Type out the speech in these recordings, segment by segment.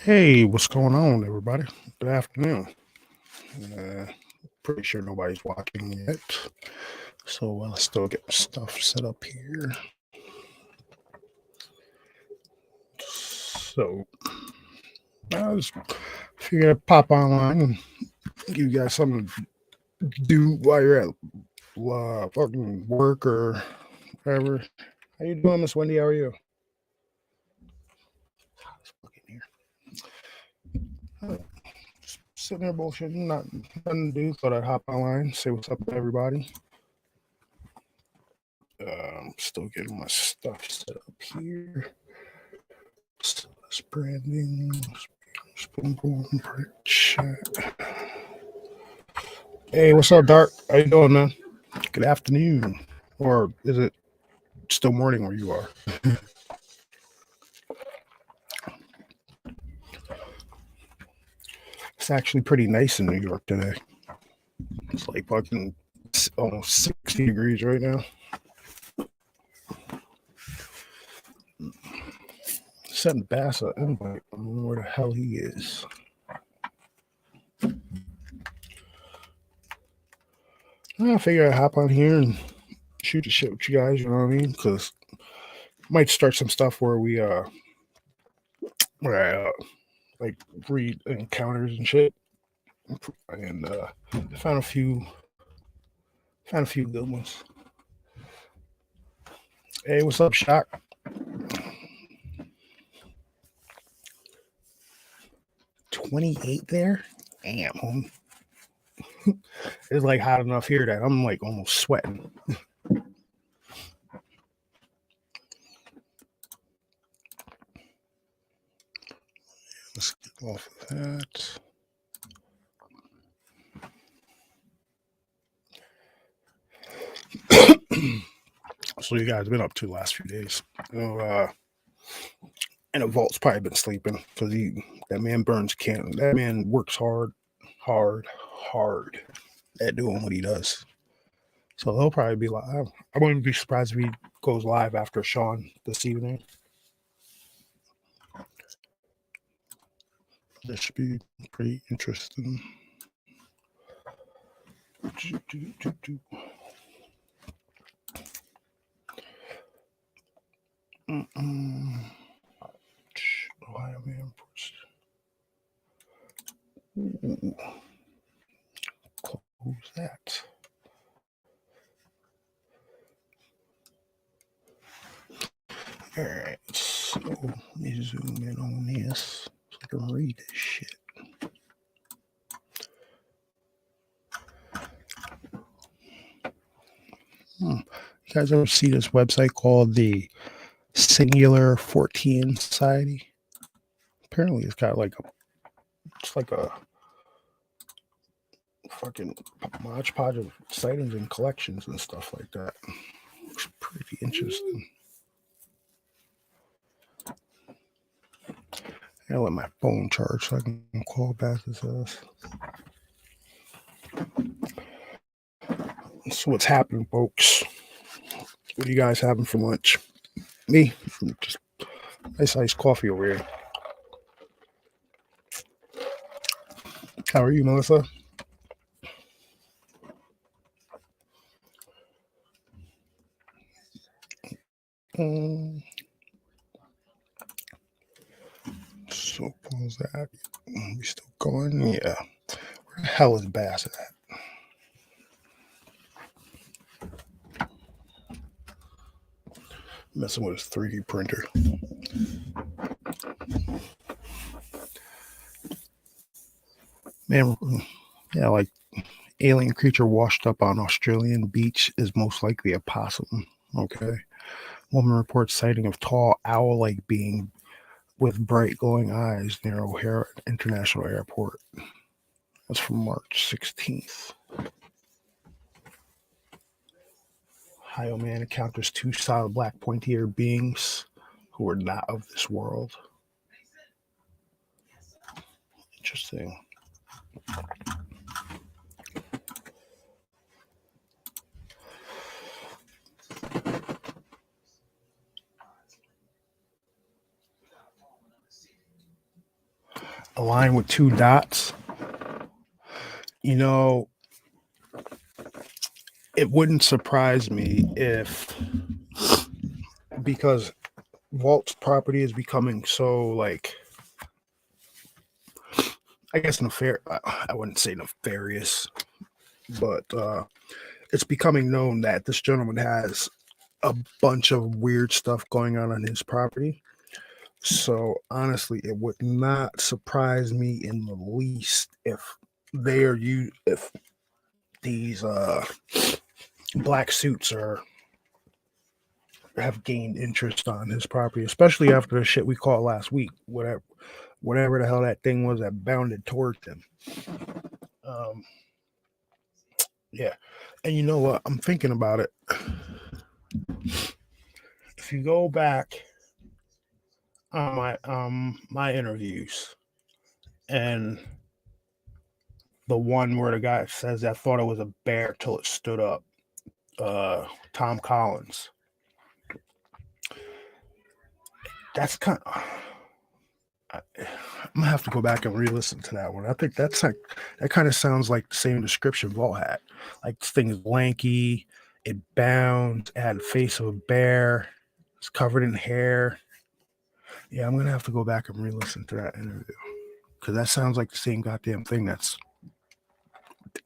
Hey, what's going on, everybody? Good afternoon. Uh, Pretty sure nobody's watching yet, so I'll still get stuff set up here. So I just figured I'd pop online and give you guys something to do while you're at fucking work or whatever. How you doing, Miss Wendy? How are you? It's fucking here. Uh, Sitting there bullshitting, nothing to do. Thought I'd hop online, say what's up to everybody. Still getting my stuff set up here. This branding, boom, boom, chat. Hey, what's up, Dark? How you doing, man? Good afternoon, or is it still morning where you are? It's actually pretty nice in New York today. It's like fucking almost 60 degrees right now. Send Bass an invite. I don't know where the hell he is. I figure I'd hop on here and shoot the shit with you guys, you know what I mean? Because might start some stuff where where I like read encounters and shit. And found a few good ones. Hey, what's up, Shock? 28 there? Damn, home. It's like hot enough here that I'm like almost sweating. Let's get off of that. So you guys been up to the last few days? And the vault's probably been sleeping because that man burns can. That man works hard at doing what he does. So he'll probably be live. I wouldn't be surprised if he goes live after Sean this evening. This should be pretty interesting. Ohio man. Ooh. Close that. All right, so let me zoom in on this so I can read this shit. You guys ever see this website called the Singular 14 Society? Apparently, it's got it's like a fucking hodgepodge of sightings and collections and stuff like that. Looks pretty interesting. I gotta let my phone charge so I can call back his ass. So what's happening, folks? What are you guys having for lunch? Me? Just nice iced coffee over here. How are you, Melissa? So pause that. We still going? Yeah. Where the hell is Bass at? Messing with his 3D printer. Man, yeah, like alien creature washed up on Australian beach is most likely a possum. Okay. Woman reports sighting of tall owl-like being with bright glowing eyes near O'Hare International Airport. That's from March 16th. Ohio man encounters two solid black pointy-eared beings who are not of this world. Interesting. A line with two dots. You know, it wouldn't surprise me if, because Walt's property is becoming so, like, I guess I wouldn't say nefarious, but it's becoming known that this gentleman has a bunch of weird stuff going on his property. So honestly, it would not surprise me in the least if if these black suits are have gained interest on his property, especially after the shit we caught last week. Whatever the hell that thing was that bounded towards him. Um, yeah, and you know what? I'm thinking about it. If you go back on my interviews and the one where the guy says I thought it was a bear till it stood up, Tom Collins. That's kind of. I'm gonna have to go back and re-listen to that one. I think that's like that kind of sounds like the same description Vault had. Like this thing is lanky, it bounds, it had the face of a bear, it's covered in hair. Yeah, I'm gonna have to go back and re-listen to that interview because that sounds like the same goddamn thing that's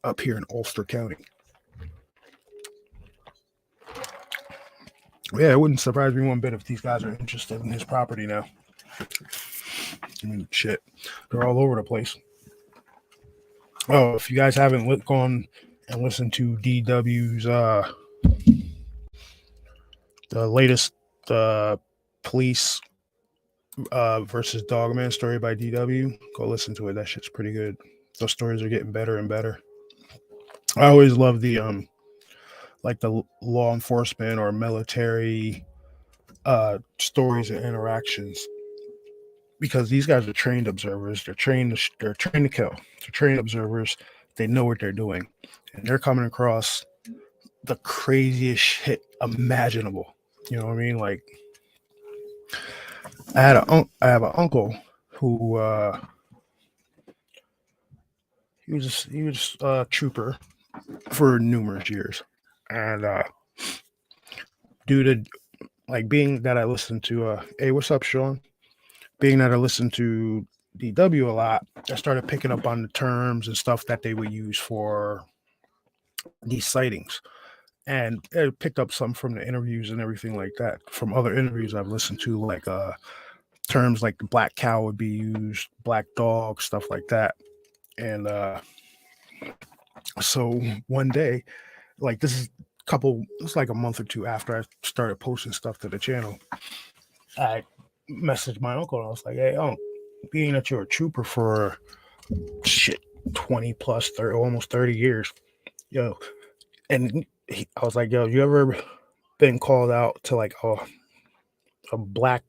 up here in Ulster County. Yeah, it wouldn't surprise me one bit if these guys are interested in his property now. I mean, shit, they're all over the place. Oh, if you guys haven't gone and listened to DW's the latest police versus Dogman story by DW, go listen to it. That shit's pretty good. Those stories are getting better and better. I always love the like the law enforcement or military stories and interactions because these guys are trained observers. They're trained to kill. They're trained observers. They know what they're doing, and they're coming across the craziest shit imaginable. You know what I mean? Like I have an uncle who he was a trooper for numerous years, and due to like being that I listened to hey, what's up, Sean? Being that I listened to DW a lot, I started picking up on the terms and stuff that they would use for these sightings. And I picked up some from the interviews and everything like that. From other interviews I've listened to, like terms like the black cow would be used, black dog, stuff like that. And so one day, like it's like a month or two after I started posting stuff to the channel, I messaged my uncle and I was like, hey, being that you're a trooper for shit 20 plus 30, almost 30 years, yo, and I was like, yo, you ever been called out to like a black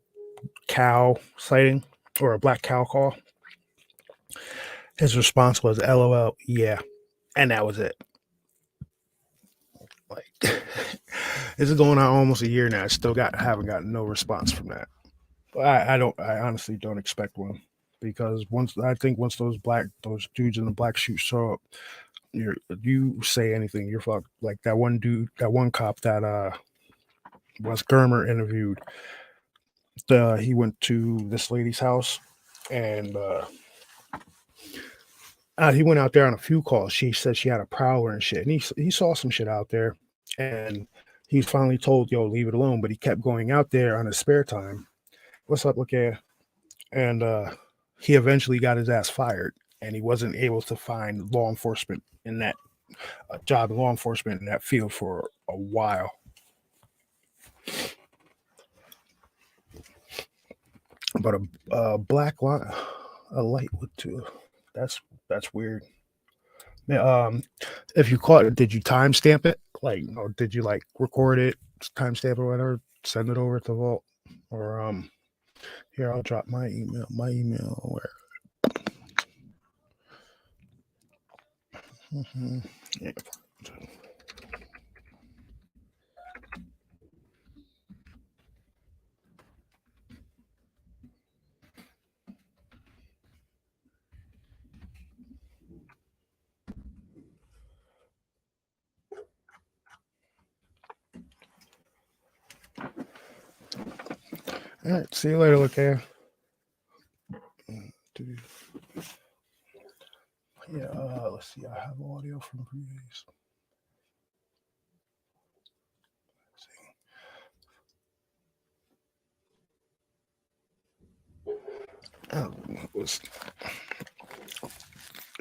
cow sighting or a black cow call? His response was LOL, yeah. And that was it. Like this is going on almost a year now. I still haven't gotten no response from that. I honestly don't expect one because once those dudes in the black suits show up, you say anything, you're fucked. Like that one dude, that one cop that was Germer interviewed. He went to this lady's house and he went out there on a few calls. She said she had a prowler and shit, and he saw some shit out there, and he's finally told, "Yo, leave it alone." But he kept going out there on his spare time. What's up, look here? And he eventually got his ass fired, and he wasn't able to find law enforcement in that job, law enforcement in that field for a while. But a black line, a light with two. That's weird. If you caught it, did you timestamp it? Like, or did you like record it, timestamp it or whatever, send it over to Vault? Or here I'll drop my email. My email where. Mm-hmm. Yeah. All right, see you later, okay? Yeah, let's see. I have audio from previous. Oh,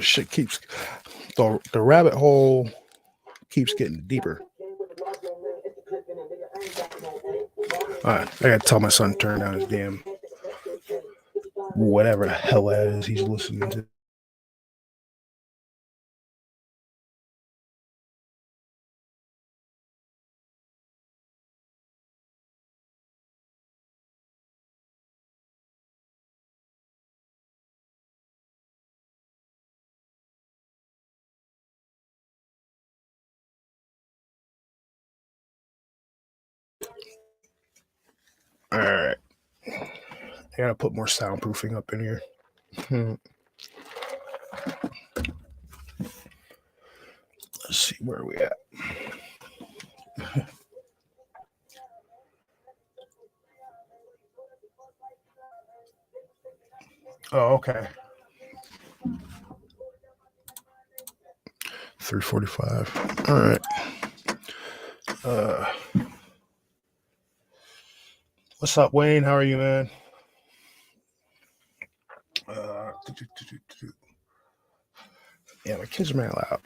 shit keeps the rabbit hole keeps getting deeper. All right, I gotta tell my son to turn down his damn whatever the hell that is he's listening to. All right, I gotta put more soundproofing up in here. Let's see where we at. Oh, okay. 3:45. All right. What's up, Wayne? How are you, man? Yeah, my kids are mad loud.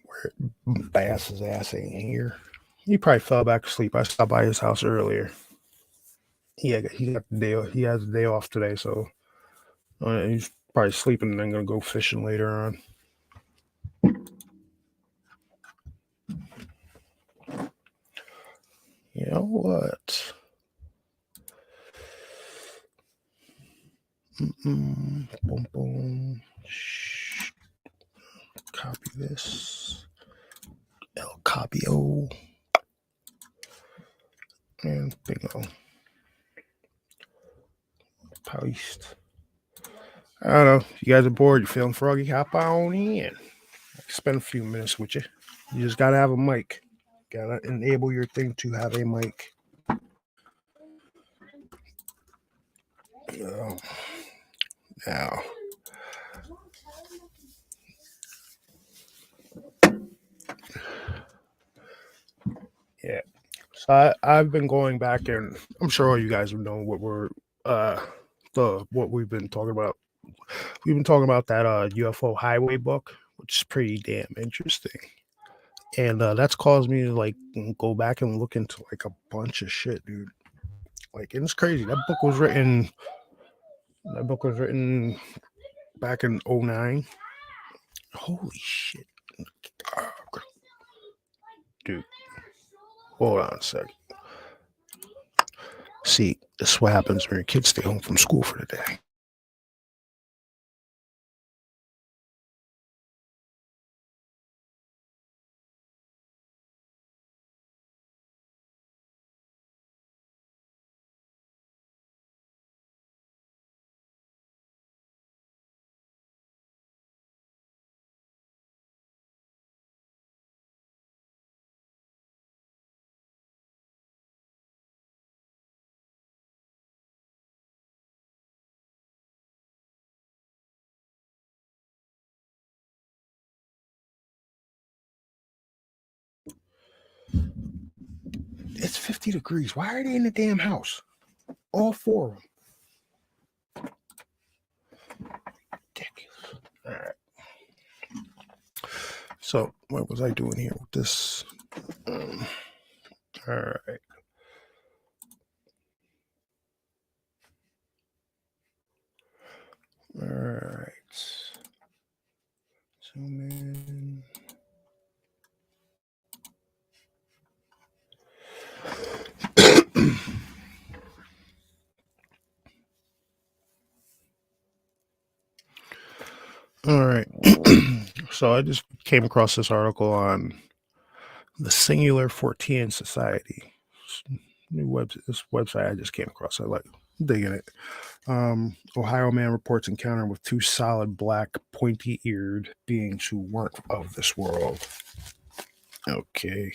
Where Bass's ass ain't here. He probably fell back asleep. I stopped by his house earlier. He got the day. He has the day off today, so he's probably sleeping and then gonna go fishing later on. You know what? Boom, boom. Shh. Copy this. El Copio. And bingo. Post. I don't know. If you guys are bored, you're feeling froggy, hop on in. Spend a few minutes with you. You just gotta have a mic. Gotta enable your thing to have a mic. Now. Yeah. So I've been going back, and I'm sure all you guys know what what we've been talking about. We've been talking about that UFO highway book, which is pretty damn interesting. And that's caused me to like go back and look into like a bunch of shit, dude. Like, and it's crazy. That book was written back in 09. Holy shit. Dude. Hold on a sec. See, this is what happens when your kids stay home from school for the day. It's 50 degrees. Why are they in the damn house? All four of them. Ridiculous. All right. So, what was I doing here with this? All right. All right. Zoom in. All right. So I just came across this article on the Singular Fortean Society. This website I just came across. I like digging it. Ohio man reports encounter with two solid black, pointy eared beings who weren't of this world. Okay.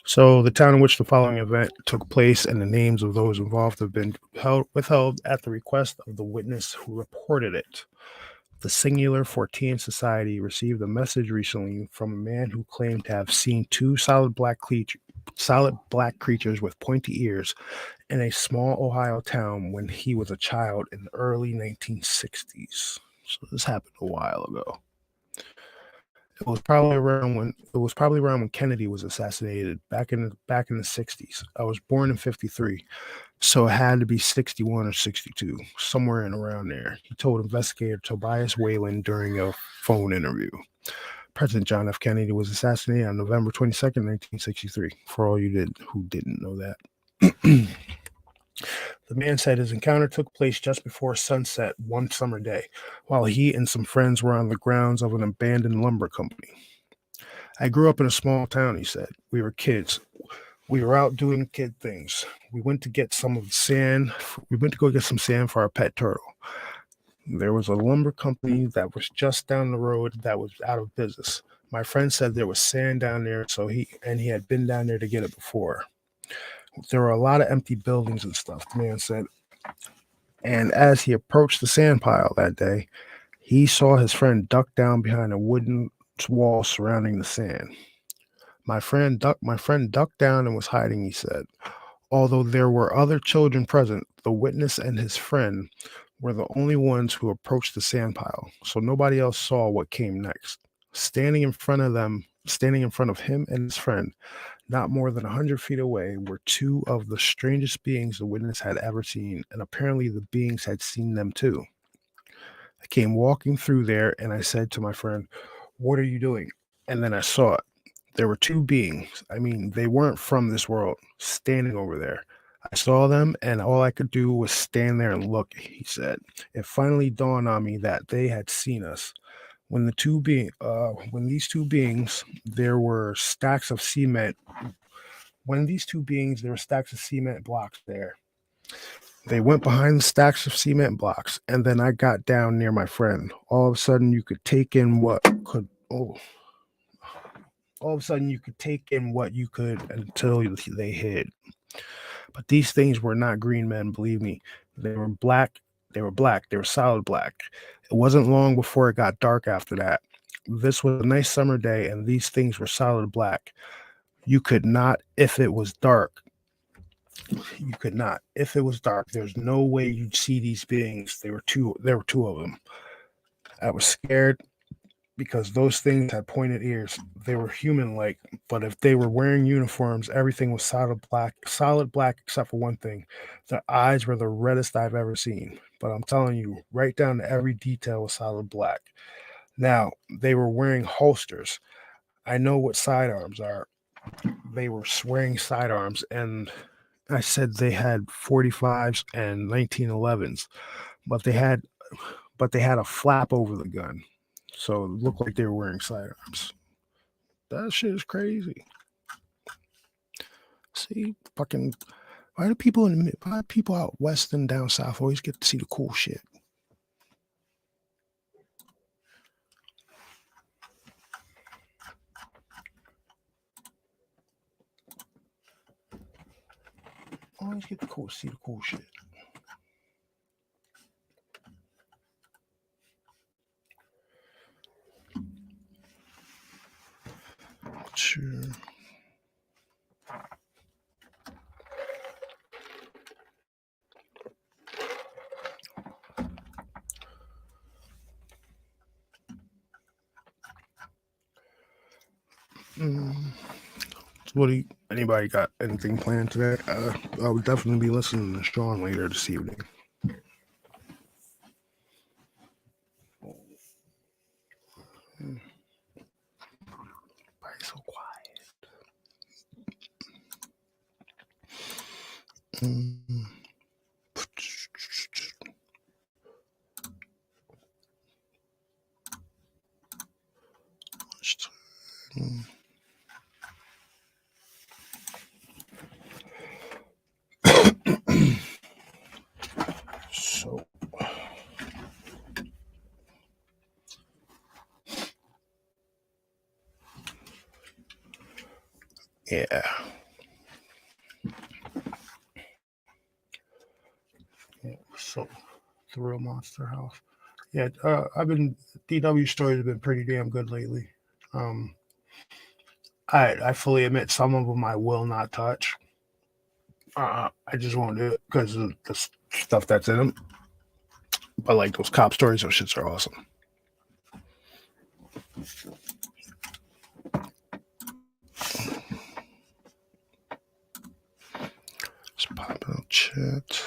So, the town in which the following event took place and the names of those involved have been withheld at the request of the witness who reported it. The Singular Fortean Society received a message recently from a man who claimed to have seen two solid black creatures with pointy ears in a small Ohio town when he was a child in the early 1960s. So this happened a while ago. It was probably around when Kennedy was assassinated back in the 60s. I was born in 53, so it had to be 61 or 62, somewhere in around there. He told investigator Tobias Whalen during a phone interview. President John F. Kennedy was assassinated on November 22nd, 1963. For all who didn't know that. The man said his encounter took place just before sunset one summer day, while he and some friends were on the grounds of an abandoned lumber company. I grew up in a small town, he said. We were kids. We were out doing kid things. We went to get some of the sand. We went to go get some sand for our pet turtle. There was a lumber company that was just down the road that was out of business. My friend said there was sand down there, so he had been down there to get it before. There were a lot of empty buildings and stuff, the man said. And as he approached the sand pile that day, he saw his friend duck down behind a wooden wall surrounding the sand. My friend ducked down and was hiding, he said. Although there were other children present, the witness and his friend were the only ones who approached the sand pile, so nobody else saw what came next. Standing in front of him and his friend, not more than 100 feet away, were two of the strangest beings the witness had ever seen, and apparently the beings had seen them too. I came walking through there and I said to my friend, "What are you doing?" And then I saw it. There were two beings. I mean, they weren't from this world, standing over there. I saw them, and all I could do was stand there and look, he said. It finally dawned on me that they had seen us. When these two beings, there were stacks of cement. When these two beings, there were stacks of cement blocks there. They went behind the stacks of cement blocks, and then I got down near my friend. All of a sudden, you could take in what could. Oh, all of a sudden you could take in what you could until they hid. But these things were not green men, believe me. They were black. They were black. They were solid black. It wasn't long before it got dark after that. This was a nice summer day, and these things were solid black. You could not, if it was dark, you could not. If it was dark, there's no way you'd see these beings. There were two of them. I was scared because those things had pointed ears. They were human like, but if they were wearing uniforms, everything was solid black except for one thing. Their eyes were the reddest I've ever seen. But I'm telling you, right down to every detail was solid black. Now, they were wearing holsters. I know what sidearms are. They were wearing sidearms, and I said they had 45s and 1911s, but they had a flap over the gun. So it looked like they were wearing sidearms. That shit is crazy. See, fucking, why do people out west and down south always get to see the cool shit? Always get the cool, see the cool shit. Sure. Mm. So anybody got anything planned today? I would definitely be listening to Sean later this evening. Why so quiet? Mm. Mm. Yeah. So, the real monster house. Yeah, I've been DW stories have been pretty damn good lately. Um, I fully admit some of them I will not touch. I just won't do it because of the stuff that's in them. But like those cop stories, those shits are awesome. Let's pop out chat.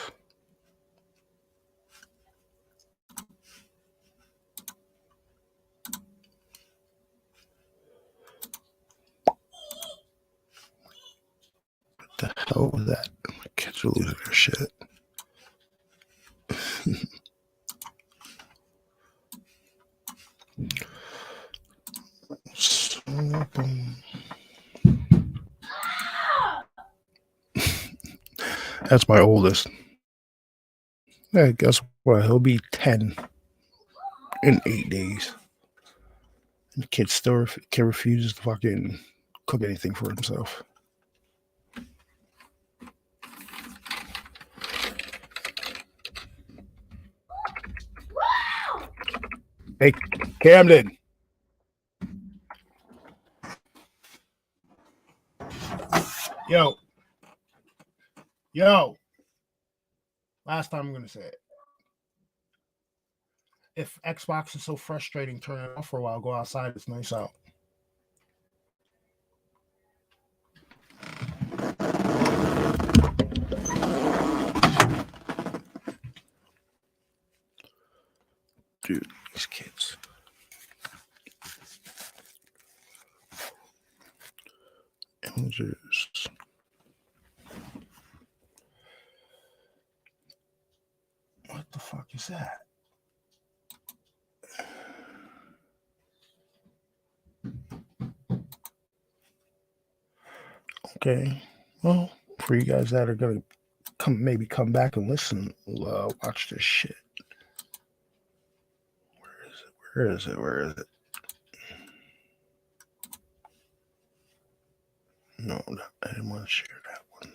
What the hell was that? My kids are losing their shit. So, that's my oldest. Yeah, guess what? He'll be 10 in 8 days. And the kid still refuses to fucking cook anything for himself. Hey, Camden. Yo. Yo. Last time I'm going to say it. If Xbox is so frustrating, turn it off for a while. Go outside. It's nice out. Dude, these kids. Images. What the fuck is that? Okay. Well, for you guys that are gonna come back and listen, watch this shit. Where is it? Where is it? Where is it? No, I didn't want to share that one.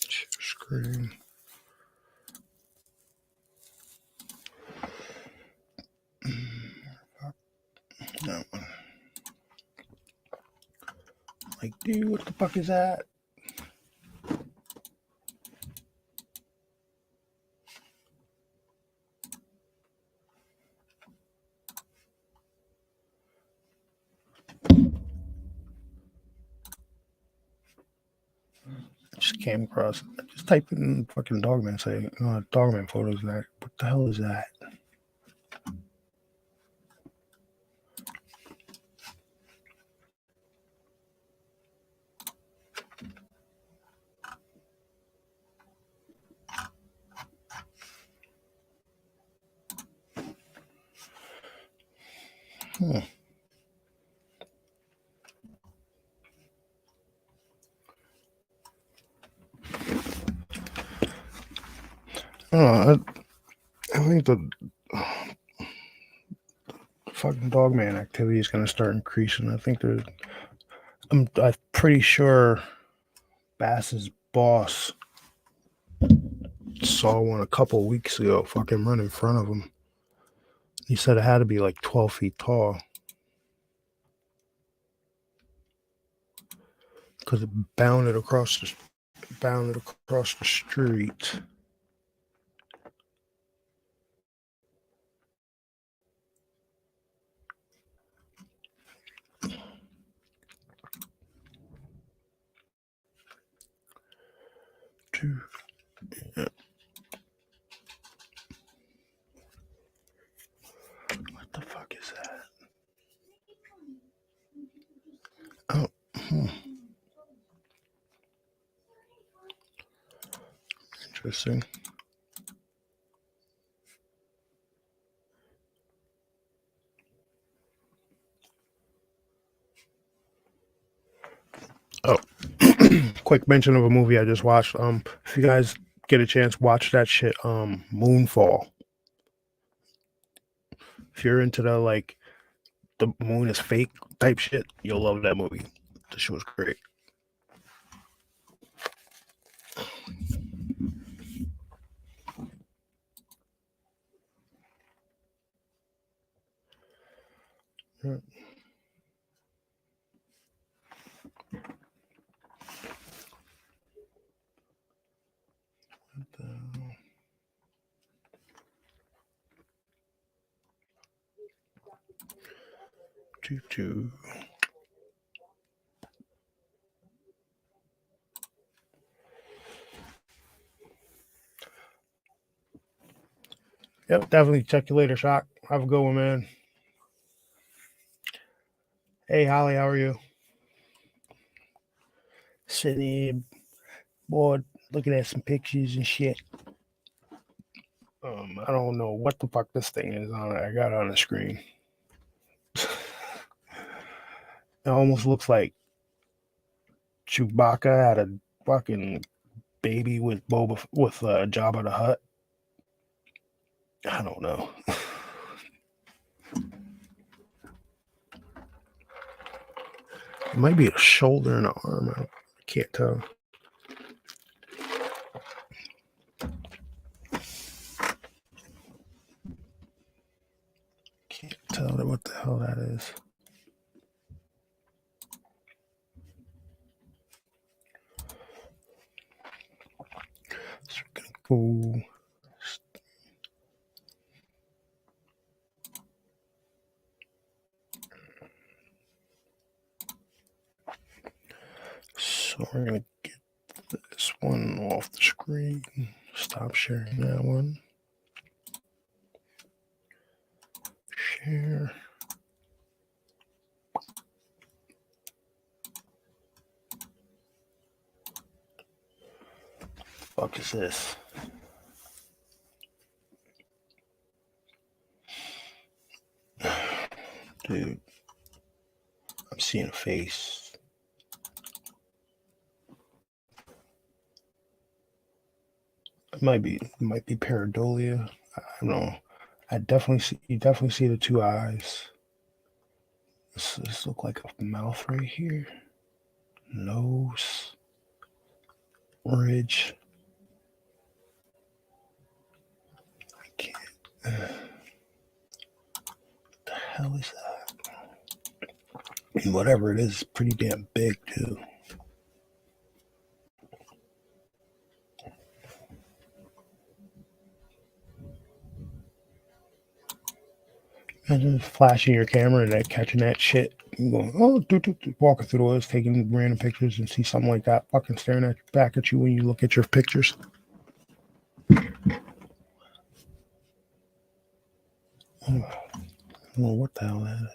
Share screen. That one. Like, dude, what the fuck is that? I just came across. I just typed in fucking Dogman, say Dogman photos. That what the hell is that? Hmm. I think the fucking Dogman activity is going to start increasing. I think I'm pretty sure Bass's boss saw one a couple weeks ago fucking run in front of him. He said it had to be like 12 feet tall because it bounded across the street. Yeah. What the fuck is that? Oh, interesting. Oh, quick mention of a movie I just watched. If you guys get a chance, watch that shit. Moonfall. If you're into the like the moon is fake type shit, you'll love that movie. The shit was great. Yeah. Two. Yep, definitely check you later, Shock. Have a good one, man. Hey, Holly, how are you? Sitting here, bored, looking at some pictures and shit. I don't know what the fuck this thing is on. I got it on the screen. It almost looks like Chewbacca had a fucking baby with Jabba the Hutt. I don't know. It might be a shoulder and an arm. I can't tell. Can't tell what the hell that is. So we're gonna go. So we're gonna get this one off the screen. Stop sharing that one. Share. Fuck is this? Dude, I'm seeing a face. It might be pareidolia. I don't know. You definitely see the two eyes. This look like a mouth right here. Nose. Ridge. I can't. What the hell is that? And whatever it is, pretty damn big too. Imagine flashing your camera and then catching that shit. And going, walking through the woods, taking random pictures and see something like that fucking staring back at you when you look at your pictures. I don't know what the hell that is.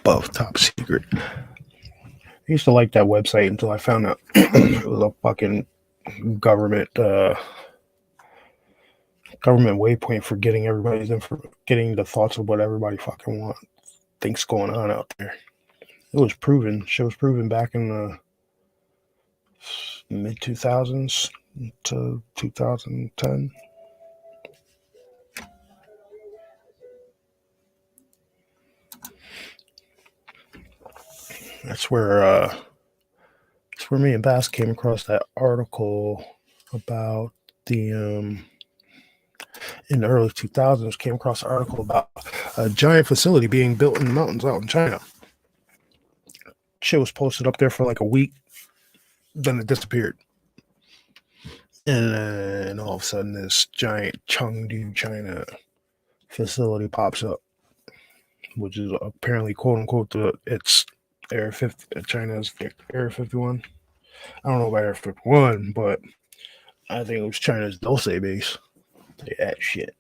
Above top secret. I used to like that website until I found out it was a fucking government waypoint for getting getting the thoughts of what everybody fucking thinks going on out there. It was proven. Shit was proven back in the mid 2000s to 2010. That's where me and Bass came across that article about the in the early 2000s. Came across an article about a giant facility being built in the mountains out in China. Shit was posted up there for like a week, then it disappeared. And then all of a sudden, this giant Chengdu, China facility pops up, which is apparently quote unquote it's China's Area 51. I don't know about Area 51, but I think it was China's Dulce base. That shit.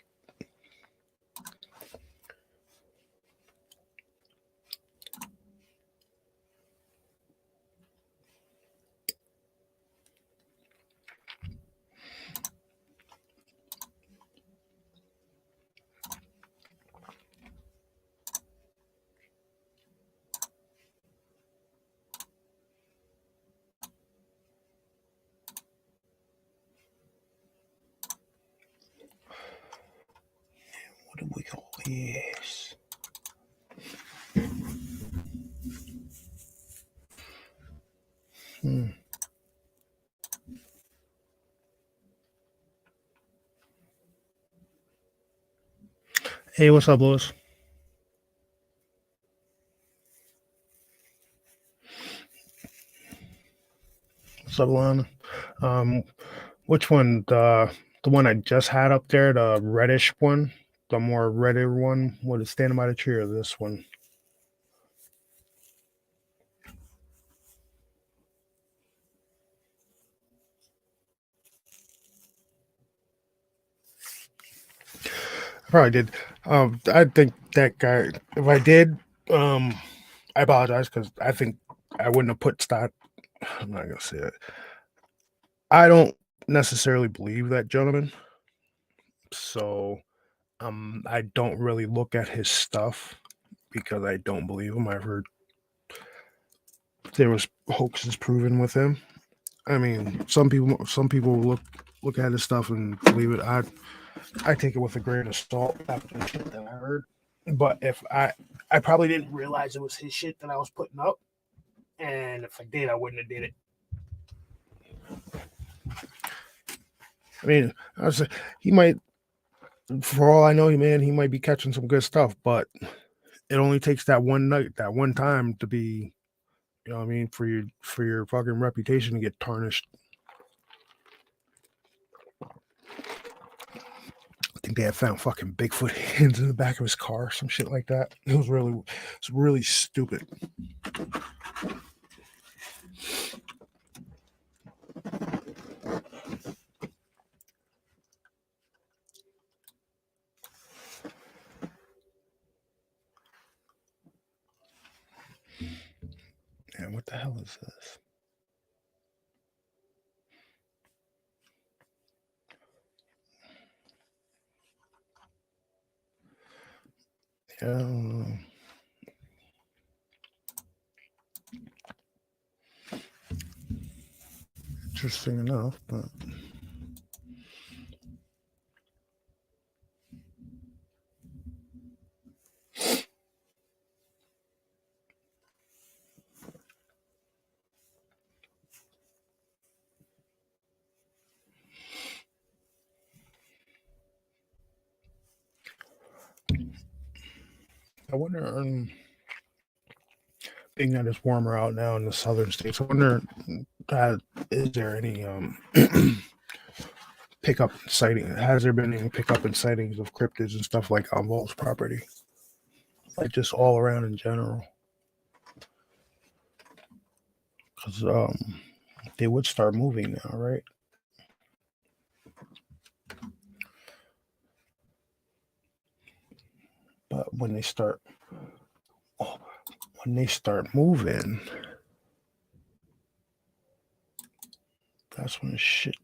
What do we call this? Hmm. Hey, what's up, Louis? What's up, Lana? Um, which one? The one I just had up there, the reddish one, the more redder one. What is standing by the tree, or this one? I probably did. I think that guy. If I did, um, I apologize because I think I wouldn't have put stock. I'm not gonna say it. I don't necessarily believe that gentleman, so I don't really look at his stuff because I don't believe him. I've heard there was hoaxes proven with him. I mean, some people look at his stuff and believe it. I take it with a grain of salt after the shit that I heard. But if I probably didn't realize it was his shit that I was putting up, and if I did, I wouldn't have did it. I mean, I was he might, for all I know, man, he might be catching some good stuff, but it only takes that one night, that one time to be, you know what I mean, for your fucking reputation to get tarnished. I think they had found fucking Bigfoot hands in the back of his car, some shit like that. It's really stupid. And what the hell is this? Yeah, I don't know. Interesting enough, but I wonder. Being that it's warmer out now in the southern states, I wonder, is there any pickup sighting? Has there been any pickup and sightings of cryptids and stuff like on Vol's property, like just all around in general? Because they would start moving now, right? But oh, when they start moving, that's when shit.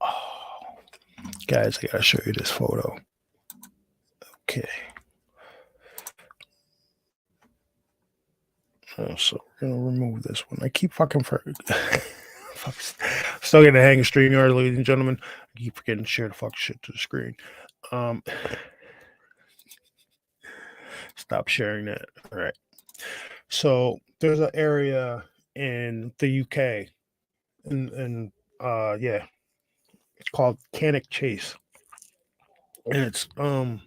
Oh, guys, I gotta show you this photo. Okay, so we're gonna remove this one. I keep fucking for. Still getting the hang of StreamYard, ladies and gentlemen. I keep forgetting to share the fuck shit to the screen. Um, stop sharing that. All right. So there's an area in the UK, and yeah, it's called Cannock Chase, and it's there's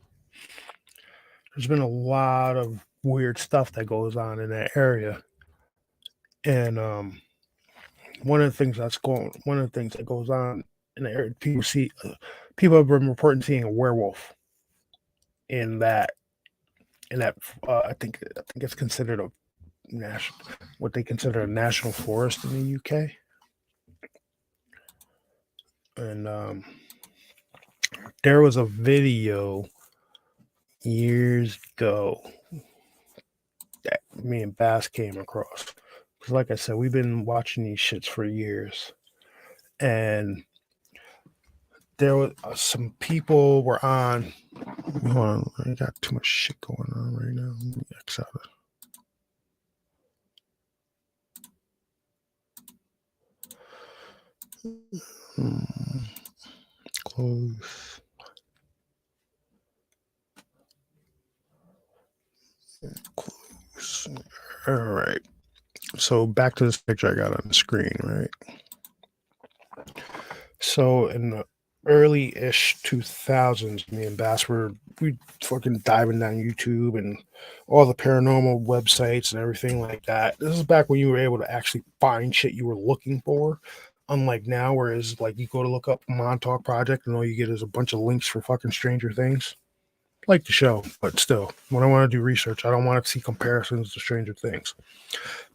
been a lot of weird stuff that goes on in that area, and one of the things that goes on in the area, people have been reporting seeing a werewolf in that I think it's considered a national what they consider a national forest in the UK. And there was a video years ago that me and Bass came across. Because, like I said, we've been watching these shits for years. And there was some people were on. Hold on, I got too much shit going on right now. Let me X out it. Close. Close. All right. So back to this picture I got on the screen, right? So in the early-ish 2000s, me and Bass we fucking diving down YouTube and all the paranormal websites and everything like that. This is back when you were able to actually find shit you were looking for. Unlike now, whereas like you go to look up Montauk Project and all you get is a bunch of links for fucking Stranger Things. Like the show, but still, when I want to do research, I don't want to see comparisons to Stranger Things.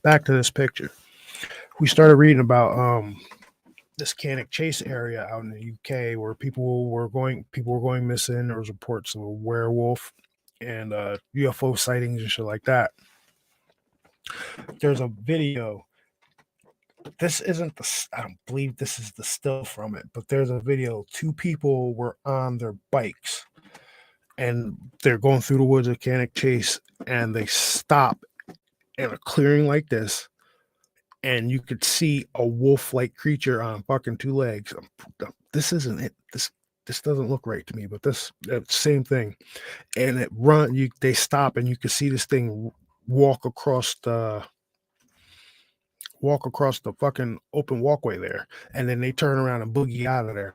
Back to this picture. We started reading about this Cannock Chase area out in the UK where people were going missing. There was reports of a werewolf and UFO sightings and shit like that. There's a video. This isn't I don't believe this is the still from it, but there's a video. Two people were on their bikes and they're going through the woods of Cannock Chase and they stop in a clearing like this, and you could see a wolf-like creature on fucking two legs. This isn't it. This doesn't look right to me, but this same thing. And they stop, and you can see this thing walk across the fucking open walkway there, and then they turn around and boogie out of there.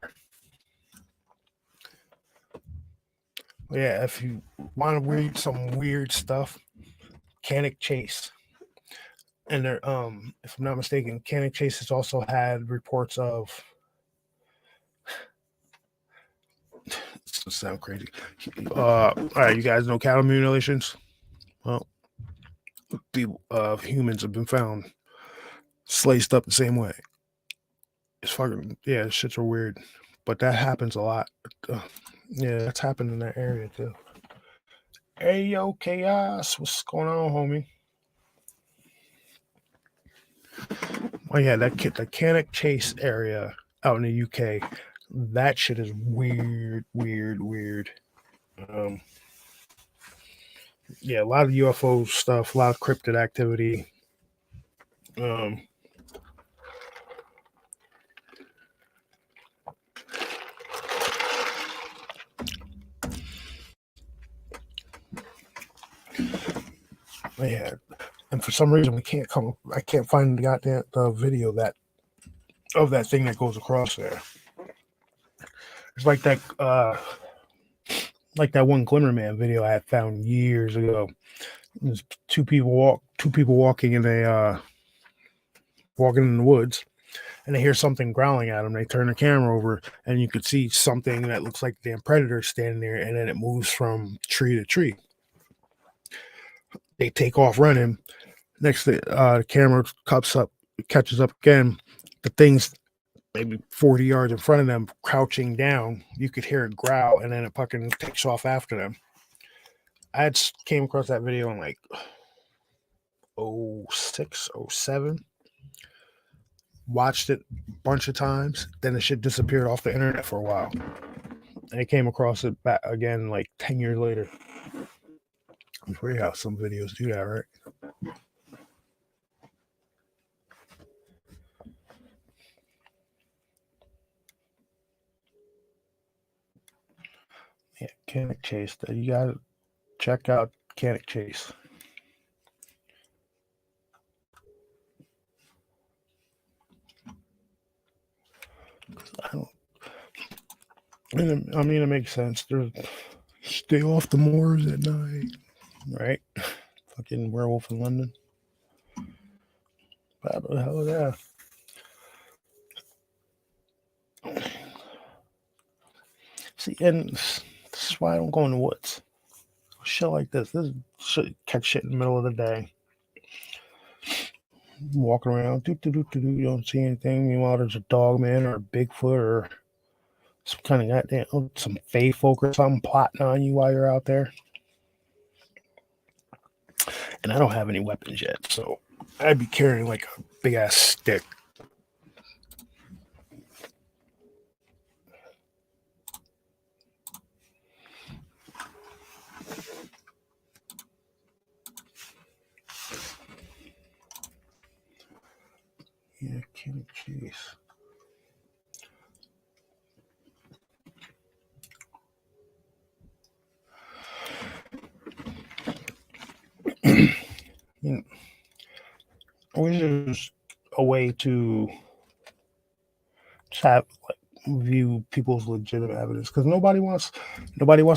Yeah, if you want to read some weird stuff, Cannock Chase. And there, if I'm not mistaken, Cannock Chase has also had reports of. It's gonna sound crazy. All right, you guys know cattle mutilations. Well, humans have been found sliced up the same way. It's fucking shits are weird, but that happens a lot. Yeah, that's happened in that area too. Hey yo, chaos, what's going on, homie? Oh yeah, the Cannock Chase area out in the UK, that shit is weird. Yeah, a lot of UFO stuff, a lot of cryptid activity. Yeah, and for some reason I can't find the goddamn video of that thing that goes across there. It's like that one Glimmerman video I had found years ago. There's two people walking in the woods, and they hear something growling at them. They turn the camera over, and you could see something that looks like the damn predator standing there, and then it moves from tree to tree. They take off running. Next, the camera catches up again. The thing's maybe 40 yards in front of them, crouching down. You could hear it growl, and then it fucking takes off after them. I had came across that video in like 06, 07. Watched it a bunch of times. Then the shit disappeared off the internet for a while. And I came across it back again like 10 years later. It's weird how some videos do that, right? Yeah, Cannock Chase. You gotta check out Cannock Chase. I mean, it makes sense. Stay off the moors at night, right? Fucking werewolf in London. How the hell is that? See, and this is why I don't go in the woods. Shit like this. This shit, catch shit in the middle of the day. Walking around, you don't see anything. Meanwhile, there's a dog man or a Bigfoot or some kind of goddamn some fey folk or something plotting on you while you're out there. And I don't have any weapons yet, so I'd be carrying like a big ass stick. Yeah, Kenny Chase. You know, I wish there was a way to have like view people's legitimate evidence, because nobody wants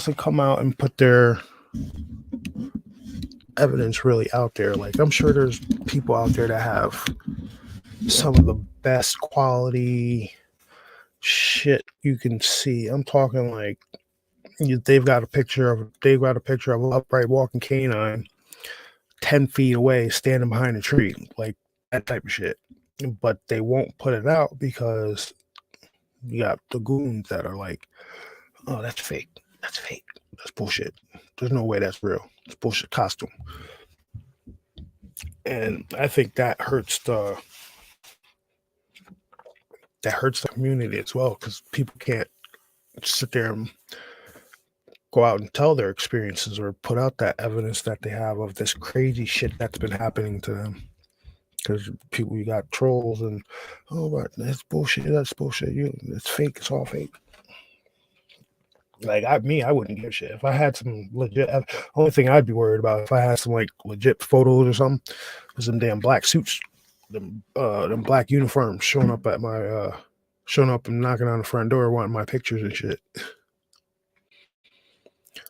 to come out and put their evidence really out there. Like, I'm sure there's people out there that have some of the best quality shit you can see. I'm talking like they've got a picture of an upright walking canine 10 feet away standing behind a tree, like that type of shit. But they won't put it out because you got the goons that are like, oh, that's fake. That's fake. That's bullshit. There's no way that's real. It's bullshit costume. And I think that hurts the community as well, because people can't sit there and go out and tell their experiences or put out that evidence that they have of this crazy shit that's been happening to them. Because people, you got trolls and, oh, but that's bullshit. That's bullshit. It's fake. It's all fake. Like, I wouldn't give a shit if I had some legit. Only thing I'd be worried about if I had some like legit photos or something was them damn black suits, them black uniforms showing up at my showing up and knocking on the front door wanting my pictures and shit.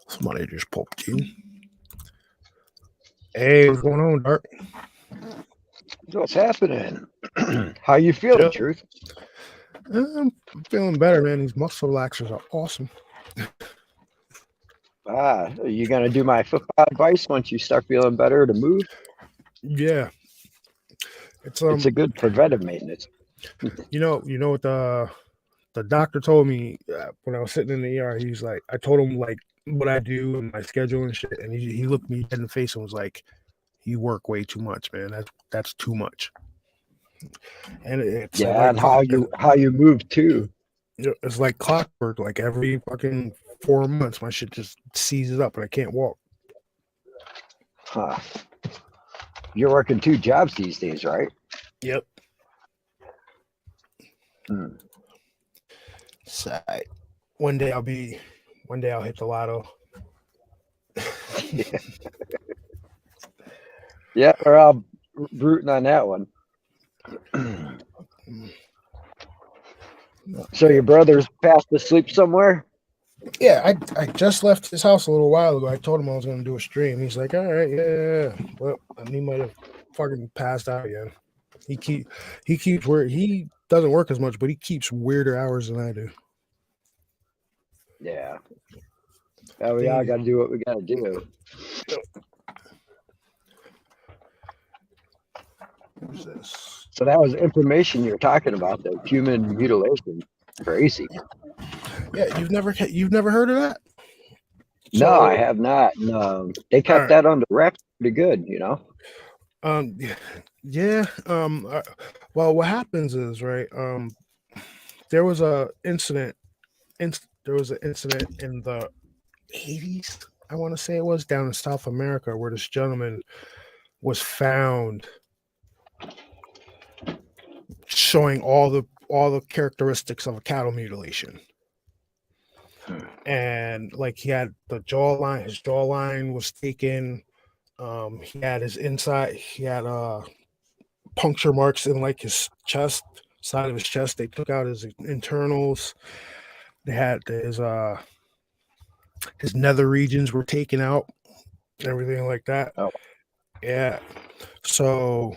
Somebody just popped in. Hey, what's going on, Dark? What's happening? How you feeling, Truth? I'm feeling better, man. These muscle relaxers are awesome. Are you gonna do my football advice once you start feeling better to move? Yeah, it's a good preventive maintenance. You know what the doctor told me when I was sitting in the ER. He's like, I told him like what I do and my schedule and shit, and he looked me dead in the face and was like, "You work way too much, man. That's too much." And it's and how you move too. It's like clockwork. Like every fucking 4 months, my shit just seizes up and I can't walk. Huh. You're working 2 jobs these days, right? Yep. Side. One day I'll hit the lotto. Yeah, we're all rooting on that one. So your brother's fast asleep somewhere? Yeah, I just left his house a little while ago. I told him I was going to do a stream. He's like, all right, yeah. Well, he might have fucking passed out again. He keeps work. He doesn't work as much, but he keeps weirder hours than I do. Yeah. We all got to do what we got to do. What's this? So that was information you're talking about, the human mutilation. Crazy. Yeah, you've never heard of that? No, I have not. No, they kept that on the wraps pretty good, you know. Yeah. Well, what happens is, right? There was an incident in the 80s. I want to say it was down in South America where this gentleman was found showing all the characteristics of a cattle mutilation. And like he had his jawline was taken. He had his inside, he had puncture marks in like his side of his chest. They took out his internals. They had his nether regions were taken out, everything like that. Oh. Yeah. So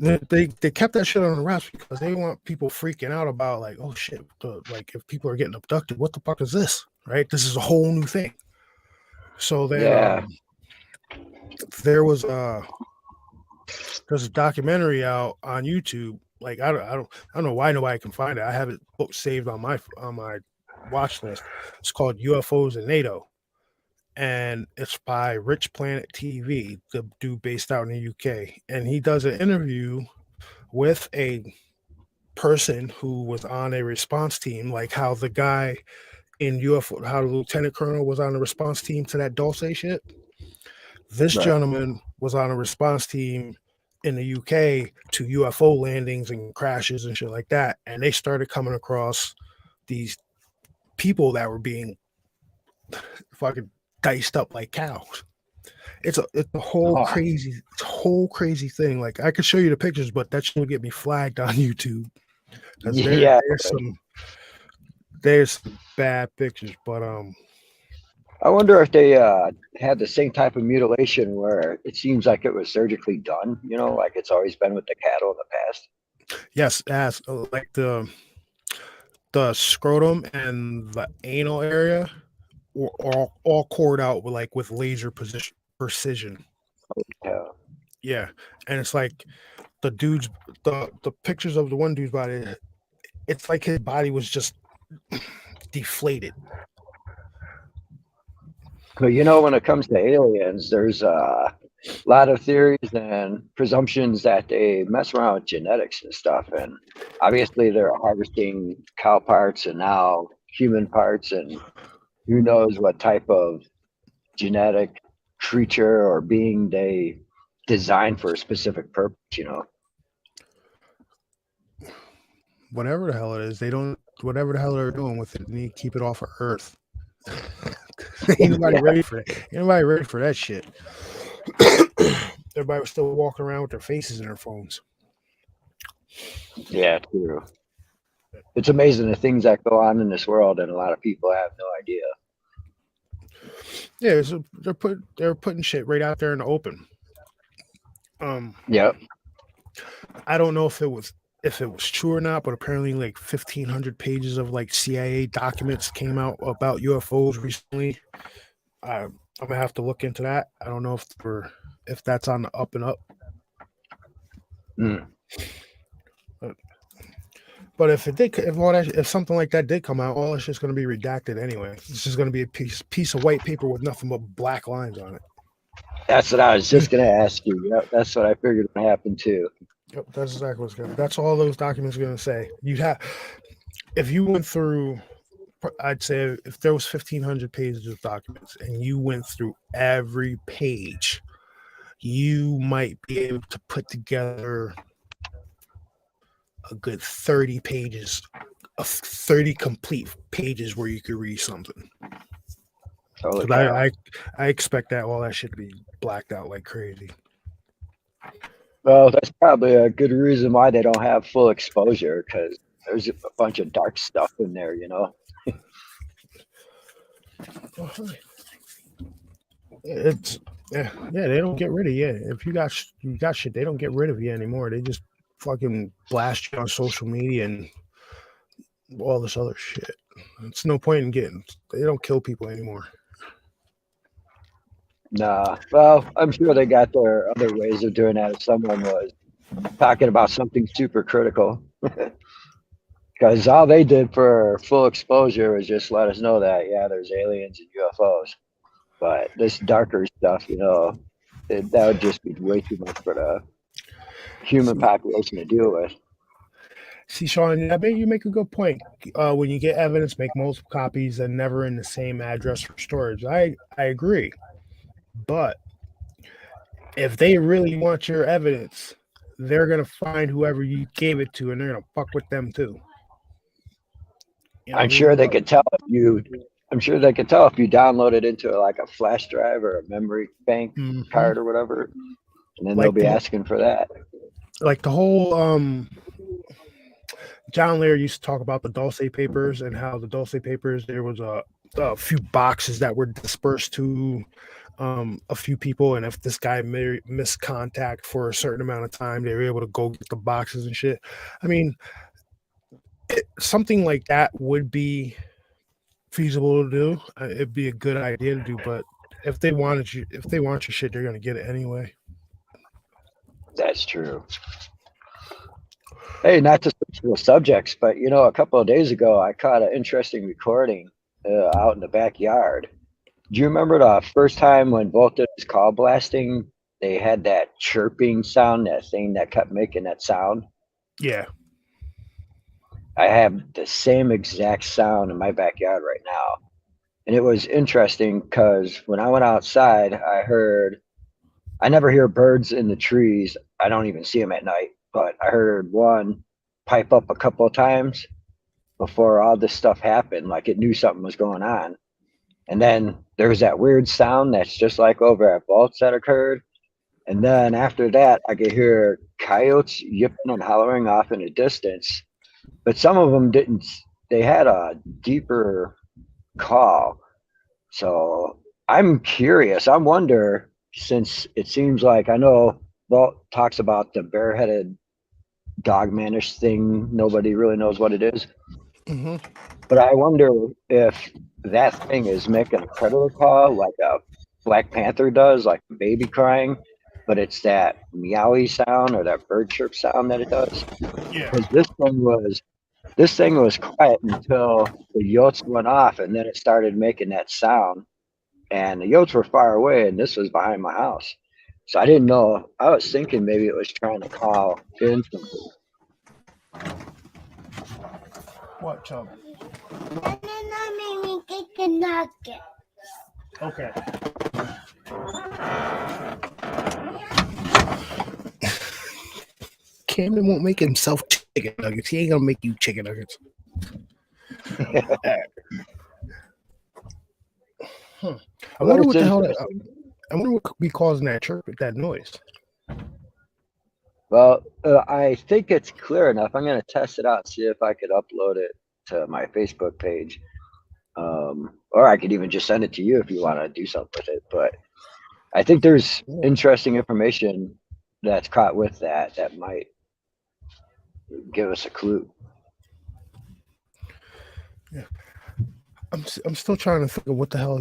they kept that shit on the wraps because they want people freaking out about like, oh shit, like if people are getting abducted, what the fuck is this? Right? This is a whole new thing. So then there's a documentary out on YouTube. Like I don't know why nobody can find it. I have it saved on my watch list. It's called UFOs and NATO, and it's by Rich Planet TV, the dude based out in the UK, and he does an interview with a person who was on a response team, like how the guy in UFO, how the lieutenant colonel was on the response team to that Dulce shit. This Right. gentleman was on a response team in the UK to UFO landings and crashes and shit like that. And they started coming across these people that were being fucking diced up like cows. It's a Oh, whole crazy thing. Like I could show you the pictures, but that shit would get me flagged on YouTube because yeah. there's some bad pictures. But I wonder if they had the same type of mutilation where it seems like it was surgically done, like it's always been with the cattle in the past. yes, as like the scrotum and the anal area were all cored out with laser precision. Yeah. Yeah, and it's like the dude's the pictures of the one dude's body. It's like his body was just deflated. But when it comes to aliens, there's a lot of theories and presumptions that they mess around with genetics and stuff. And obviously, they're harvesting cow parts and now human parts, and who knows what type of genetic creature or being they designed for a specific purpose. Whatever the hell it is, they don't. Whatever the hell they're doing with it, they need to keep it off of Earth. Ain't nobody Yeah, ready for that. Ain't nobody ready for that shit. Everybody was still walking around with their faces in their phones. yeah, true. It's amazing the things that go on in this world, and a lot of people have no idea. Yeah, they're putting shit right out there in the open. Yep. I don't know if it was true or not, but apparently like 1,500 pages of like CIA documents came out about UFOs recently. I'm gonna have to look into that. I don't know if that's on the up and up. Mm. But if something like that did come out, all it's just gonna be redacted anyway. It's just gonna be a piece of white paper with nothing but black lines on it. That's what I was just gonna ask you. Yep, that's what I figured would happen too. Yep, that's exactly what's gonna. That's all those documents are gonna say. You'd have if you went through. I'd say if there was 1,500 pages of documents and you went through every page, you might be able to put together a good 30 pages of 30 complete pages where you could read something. Holy 'Cause cow. I expect that all that shit to be blacked out like crazy. Well, that's probably a good reason why they don't have full exposure, because there's a bunch of dark stuff in there. It's yeah, they don't get rid of you. If you got shit, they don't get rid of you anymore. They just fucking blast you on social media and all this other shit. It's no point in getting. They don't kill people anymore. Nah. Well, I'm sure they got their other ways of doing that if someone was talking about something super critical. Because all they did for full exposure was just let us know that, yeah, there's aliens and UFOs. But this darker stuff, that would just be way too much for the human See, population to deal with. Sean, I bet you make a good point. When you get evidence, make multiple copies and never in the same address for storage. I agree, but if they really want your evidence, they're gonna find whoever you gave it to, and they're gonna fuck with them too. You know what I I'm mean? sure they could tell if you. I'm sure they could tell if you download it into like a flash drive or a memory bank Mhm. card or whatever, and then they'll Like be the asking for that. whole John Lear used to talk about the Dulce papers and how the Dulce papers there was a few boxes that were dispersed to a few people, and if this guy missed contact for a certain amount of time, they were able to go get the boxes and shit. I mean, something like that would be feasible to do. It'd be a good idea to do, but if they want your shit, they're gonna get it anyway. That's true. Hey, not to switch to the subjects, but a couple of days ago, I caught an interesting recording out in the backyard. Do you remember the first time when Volta was call blasting? They had that chirping sound, that thing that kept making that sound. Yeah. I have the same exact sound in my backyard right now. And it was interesting because when I went outside, I never hear birds in the trees. I don't even see them at night, but I heard one pipe up a couple of times before all this stuff happened, like it knew something was going on. And then there's that weird sound that's just like over at Vaults that occurred. And then after that, I could hear coyotes yipping and hollering off in the distance, but some of them didn't. They had a deeper call. So I'm curious. I wonder, since it seems like I know Vault talks about the bareheaded dogmanish thing. Nobody really knows what it is. Hmm. But I wonder if that thing is making a predator call like a Black Panther does, like a baby crying, but it's that meowy sound or that bird chirp sound that it does. Yeah. Because this thing was quiet until the yotes went off, and then it started making that sound. And the yotes were far away, and this was behind my house. So I didn't know. I was thinking maybe it was trying to call in something. What, Chub? And then I made me cake and nugget. Okay. Camden won't make himself chicken nuggets. He ain't gonna make you chicken nuggets. I Well, wonder it's what the hell. interesting. I wonder what could be causing that chirp, that noise. Well, I think it's clear enough. I'm going to test it out, see if I could upload it to my Facebook page. Or I could even just send it to you if you want to do something with it. But I think there's interesting information that's caught with that might give us a clue. Yeah. I'm still trying to think of what the hell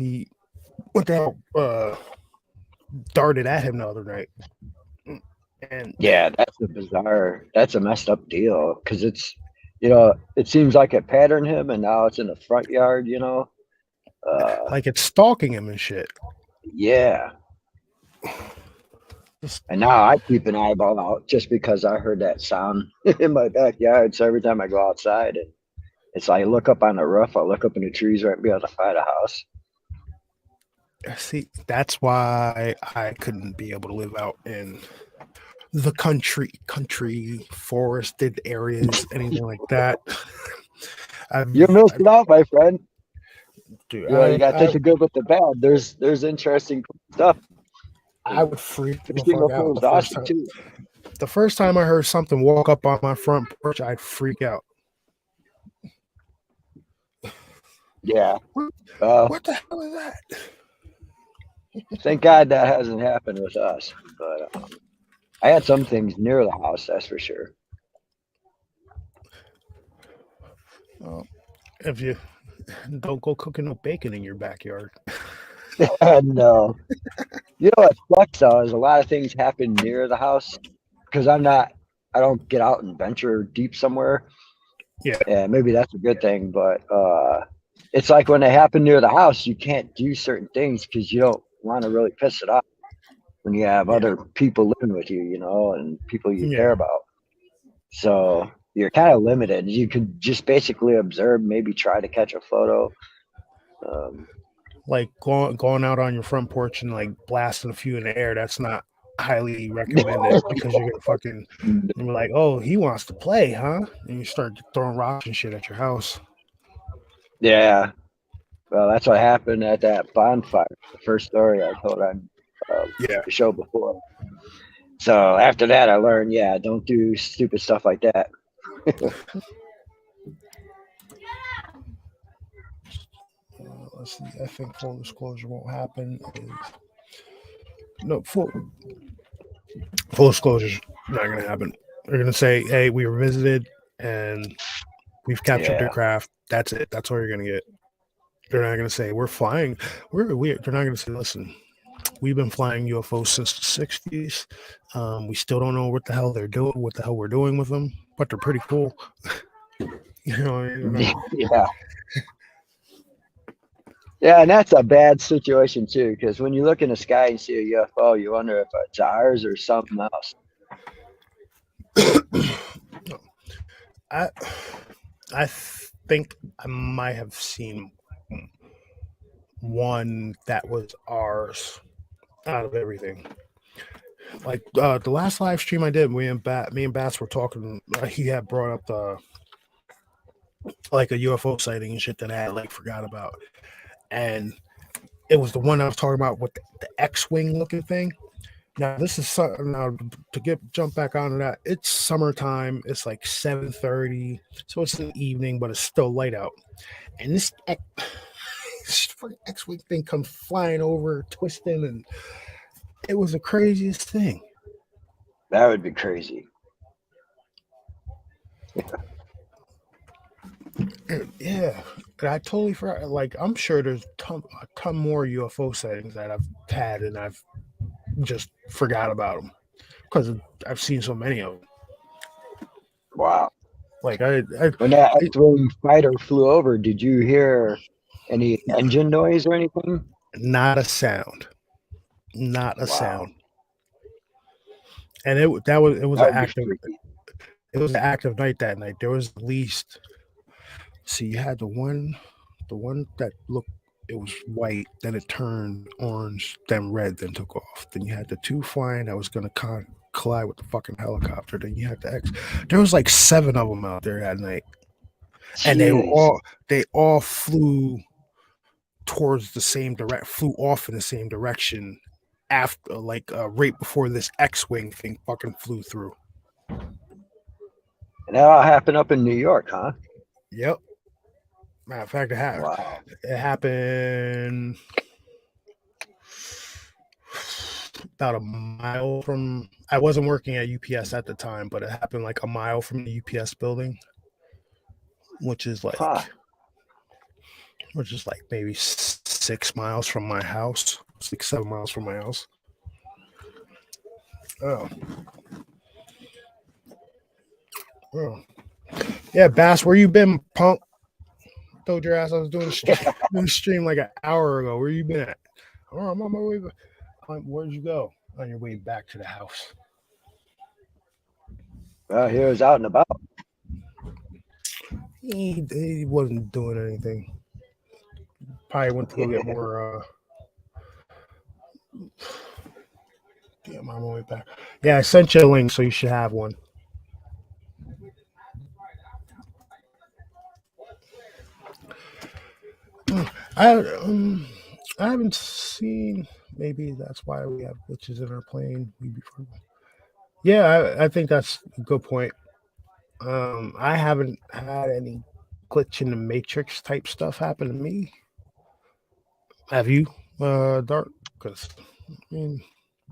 darted at him the other night. And Yeah, that's a messed up deal because it seems like it patterned him and now it's in the front yard. like it's stalking him and shit. Yeah. And now I keep an eyeball out just because I heard that sound in my backyard. So every time I go outside, it's like I look up on the roof, I look up in the trees right behind the side of the house. See, that's why I couldn't be able to live out in the country, forested areas, anything like that. You're missing out, my friend. Dude, You got to take the good with the bad. There's interesting stuff. I would freak the Fishing fuck up out was awesome too. the first time I heard something walk up on my front porch. I'd freak out. Yeah. What the hell is that? Thank God that hasn't happened with us. But I had some things near the house, that's for sure. If you don't go cooking no bacon in your backyard. No. You know what sucks though is a lot of things happen near the house because I don't get out and venture deep somewhere. Yeah. Yeah, maybe that's a good thing, but it's like when they happen near the house, you can't do certain things because you don't want to really piss it off when you have other people living with you, and people you care about. So you're kind of limited. You could just basically observe, maybe try to catch a photo. Like going out on your front porch and like blasting a few in the air. That's not highly recommended because you're gonna fucking you're like, oh, he wants to play, huh? And you start throwing rocks and shit at your house. Yeah. Well, that's what happened at that bonfire. The first story I told on the show before. So after that, I learned, don't do stupid stuff like that. Let's see. I think full disclosure won't happen. No, full disclosure's not going to happen. They're going to say, hey, we were visited and we've captured your craft. That's it. That's all you're going to get. They're not going to say, we're flying. They're not going to say, listen, We've been flying UFOs since the 60s. We still don't know what the hell they're doing, what the hell we're doing with them, but they're pretty cool. You know, Yeah. Yeah, and that's a bad situation too, because when you look in the sky and see a UFO, you wonder if it's ours or something else. I I think I might have seen one that was ours out of everything. Like the last live stream I did, me and Bats were talking. He had brought up the like a UFO sighting and shit that I had like forgot about, and it was the one I was talking about with the X-wing looking thing. Now this is now to jump back onto that. It's summertime. It's like 7:30, so it's an evening, but it's still light out. And this fucking X-wing thing comes flying over, twisting, and it was the craziest thing. That would be crazy. Yeah, I totally forgot. Like, I'm sure there's a ton more UFO sightings that I've had, and I've just forgot about them because I've seen so many of them. Wow. Like, When that X-wing fighter flew over, did you hear any engine noise or anything? not a sound, not a Wow. sound. And it was That an would be active freaky. it was an active night that night. There was at least you had the one that looked, it was white, then it turned orange, then red, then took off. Then you had the two flying that was gonna collide with the fucking helicopter. Then you had the X. There was like 7 of them out there that night, and Jeez. they all flew towards the same flew off in the same direction after, like right before this X-wing thing fucking flew through. And that all happened up in New York, huh? Yep. Matter of fact, Wow. it happened about a mile from. I wasn't working at UPS at the time, but it happened like a mile from the UPS building, which is Huh. like maybe 6 miles from my house, 6-7 miles from my house. Oh. Oh. Yeah, Bass, where you been, punk? Told your ass I was doing a stream like an hour ago. Where you been at? Oh, I'm on my way. Where'd you go? On your way back to the house. Well, he was out and about. He wasn't doing anything. Probably went to go get more. Damn, I'm on my way back. Yeah, I sent you a link, so you should have one. I haven't seen. Maybe that's why we have glitches in our plane. Yeah, I think that's a good point. I haven't had any glitch in the matrix type stuff happen to me. Have you, Dark? Because I mean,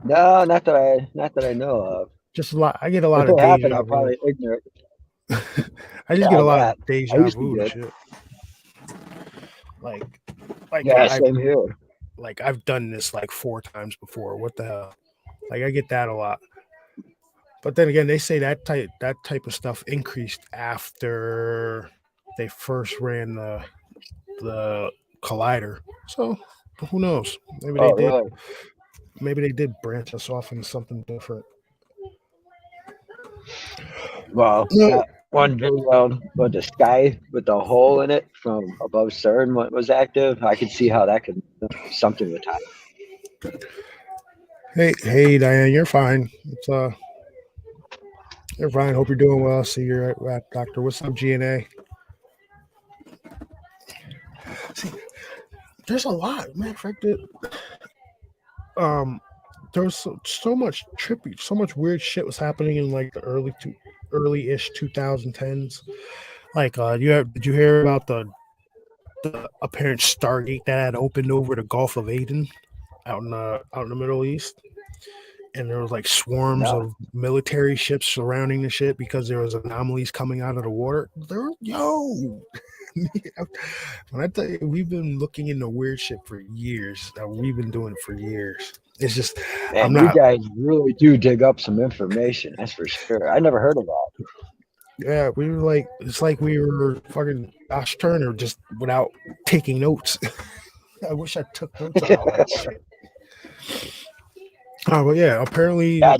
No, not that I know of. just a lot. I get a lot If of it happened, deja I'm vu. probably ignorant. I just Yeah, get I a lot bet. of I deja used to vu and get. shit. Like Yeah, same here. like I've done this like 4 times before. What the hell? Like I get that a lot. But then again, they say that type of stuff increased after they first ran the collider. So who knows? Maybe they Oh, did. really? Maybe they did branch us off into something different. Well, No, that one video with the sky with the hole in it from above CERN was active. I could see how that could something would happen. hey, Diane, you're fine. It's you're fine. Hope you're doing well. See you at Doctor. What's up, GNA? See, there's a lot. Matter of fact, there was so much trippy, so much weird shit was happening in like the early-ish 2010s. Like, did you hear about the apparent Stargate that had opened over the Gulf of Aden out in the Middle East? And there was like swarms No. of military ships surrounding the shit because there was anomalies coming out of the water. When I tell you, we've been looking into weird shit for years. We've been doing it for years. It's just, I'm Man, you not. guys really do dig up some information. That's for sure. I never heard of that. Yeah, we were like, it's like we were fucking Josh Turner just without taking notes. I wish I took notes on all that shit. But yeah, apparently Yeah,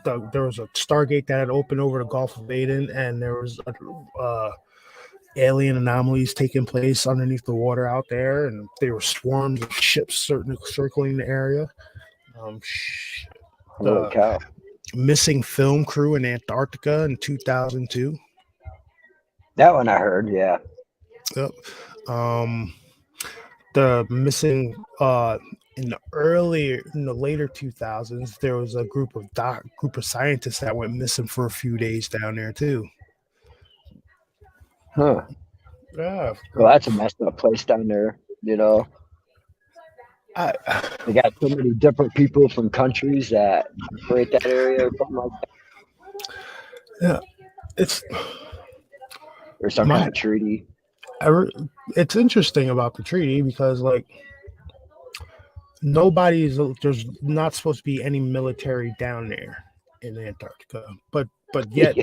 there was a Stargate that had opened over the Gulf of Aden, and there was alien anomalies taking place underneath the water out there, and there were swarms of ships circling the area. holy The cow. missing film crew in Antarctica in 2002. That one I heard. Yeah. Yep. Um, the missing in the later 2000s, there was a group of scientists that went missing for a few days down there too. Huh. Yeah. Well, that's a messed up place down there. You know, I, they got so many different people from countries that operate that area or something like yeah, it's that, or some my kind of treaty. it's interesting about the treaty because like there's not supposed to be any military down there in Antarctica, but yet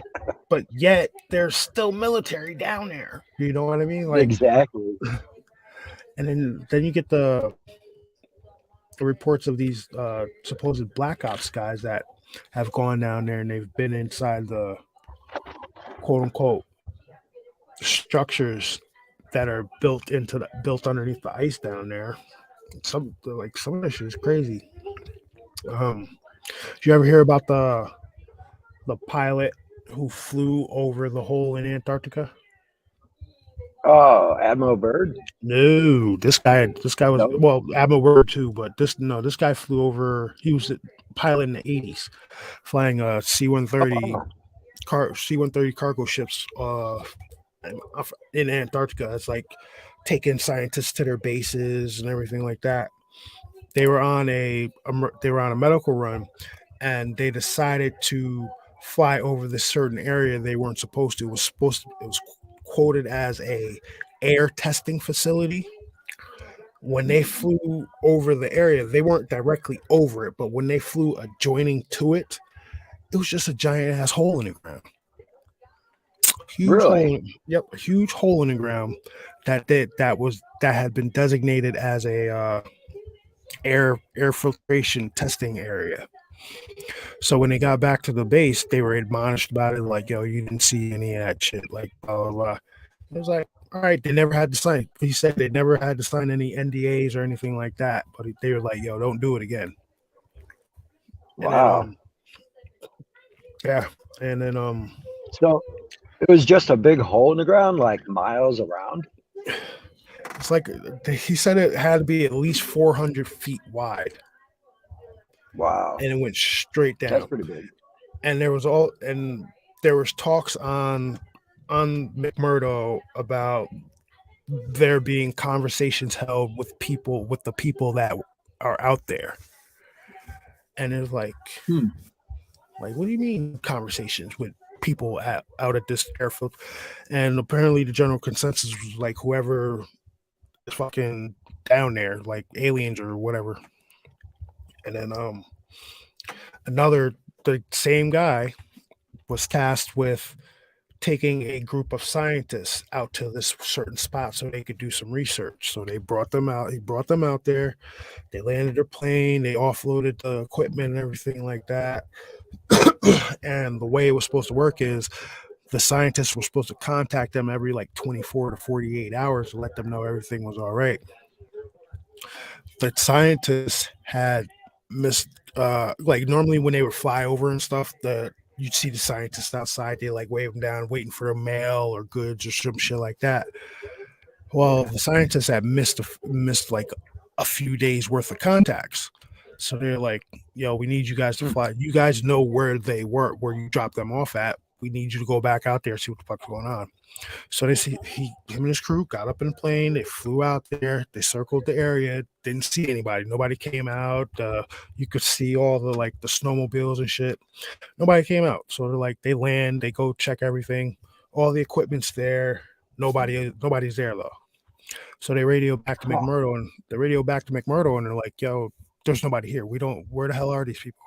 Yeah, there's still military down there. You know what I mean? Like, exactly. and then you get the reports of these supposed black ops guys that have gone down there and they've been inside the quote unquote structures that are built underneath the ice down there. Some of this shit is crazy. Did you ever hear about the pilot who flew over the hole in Antarctica? Oh, Admiral Byrd? No, this guy was, No. well, Admiral Byrd too, but this guy flew over. He was a pilot in the 80s, flying a Oh, C-130 cargo ships in Antarctica. It's like taking scientists to their bases and everything like that. They were on a medical run, and they decided to fly over this certain area they weren't supposed to. It was quoted as a air testing facility. When they flew over the area, they weren't directly over it, but when they flew adjoining to it, it was just a giant ass hole in the ground. Huge really? hole. Yep, a huge hole in the ground that had been designated as a air filtration testing area. So when they got back to the base, they were admonished about it, like, yo, you didn't see any of that shit, like blah blah blah. It was like, all right, they never had to sign. He said they never had to sign any NDAs or anything like that, but they were like, yo, don't do it again. And then Wow. yeah, and then So it was just a big hole in the ground, like miles around. it's like he said it had to be at least 400 feet wide, Wow. and it went straight That's down. pretty big. And there was talks on McMurdo about there being conversations held with the people that are out there, and it's like, Hmm. what do you mean conversations with people out at this airfield? And apparently the general consensus was like whoever is fucking down there, like aliens or whatever. And then the same guy was tasked with taking a group of scientists out to this certain spot so they could do some research. So they brought them out. He brought them out there. They landed their plane. They offloaded the equipment and everything like that. And the way it was supposed to work is the scientists were supposed to contact them every like 24 to 48 hours to let them know everything was all right. The scientists had missed, like normally when they would fly over and stuff, you'd see the scientists outside, they like wave them down, waiting for a mail or goods or some shit like that. Well, the scientists had missed like a few days worth of contacts. So they're like, yo, we need you guys to fly. You guys know where they were, where you dropped them off at. We need you to go back out there, see what the fuck's going on. So him and his crew got up in a plane. They flew out there. They circled the area. Didn't see anybody. Nobody came out. You could see all the snowmobiles and shit. Nobody came out. So they land. They go check everything. All the equipment's there. Nobody's there though. So they radio back to McMurdo, and they're like, "Yo, there's nobody here. Where the hell are these people?"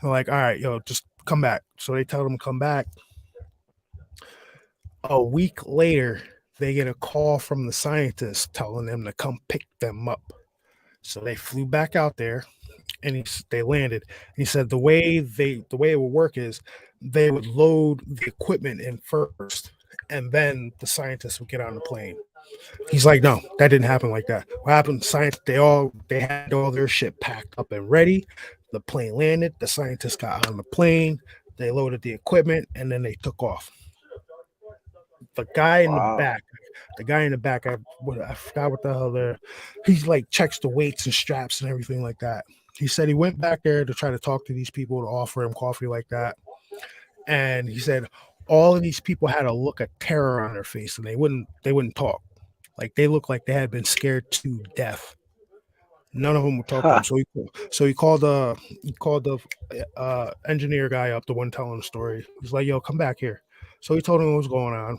And they're like, "All right, yo, just come back." So they tell them to come back. A week later, they get a call from the scientists telling them to come pick them up. So they flew back out there, and they landed. He said the way it would work is they would load the equipment in first, and then the scientists would get on the plane. He's like, no, that didn't happen like that. What happened? Science, they had all their shit packed up and ready. The plane landed. The scientists got on the plane. They loaded the equipment, and then they took off. The guy in the back, I forgot what the hell they're. He's like checks the weights and straps and everything like that. He said he went back there to try to talk to these people to offer him coffee like that, and he said all of these people had a look of terror on their face, and they wouldn't talk. Like they looked like they had been scared to death. None of them would talk to him. So he called the engineer guy up, the one telling the story. He's like, "Yo, come back here." So he told him what was going on,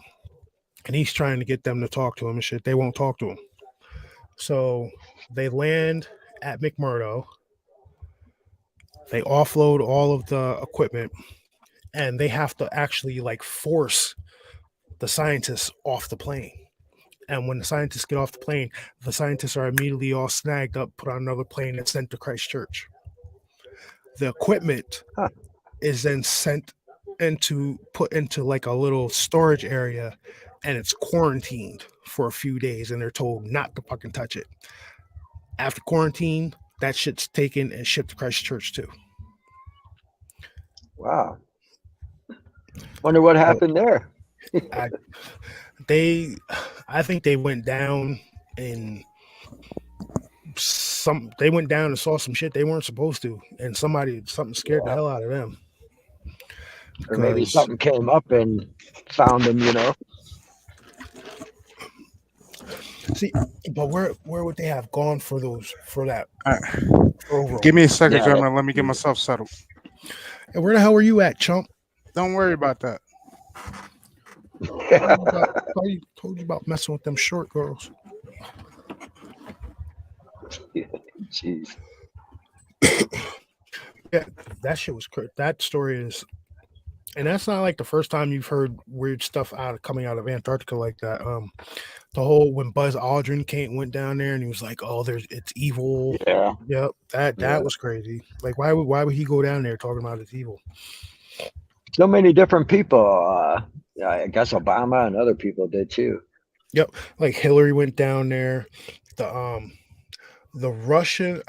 and he's trying to get them to talk to him and shit. They won't talk to him. So they land at McMurdo. They offload all of the equipment, and they have to actually like force the scientists off the plane. And when the scientists get off the plane, the scientists are immediately all snagged up, put on another plane, and sent to Christchurch. The equipment is then put into like a little storage area, and it's quarantined for a few days, and they're told not to fucking touch it. After quarantine, that shit's taken and shipped to Christchurch too. Wow. Wonder what happened there. I think they went down and saw some shit they weren't supposed to, and something scared the hell out of them. Or maybe something came up and found them, See, but where would they have gone for that? Give me a second, gentlemen. Let me get myself settled. And where the hell were you at, chump? Don't worry about that. Told you about messing with them short girls. Jeez. Yeah, that shit was crazy. That story is, and that's not like the first time you've heard weird stuff coming out of Antarctica like that. The whole when Buzz Aldrin went down there and he was like, "Oh, it's evil." Yeah. Yep. That was crazy. Like, why would he go down there talking about it's evil? So many different people. I guess Obama and other people did too. Yep. Like Hillary went down there. The Russian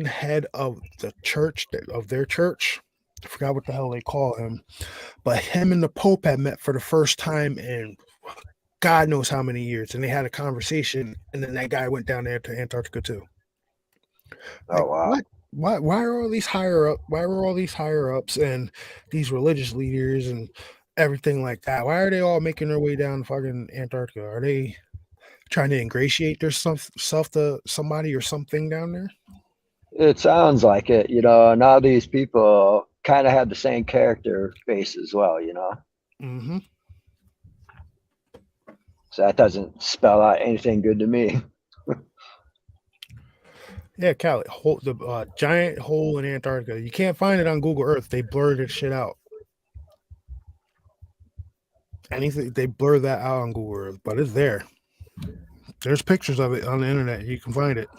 head of the church of their church. I forgot what the hell they call him, but him and the Pope had met for the first time in God knows how many years, and they had a conversation, and then that guy went down there to Antarctica too. Oh wow! Why are all these higher up? Why were all these higher ups and these religious leaders and everything like that? Why are they all making their way down to fucking Antarctica? Are they trying to ingratiate their self to somebody or something down there? It sounds like it, and all these people kind of have the same character base as well, Mm-hmm. So that doesn't spell out anything good to me. Yeah, Callie, the giant hole in Antarctica. You can't find it on Google Earth. They blurred this shit out. They blur that out on Google Earth, but it's there. There's pictures of it on the internet. You can find it.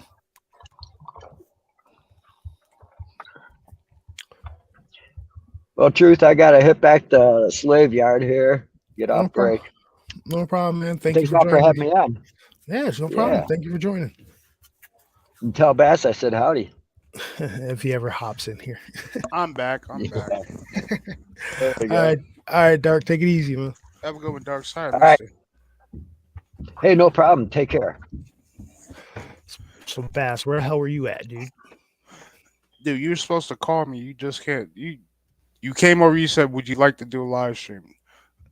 Well, Truth, I gotta hit back to the slave yard here. Get off break. No problem, man. Thanks you for having me on. Yeah, it's no problem. Yeah. Thank you for joining. And tell Bass I said howdy. If he ever hops in here. I'm back. All right, Dark. Take it easy, man. Have a good one, Dark Side. All right. Hey, no problem. Take care. So Bass, where the hell were you at, dude? Dude, you were supposed to call me. You just can't. You came over. You said, "Would you like to do a live stream?"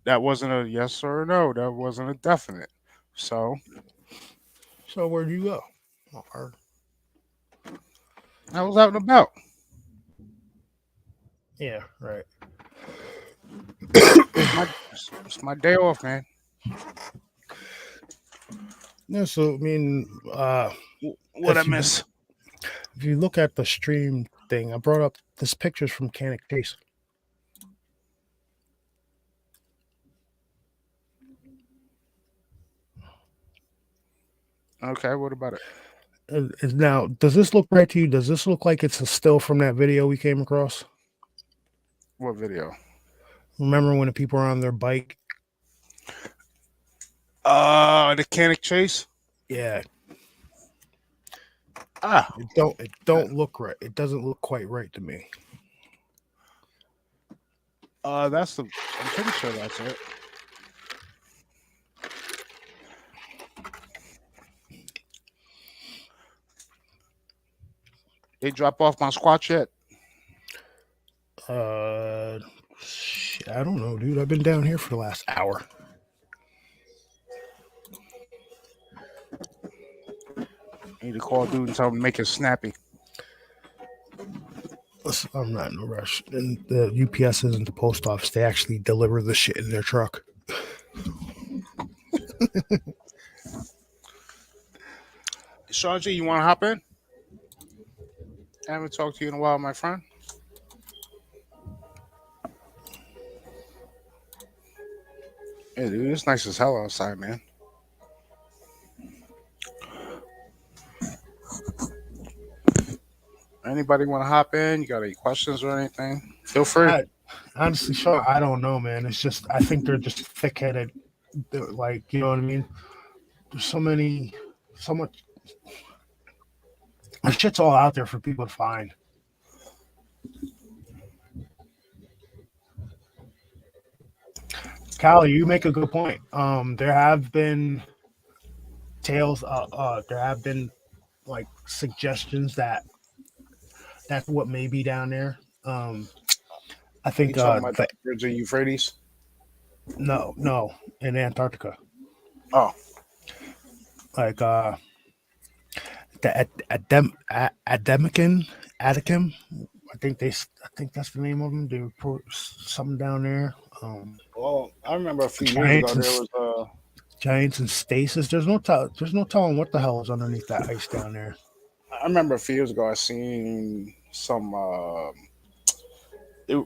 That wasn't a yes or a no. That wasn't a definite. So where'd you go? I was out and about. Yeah, right. It's my day off, man. Yeah, so I mean, What I if you miss? if you look at the stream thing, I brought up this pictures from Canic Chase. Okay, what about it? Now, does this look right to you? Does this look like it's a still from that video we came across? What video? Remember when the people are on their bike? The Canic Chase. Yeah, Ah, it don't look right. It doesn't look quite right to me. that's the. I'm pretty sure that's it. They drop off my squat yet? I don't know, dude. I've been down here for the last hour. I need to call dude and tell him to make it snappy. Listen, I'm not in a rush. And the UPS isn't the post office. They actually deliver the shit in their truck. Sharji, you want to hop in? I haven't talked to you in a while, my friend. Hey, dude, it's nice as hell outside, man. Anybody want to hop in? You got any questions or anything? Feel free. Honestly, Sean, I don't know, man. It's just I think they're just thick-headed. Like, you know what I mean? There's so much. The shit's all out there for people to find. Callie, you make a good point. There have been tales. There have been like suggestions that that's what may be down there. I You think talking about the bridge of Euphrates? no, in Antarctica, Oh, like the Ademican, Atticum. I think that's the name of them. They report something down there. well, I remember a few years Giants ago and there was giants and stasis. There's no telling what the hell is underneath that ice down there. I remember a few years ago I seen some.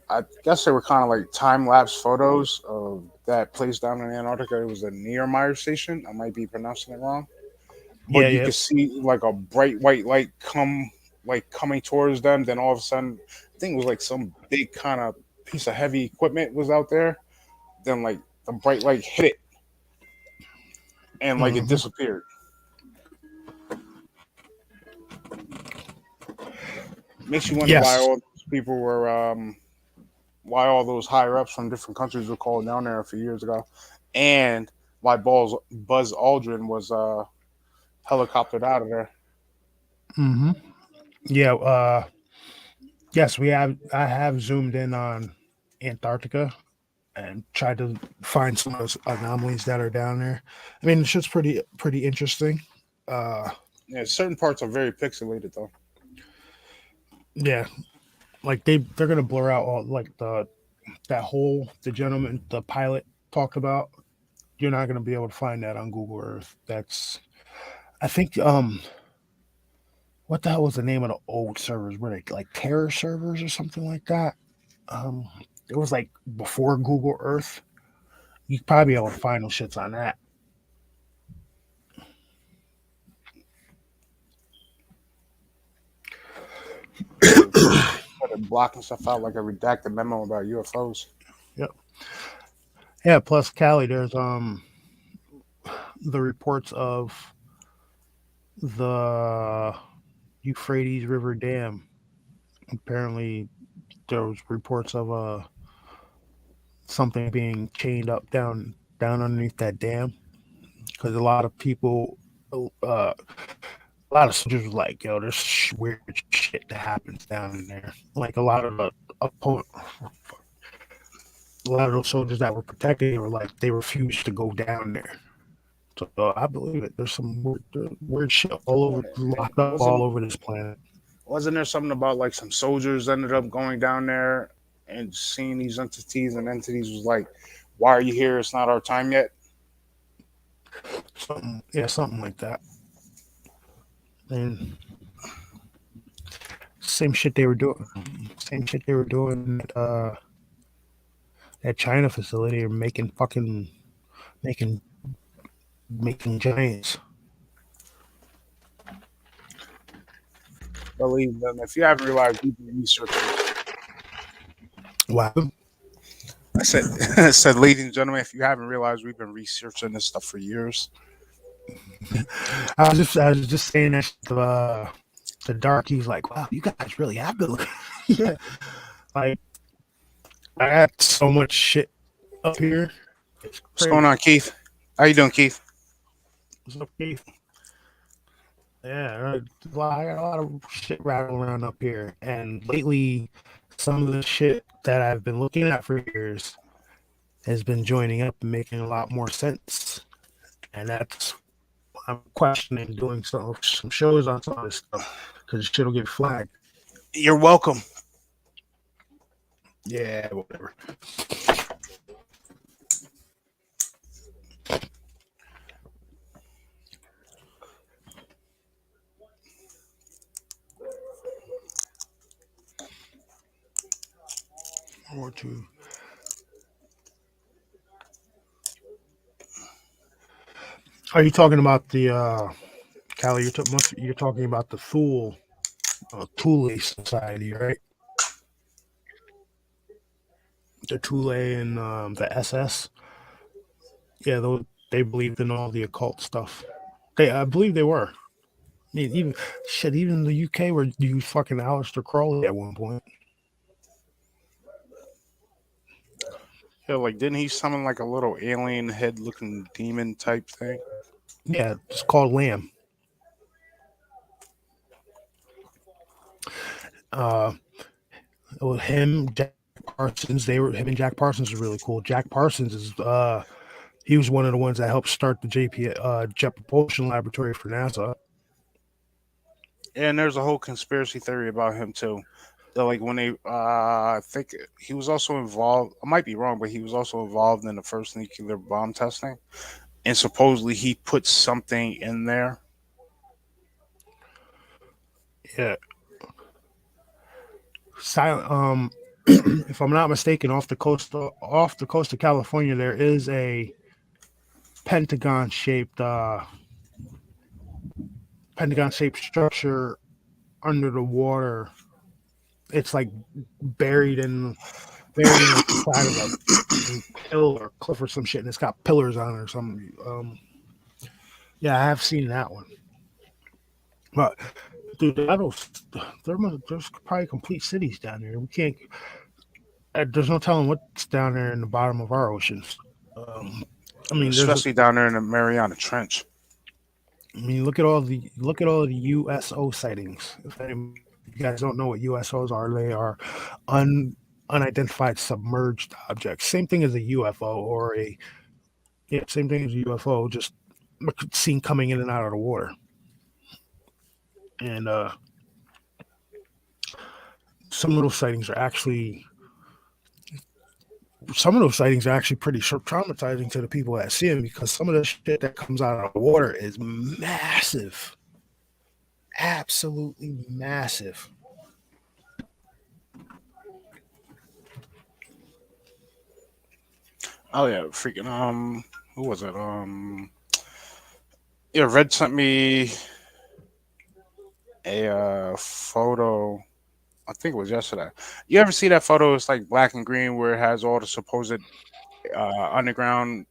I guess they were kind of like time lapse photos of that place down in Antarctica. It was a Niemeyer station. I might be pronouncing it wrong, but you Yeah. could see like a bright white light coming towards them. Then all of a sudden, I think it was like some big kind of piece of heavy equipment was out there. Then like the bright light hit it, and like it Mhm. disappeared. Makes you wonder why Yes. all those people were why all those higher ups from different countries were called down there a few years ago, and why Buzz Aldrin was helicoptered out of there. Hmm. Yeah. Yes, we have. I have zoomed in on Antarctica and tried to find some of those anomalies that are down there. I mean, it's just pretty interesting. Uh, Yeah, certain parts are very pixelated though. yeah, like they're gonna blur out all like that whole the gentleman the pilot talked about. You're not gonna be able to find that on Google Earth. That's I think what the hell was the name of the old servers? Were they like terror servers or something like that? Um, it was like before Google Earth. You'd probably be able to find those shits on that. They started blocking stuff out like a redacted memo about UFOs. Yep. Yeah. Plus, Cali, there's the reports of the Euphrates River Dam. Apparently, there was reports of something being chained up down underneath that dam because a lot of people, a lot of soldiers was like, "Yo, there's weird shit that happens down in there." Like a lot of those soldiers that were protected, they were like they refused to go down there. So I believe it. There's some weird shit all over, And locked up all over this planet. wasn't there something about like some soldiers ended up going down there and seeing these entities, and entities was like, "Why are you here? It's not our time yet." something like that. And same shit they were doing. Same shit they were doing at China facility, or making making giants. Believe them. If you haven't realized, we've been researching. Wow. I said, I said, ladies and gentlemen, if you haven't realized, we've been researching this stuff for years. I was just saying that to, the dark. He's like, wow, you guys really have been looking. Yeah. Like, I got so much shit up here. It's What's going crazy. on, Keith? How you doing, Keith? What's up, Keith? Yeah, I got a lot of shit rattling around up here, and lately, some of the shit that I've been looking at for years has been joining up and making a lot more sense. And that's I'm questioning doing some shows on some of this stuff because shit'll get flagged. You're welcome. Yeah, whatever. Or two. Are you talking about the Callie? You're talking about the Thule Society, right? The Thule and the SS. Yeah, they believed in all the occult stuff. I believe they were. I mean, even the UK were used fucking Aleister Crowley at one point. Yeah, like didn't he summon like a little alien head looking demon type thing? Yeah, it's called Lamb. Uh, it was him, Jack Parsons. Him and Jack Parsons are really cool. Jack Parsons is he was one of the ones that helped start the Jet Propulsion Laboratory for NASA. And there's a whole conspiracy theory about him too. That like when they, I think he was also involved. I might be wrong, but he was also involved in the first nuclear bomb testing, and supposedly he put something in there. Yeah, silent. If I'm not mistaken, off the coast of California, there is a pentagon-shaped uh, pentagon-shaped structure under the water. It's like buried in like the side of a hill or cliff or some shit, and it's got pillars on it or something. Yeah, I have seen that one. But dude, there's probably complete cities down there. We can't. There's no telling what's down there in the bottom of our oceans. Um, I mean, Especially down there in the Mariana Trench. look at all the USO sightings. If you guys don't know what USOs are, they are un, unidentified submerged objects. Same thing as a UFO or a yeah, same thing as a UFO, just seen coming in and out of the water. And some of those sightings are actually pretty traumatizing to the people that see them because some of the shit that comes out of the water is massive, absolutely massive. Oh yeah, freaking who was it? Yeah, Red sent me a photo. I think it was yesterday. You ever see that photo? It's like black and green where it has all the supposed underground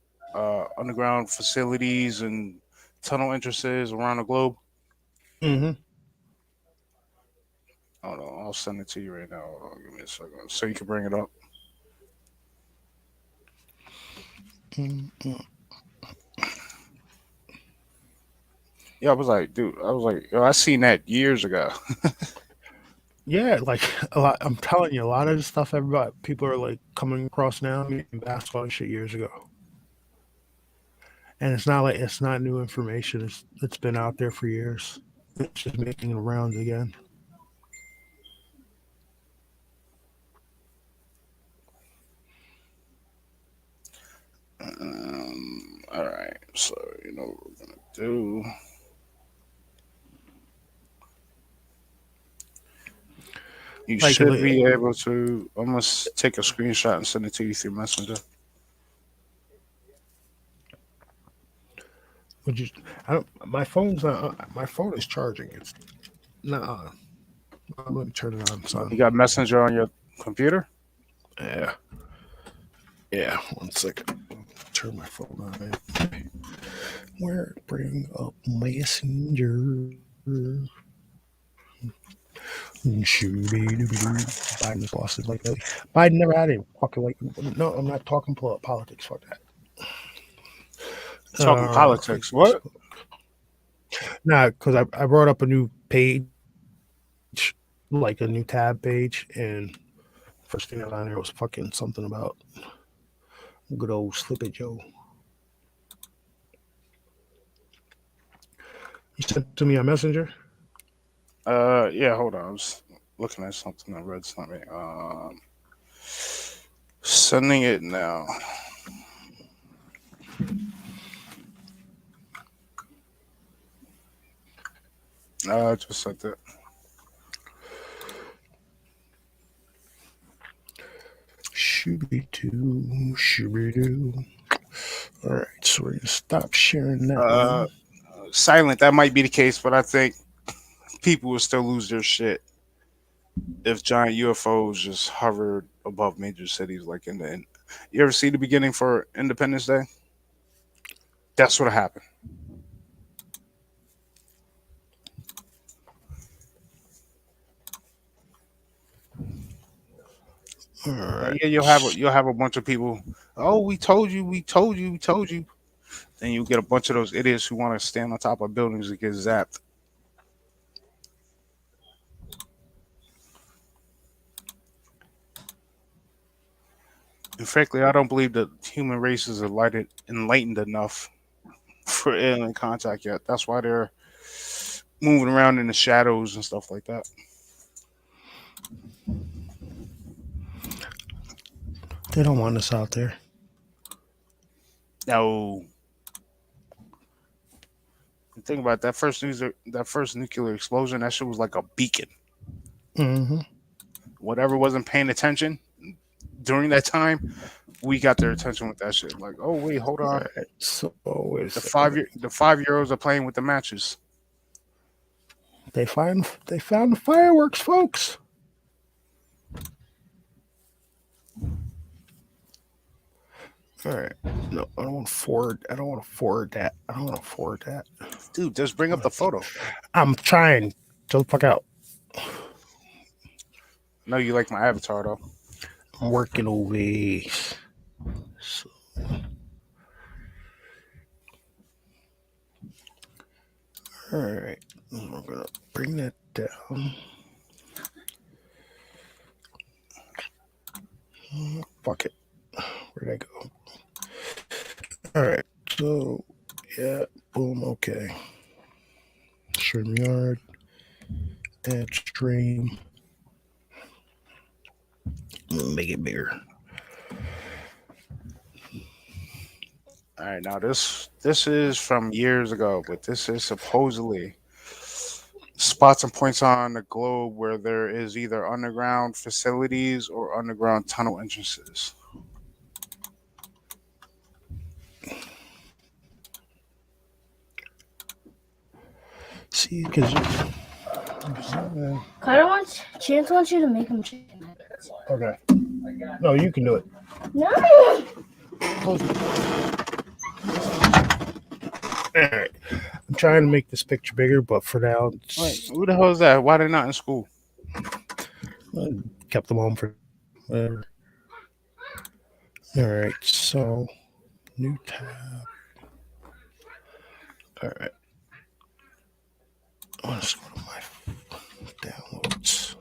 underground facilities and tunnel entrances around the globe. Mm-hmm. Hold on, I'll send it to you right now. Hold on, give me a second, so you can bring it up. Mm-hmm. Yeah, I was like, dude, I was like, yo, I seen that years ago. Yeah, like a lot. I'm telling you, a lot of the stuff everybody people are like coming across now in basketball and shit years ago, and it's not new information. It's been out there for years. It's just making the rounds again. All right, So you know what we're gonna do. You Like, should be able to. I'm gonna take a screenshot and send it to you through Messenger. would you? I don't. My phone's not. My phone is charging. It's not on. Let me turn it on, You son. got Messenger on your computer? Yeah. Yeah. 1 second. Turn my phone on. Man. Where bring up Messenger? Biden just lost his like that. Biden never had any fucking like. No, I'm not talking politics. Fuck that. Talking politics. What? Nah, because I brought up a new page, like a new tab page, and first thing that was on there was fucking something about good old Slippy Joe. You sent it to me on Messenger? Yeah. Hold on. I was looking at something I read something. Sending it now. I just sent it. Shooby-doo. All right, so we're gonna stop sharing that Uh, one. Silent. That might be the case, but I think people will still lose their shit if giant UFOs just hovered above major cities, like in the. You ever see the beginning for Independence Day? That's what happened. All Like, right. yeah, you'll have a bunch of people. Oh, we told you, we told you, we told you. Then you get a bunch of those idiots who want to stand on top of buildings and get zapped. And frankly, I don't believe the human race is enlightened enough for alien contact yet. That's why they're moving around in the shadows and stuff like that. They don't want us out there. No. The thing about that first nuclear explosion, that shit was like a beacon. Mm-hmm. Whatever wasn't paying attention during that time, we got their attention with that shit. Like, oh wait, hold All on. right. So wait a The second. the 5 year olds are playing with the matches. They found the fireworks, folks. All right. No, I don't want to forward. I don't want to forward that. I don't want to forward that. Dude, just bring up the photo. I'm trying. Chill the fuck out. No, you like my avatar though. I'm working away. So, all right. I'm gonna bring that down. Fuck it. Where'd I go? All right. So yeah. Boom. Okay. StreamYard. Add stream. Make it bigger. All right, now this is from years ago, but this is supposedly spots and points on the globe where there is either underground facilities or underground tunnel entrances. See, because Chance wants you to make him chicken nuggets. okay. No, you can do it. No. All right. I'm trying to make this picture bigger, but for now, Wait, who the hell is that? Why they not in school? I kept them home for whatever. All right. So, new tab. All right. Let's go to my downloads.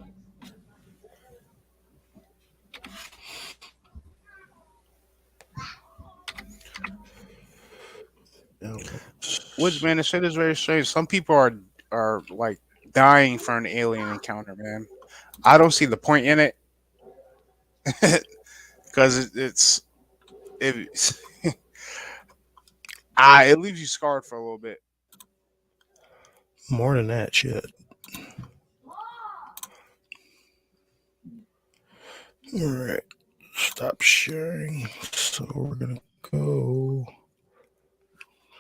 Which man, the shit is very strange. Some people are like dying for an alien encounter, man. I don't see the point in it because it's It leaves you scarred for a little bit. More than that shit. All right. Stop sharing. So we're gonna go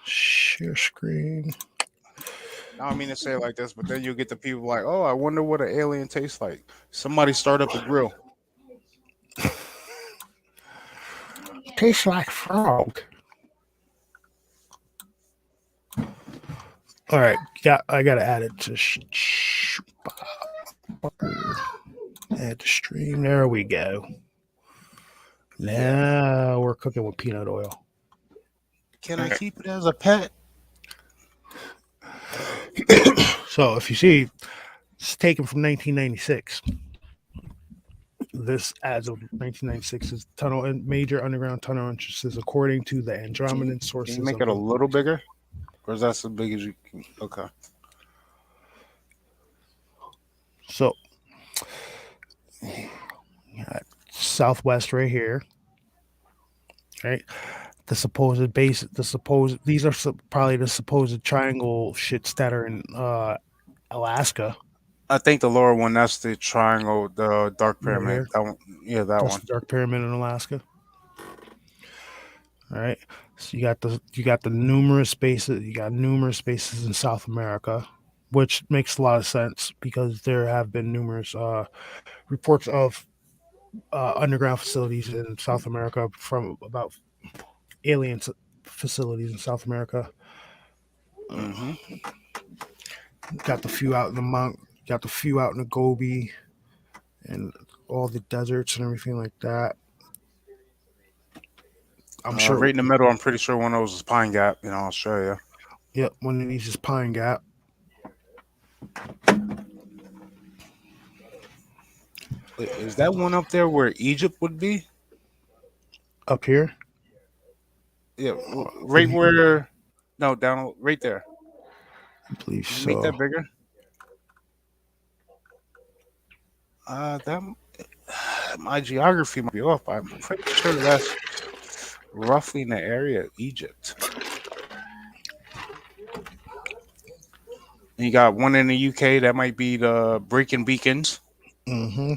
share screen. Now I mean to say it like this, but then you get the people like, oh, I wonder what an alien tastes like. Somebody start up a grill. Tastes like frog. All right, I gotta add it to add to stream. There we go. Now we're cooking with peanut oil. Can I keep it as a pet? So if you see, it's taken from 1996. This, as of 1996, is tunnel and major underground tunnel entrances according to the Andromedan sources. Can you make it a little bigger? Or is that as big as you can? Okay. So, southwest right here, right? The supposed base, these are probably the supposed triangle shits that are in Alaska. I think the lower one, that's the triangle, the dark Right pyramid. here. That one, yeah, that That's one. the dark pyramid in Alaska. All right. So you got the numerous spaces. You got numerous spaces in South America, which makes a lot of sense because there have been numerous reports of underground facilities in South America from about alien facilities in South America. Mm-hmm. Got the few out in the Mount. Got the few out in the Gobi, and all the deserts and everything like that. I'm sure. Right in the middle, I'm pretty sure one of those is Pine Gap in Australia. Yep, one of these is Pine Gap. Wait, is that one up there where Egypt would be? Up here? Yeah, right where. No, down right there. I believe Can you so. make that bigger? That my geography might be off. But I'm pretty sure that's roughly in the area of Egypt. And you got one in the UK that might be the Breaking Beacons. Mm-hmm.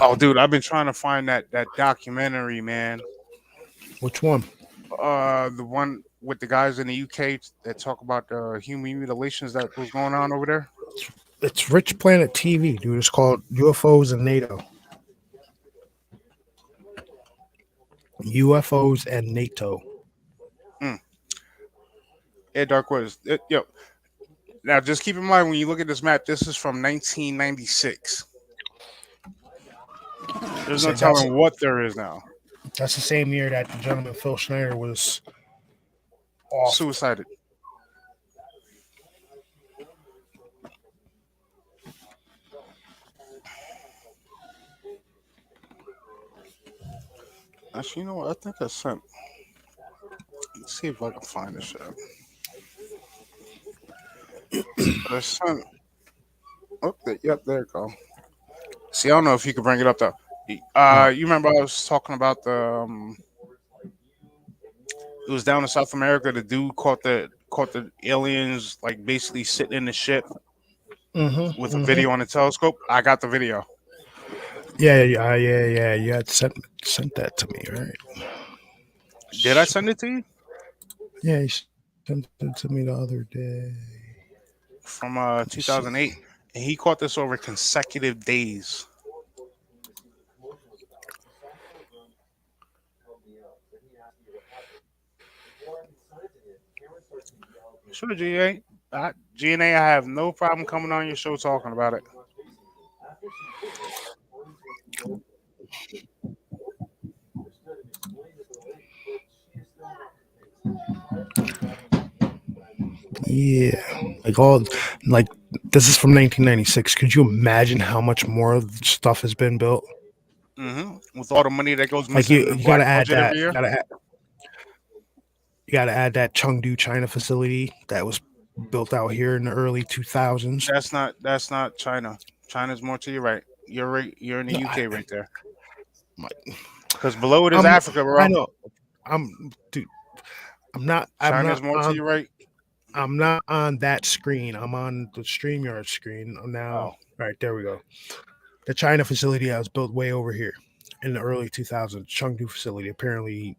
Oh, dude, I've been trying to find that documentary, man. Which one? The one with the guys in the UK that talk about the human mutilations that was going on over there. It's Rich Planet TV, dude. It's called UFOs and NATO. UFOs and NATO. Yeah, Dark Waters. Yo. Now, just keep in mind when you look at this map, this is from 1996. There's no telling what there is now. That's the same year that the gentleman Phil Schneider was off. Suicided. Actually, you know what? I think I sent. Let's see if I can find this shit. I sent. Oh, yep, there you go. See, I don't know if you could bring it up though. You remember I was talking about the. It was down in South America. The dude caught the aliens like basically sitting in the ship with a video on the telescope. I got the video. Yeah. You had sent that to me, right? Did I send it to you? Yeah, you sent it to me the other day. From 2008, and he caught this over consecutive days. Sure, GA. GNA, I have no problem coming on your show talking about it. Yeah, like this is from 1996. Could you imagine how much more of the stuff has been built? Mm-hmm. With all the money that goes Like missing, you gotta add that. You gotta add that Chengdu, China facility that was built out here in the early 2000s. That's not China. China's more to your right. You're right. You're in the UK right there. Because below it is I'm. Africa, I bro. know. Dude. I'm not. I'm China's not more to on. your right. I'm not on that screen. I'm on the StreamYard screen now. Oh, All right, there we go. The China facility was built way over here in the early 2000s. Chengdu facility. Apparently,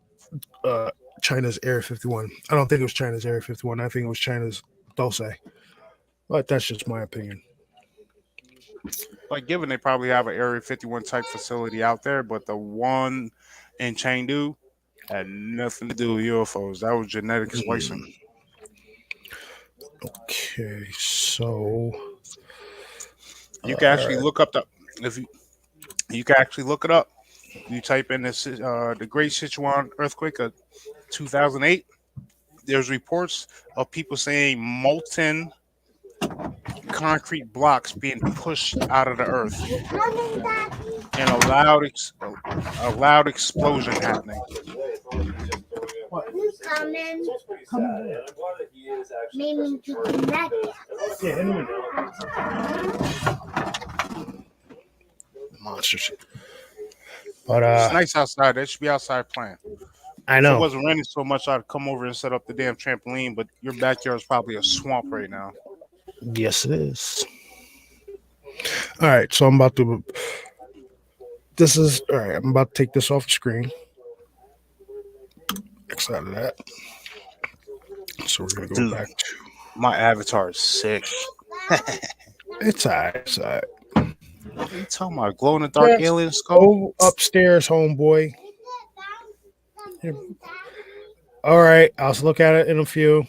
uh, China's Area 51. I don't think it was China's Area 51. I think it was China's Dulce. But that's just my opinion. like given they probably have an Area 51 type facility out there, but the one in Chengdu had nothing to do with UFOs. That was genetic splicing. Okay, so You can all actually right. look up if you can actually look it up. You type in this the Great Sichuan earthquake of 2008. There's reports of people saying molten concrete blocks being pushed out of the earth and a loud explosion happening. Who's coming? Meaning to connect. Monsters. But It's nice outside. They should be outside playing. I If it know. wasn't raining so much, I'd come over and set up the damn trampoline. But your backyard is probably a swamp right now. Yes, it is. All right, so I'm about to. This is all right. I'm about to take this off the screen. X out of that. So we're gonna go Dude, back to. my avatar is sick. It's all right. It's all right. What are you talking about? Glow in the dark Just alien skull? go upstairs, homeboy. Here. All right, I'll look at it in a few.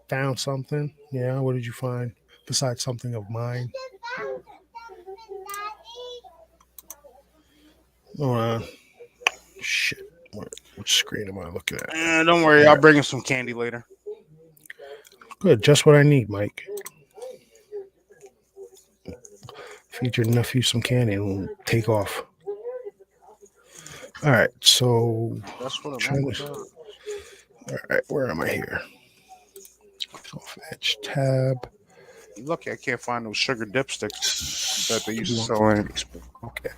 Found something. Yeah, what did you find besides something of mine? Hold on. Shit. Which screen am I looking at? Don't worry, I'll bring you some candy later. Good, just what I need, Mike. Feed your nephew some candy and we'll take off. All right, so That's what I'm trying on. to. All right, where am I here? Off edge tab. You lucky I can't find those sugar dipsticks that they used to sell in. Okay.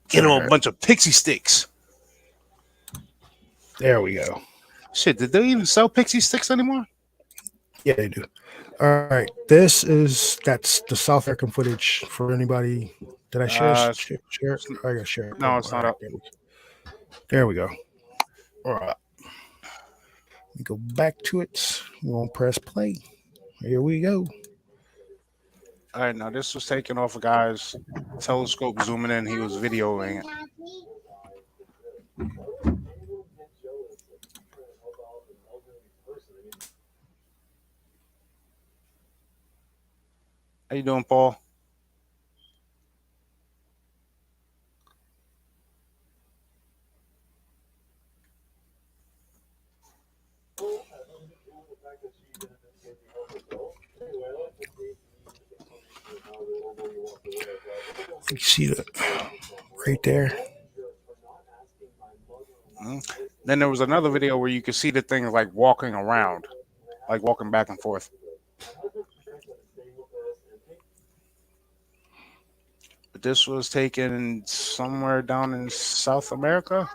Get them All a right, bunch of pixie sticks. there we go. Shit, did they even sell pixie sticks anymore? Yeah, they do. All right, that's the South African footage for anybody. Did I share? Share? I got share. No, it's All not right, up. there we go. All right, we go back to it. We won't press play. Here we go. All right, now this was taken off a guy's telescope zooming in. He was videoing it. How you doing, Paul? You see that right there? Then there was another video where you could see the thing like walking around, like walking back and forth. But this was taken somewhere down in South America.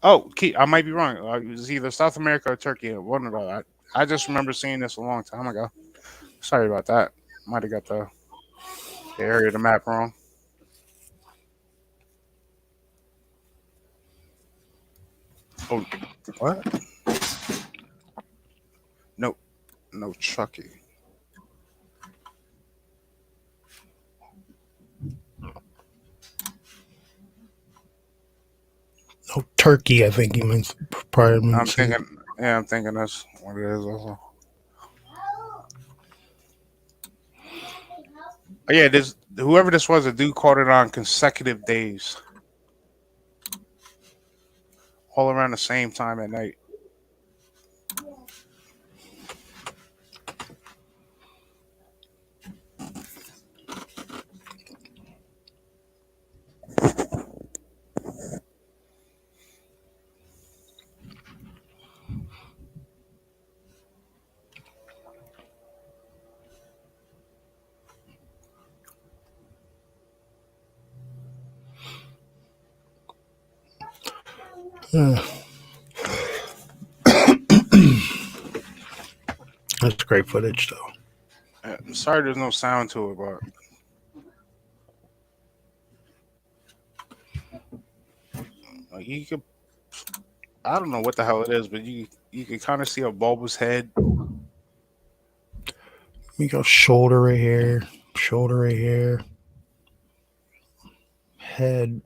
I might be wrong. It was either South America or Turkey. One of those. I just remember seeing this a long time ago. Sorry about that. Might have got the area of the map wrong. Oh, what? No, Chucky. No, Turkey. I think he means probably I'm means. thinking. Yeah, I'm thinking that's what it is also. Oh, yeah, whoever this was, a dude caught it on consecutive days, all around the same time at night. Uh, that's great footage, though. I'm sorry, there's no sound to it, but you could. I don't know what the hell it is, but you can kind of see a bulbous head. We go shoulder right here, shoulder right here, head.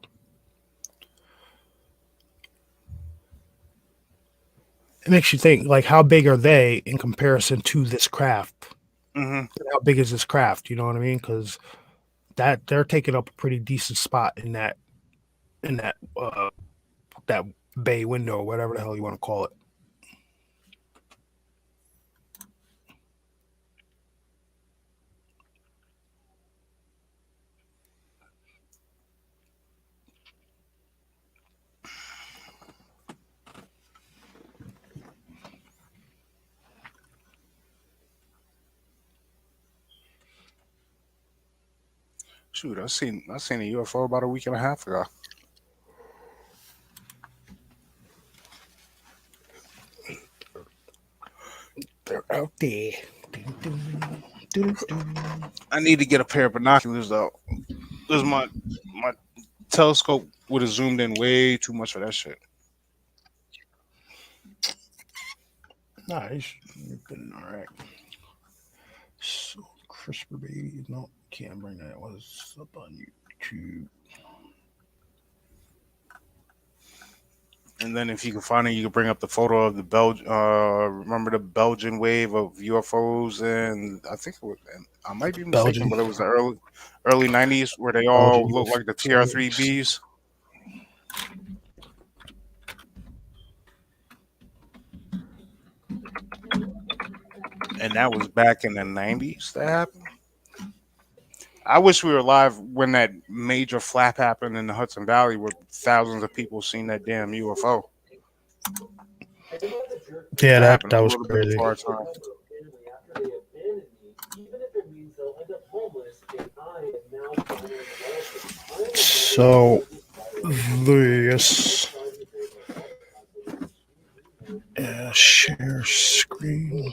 It makes you think, like, how big are they in comparison to this craft? Hmm. How big is this craft? You know what I mean? Because that they're taking up a pretty decent spot in that bay window, or whatever the hell you want to call it. Shoot, I seen a UFO about a week and a half ago. They're out there. Doo, doo, doo. I need to get a pair of binoculars though. This my telescope would have zoomed in way too much for that shit. Nice. You've been all right. So CRISPR baby. No, can't bring that. Was up on YouTube. And then if you can find it, you can bring up the photo of the remember the Belgian wave of UFOs, and I think it was, and I might be mistaken, Belgian. but it was the early '90s where they all Belgian looked like the sightings. TR-3Bs, and that was back in the '90s. That happened. I wish we were alive when that major flap happened in the Hudson Valley, where thousands of people seen that damn UFO. Yeah, That that happened that a was little bit crazy. before our time. So this share screen.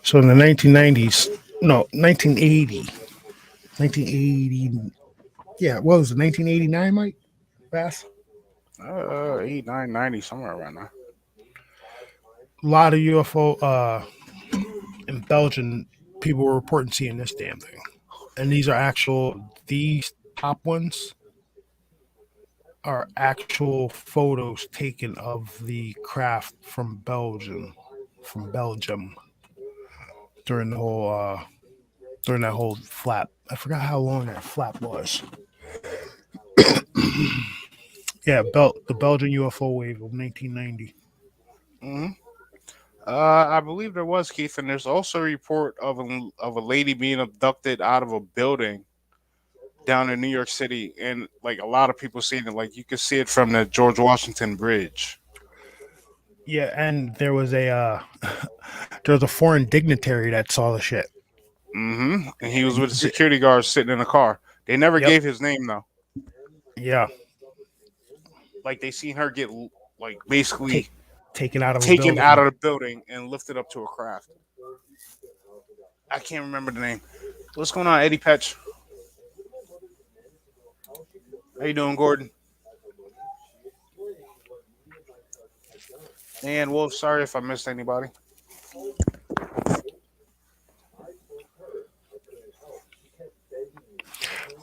So in the 1990s, no, 1980, 1980. Yeah, what was it? 1989, Mike Bass. 8, 9, 90, somewhere around there. A lot of UFO in Belgium. People were reporting seeing this damn thing, and these top ones are actual photos taken of the craft from Belgium during the whole during that whole flap. I forgot how long that flap was. Yeah, the Belgian UFO wave of 1990. Hmm. I believe there was, Keith, and there's also a report of a lady being abducted out of a building down in New York City, and like a lot of people seeing it. Like you could see it from the George Washington Bridge. Yeah, and there was a there was a foreign dignitary that saw the shit. And he was with the D- security guards sitting in a car. They never Yep. gave his name though. Yeah. Like they seen her get like basically Take, taken out of a taken out building. of the building and lifted up to a craft. I can't remember the name. What's going on, Eddie Petch? How you doing, Gordon? And Wolf, sorry if I missed anybody.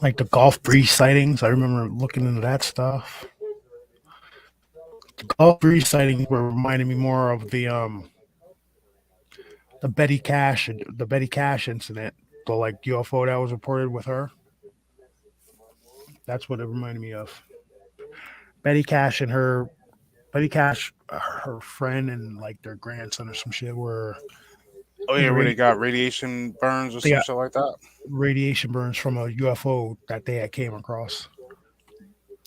Like the Gulf Breeze sightings. I remember looking into that stuff. The Gulf Breeze sightings were reminding me more of the Betty Cash incident. The like UFO that was reported with her. That's what it reminded me of. Betty Cash and her friend and like their grandson or some shit were Oh in yeah, the where they got radiation burns or they some got shit like that. radiation burns from a UFO that they had came across.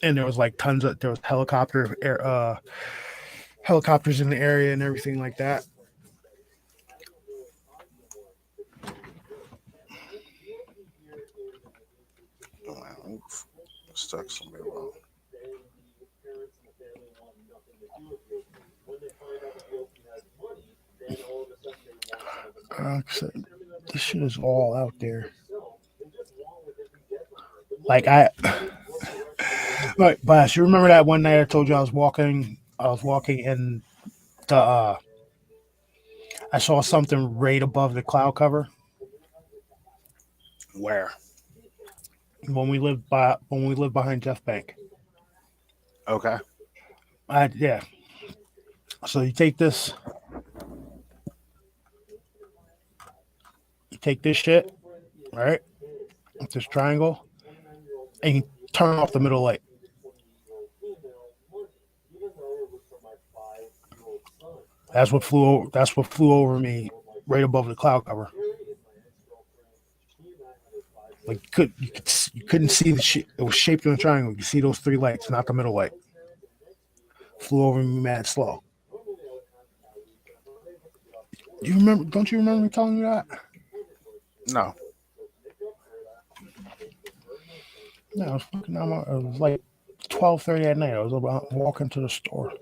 And there was like there was helicopters in the area and everything like that. text somebody about. So this shit is all out there. Like right, Boss, you remember that one night I told you I was walking in the I saw something right above the cloud cover Where? when we lived behind Jeff Bank. Okay. Yeah. So you take this shit, right? This triangle, and you turn off the middle light. That's what flew over me right above the cloud cover. Like you couldn't see the shit. It was shaped in a triangle. You could see those three lights, not the middle light. Flew over me mad slow. You remember? Don't you remember me telling you that? No. No, it was fucking. It was like 12:30 at night. I was about walking to the store.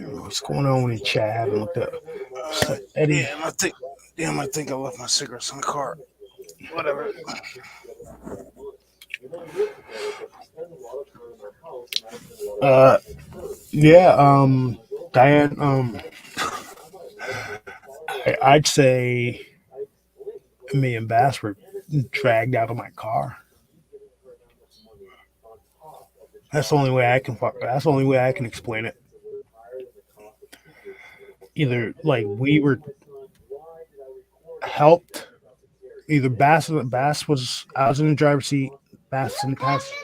What's going on with chat? I haven't looked up. Eddie. Damn, I think I left my cigarettes in the car. Whatever. Yeah, Diane, I'd say me and Bass were dragged out of my car. That's the only way I can That's the only way I can explain it. Either like we were helped. Either Bass was I was in the driver's seat. Bass in the passenger.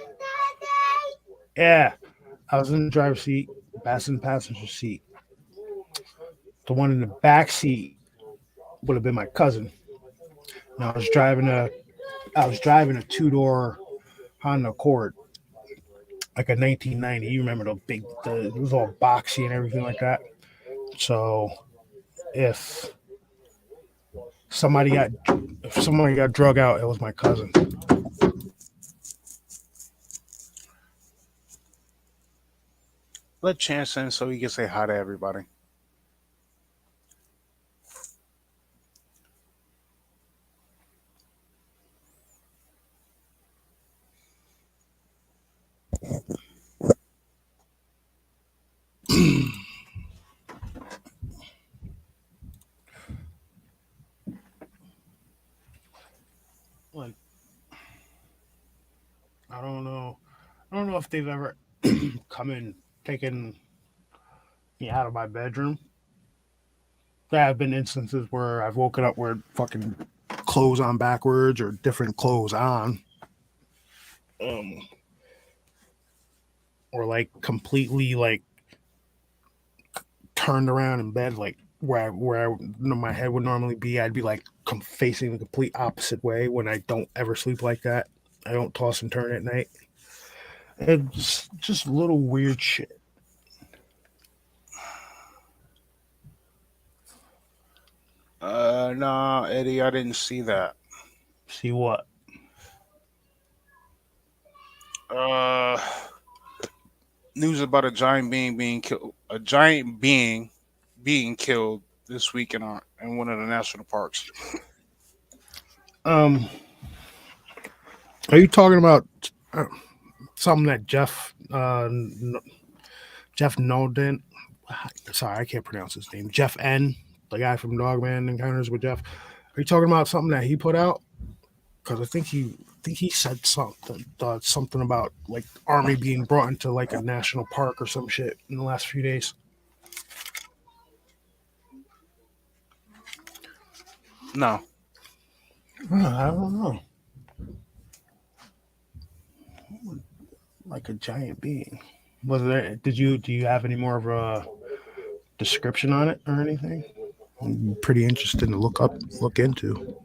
Yeah, I was in the driver's seat. Bass in the passenger seat. The one in the back seat would have been my cousin. And I was driving a 2-door Honda Accord, like a 1990. You remember it was all boxy and everything like that. So if somebody got drug out, it was my cousin. Let Chance in so he can say hi to everybody. Like, I don't know. I don't know if they've ever come in taken me out of my bedroom. There have been instances where I've woken up with fucking clothes on backwards or different clothes on. Or like completely like turned around in bed, like my head would normally be. I'd be like facing the complete opposite way when I don't ever sleep like that. I don't toss and turn at night. It's just little weird shit. Nah, Eddie, I didn't see that. See what? News about a giant being being killed. A giant being killed this week in one of the national parks. Are you talking about something that Jeff Nolden? Sorry, I can't pronounce his name. Jeff N, the guy from Dogman Encounters with Jeff. Are you talking about something that he put out? Because I think he said something about like Army being brought into like a national park or some shit in the last few days. No. I don't know. Like a giant being. Was there? Do you have any more of a description on it or anything? Pretty interesting to look into.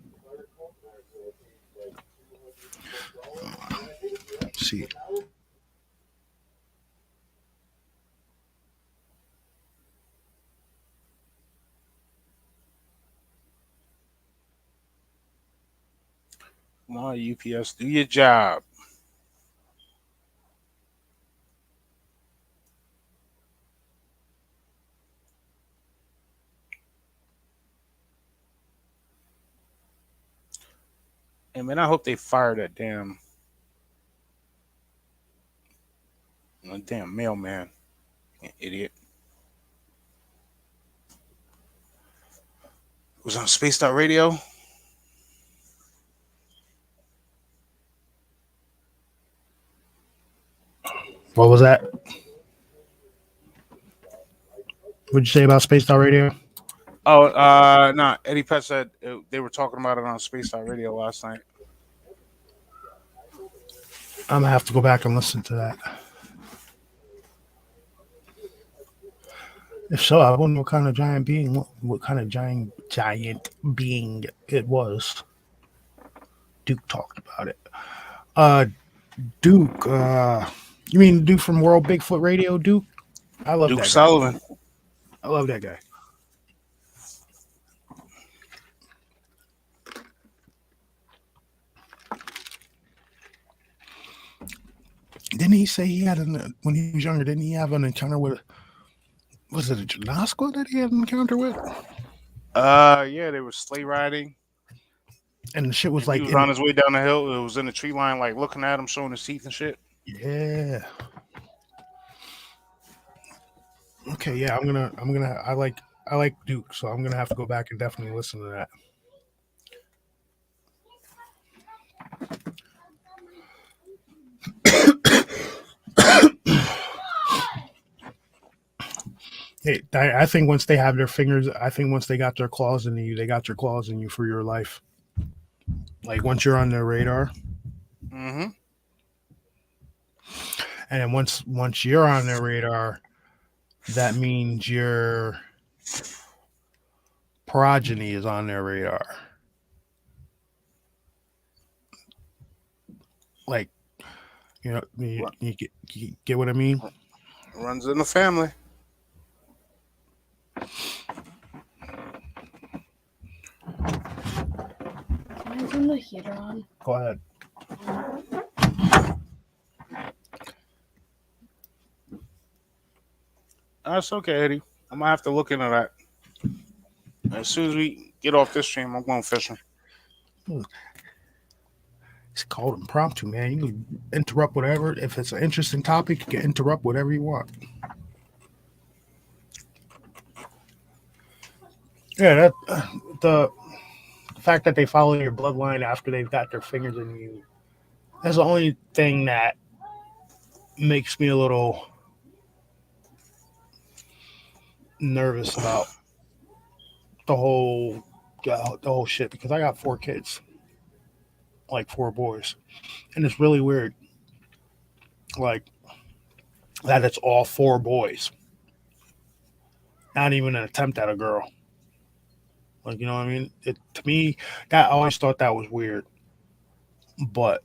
Let's see. Come on, UPS, do your job. And man, I hope they fire that damn mailman. Idiot. It was on Space Radio. What was that? What'd you say about Spaced Out Radio? Oh, no. Eddie Pett said they were talking about it on Space Radio last night. I'm gonna have to go back and listen to that. If so, I wonder what kind of giant being, what kind of giant being it was. Duke talked about it. Duke. You mean Duke from World Bigfoot Radio? Duke. I love Duke that guy. Sullivan. I love that guy. Didn't he say he had when he was younger? Didn't he have an encounter with? Was it a Janasqua that he had an encounter with? Yeah, they were sleigh riding. And the shit was And like he was on his way down the hill. It was in the tree line, like looking at him, showing his teeth and shit. Yeah. Okay, yeah, I like Duke, so I'm gonna have to go back and definitely listen to that. Hey, I think once they have their fingers, I think once they got their claws in you, they got their claws in you for your life. Like once you're on their radar, Mm-hmm. and then once you're on their radar, that means your progeny is on their radar. Like, you get what I mean? Runs in the family. Can I turn the heater on? Go ahead. That's okay, Eddie. I'm gonna have to look into that. As soon as we get off this stream, I'm going fishing. It's called impromptu, man. You can interrupt whatever. If it's an interesting topic, you can interrupt whatever you want. Yeah, that the fact that they follow your bloodline after they've got their fingers in you, that's the only thing that makes me a little nervous about the whole shit, because I got 4 kids, like 4 boys, and it's really weird, like that it's all 4 boys, not even an attempt at a girl. Like, you know what I mean? To me, that I always thought that was weird, but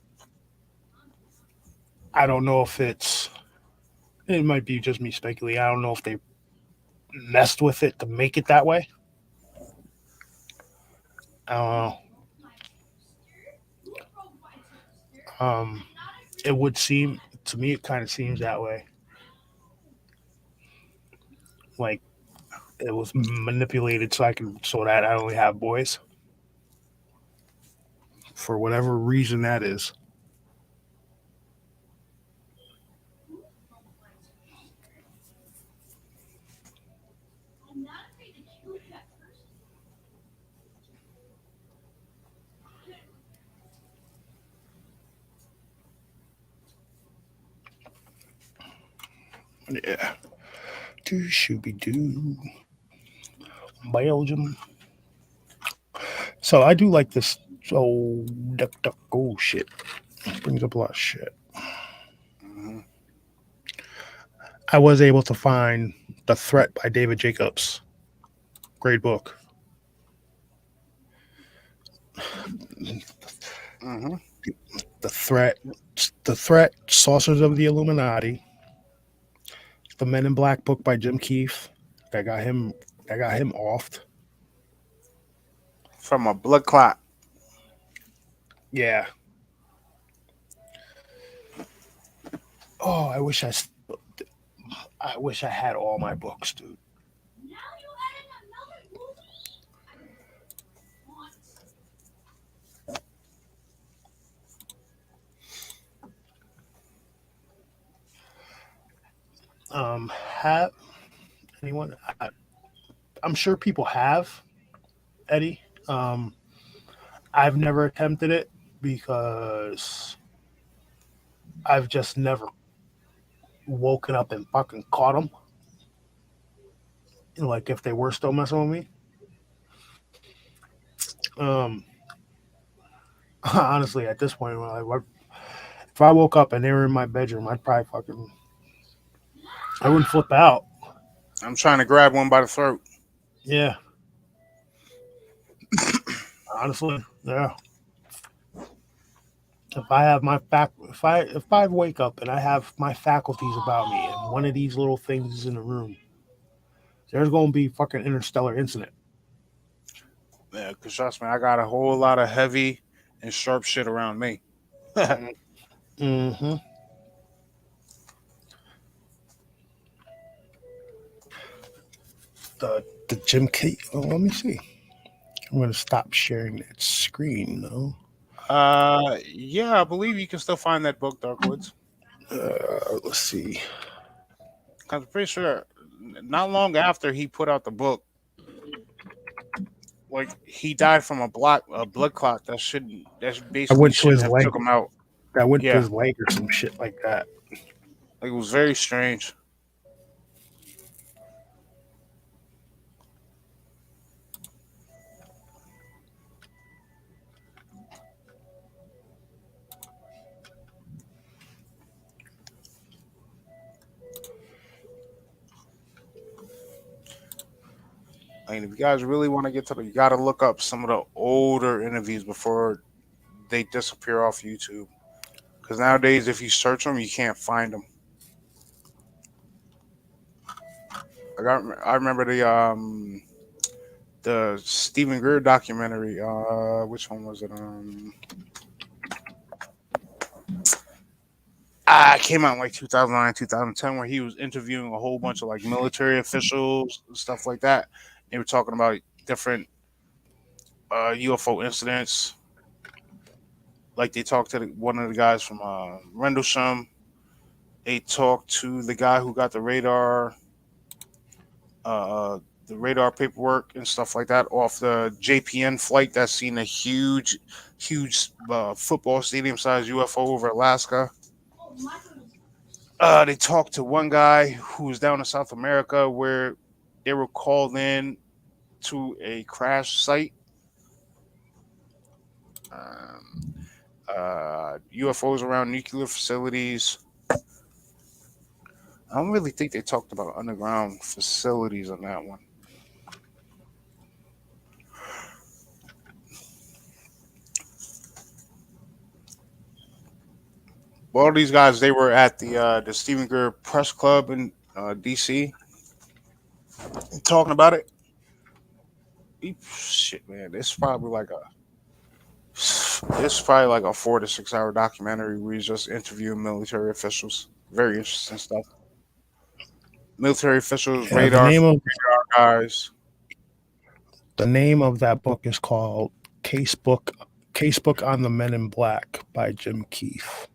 I don't know if it might be just me speculating. I don't know if they messed with it to make it that way. I don't know. It would seem to me, it kind of seems that way. Like it was manipulated so that I only have boys. For whatever reason that is. Yeah. Do shooby doo. Belgium. So I do like this duck go shit. It brings up a lot of shit. Mm-hmm. I was able to find The Threat by David Jacobs. Great book. Mm-hmm. The threat, Saucers of the Illuminati, the Men in Black book by Jim Keefe that got him offed. From a blood clot. Yeah. Oh, I wish I had all my books, dude. Have anyone? I'm sure people have, Eddie. I've never attempted it because I've just never woken up and fucking caught them. Like if they were still messing with me. Um, honestly, at this point, if I woke up and they were in my bedroom, I'd probably I wouldn't flip out. I'm trying to grab one by the throat. Yeah, honestly, yeah. If I wake up and I have my faculties about me, and one of these little things is in the room, there's gonna be fucking interstellar incident. Yeah, because trust me, I got a whole lot of heavy and sharp shit around me. Mm-hmm. The Jim Key. Oh, let me see. I'm gonna stop sharing that screen though. Yeah, I believe you can still find that book, Darkwoods. Let's see. I'm pretty sure not long after he put out the book, like he died from a blood clot that I basically went to shouldn't his have leg. took him out. I went to Yeah, his leg or some shit like that. like it was very strange. I mean, if you guys really want to get to you got to look up some of the older interviews before they disappear off YouTube. Because nowadays, if you search them, you can't find them. I remember the Stephen Greer documentary. Which one was it? It came out in like 2009, 2010, where he was interviewing a whole bunch of like military officials, stuff like that. They were talking about different UFO incidents. Like they talked to one of the guys from Rendlesham. They talked to the guy who got uh, the radar paperwork and stuff like that off the JPN flight that seen a huge football stadium sized UFO over Alaska. They talked to one guy who was down in South America where they were called in to a crash site. Um, UFOs around nuclear facilities. I don't really think they talked about underground facilities on that one. Well, all these guys, they were at the Stephen Greer Press Club in DC talking about it. Shit, man, it's probably like a 4 to 6 hour documentary where he's just interviewing military officials. Very interesting stuff. Military officials, Yeah, radar guys. the name of that book is called Casebook on the Men in Black by Jim Keefe.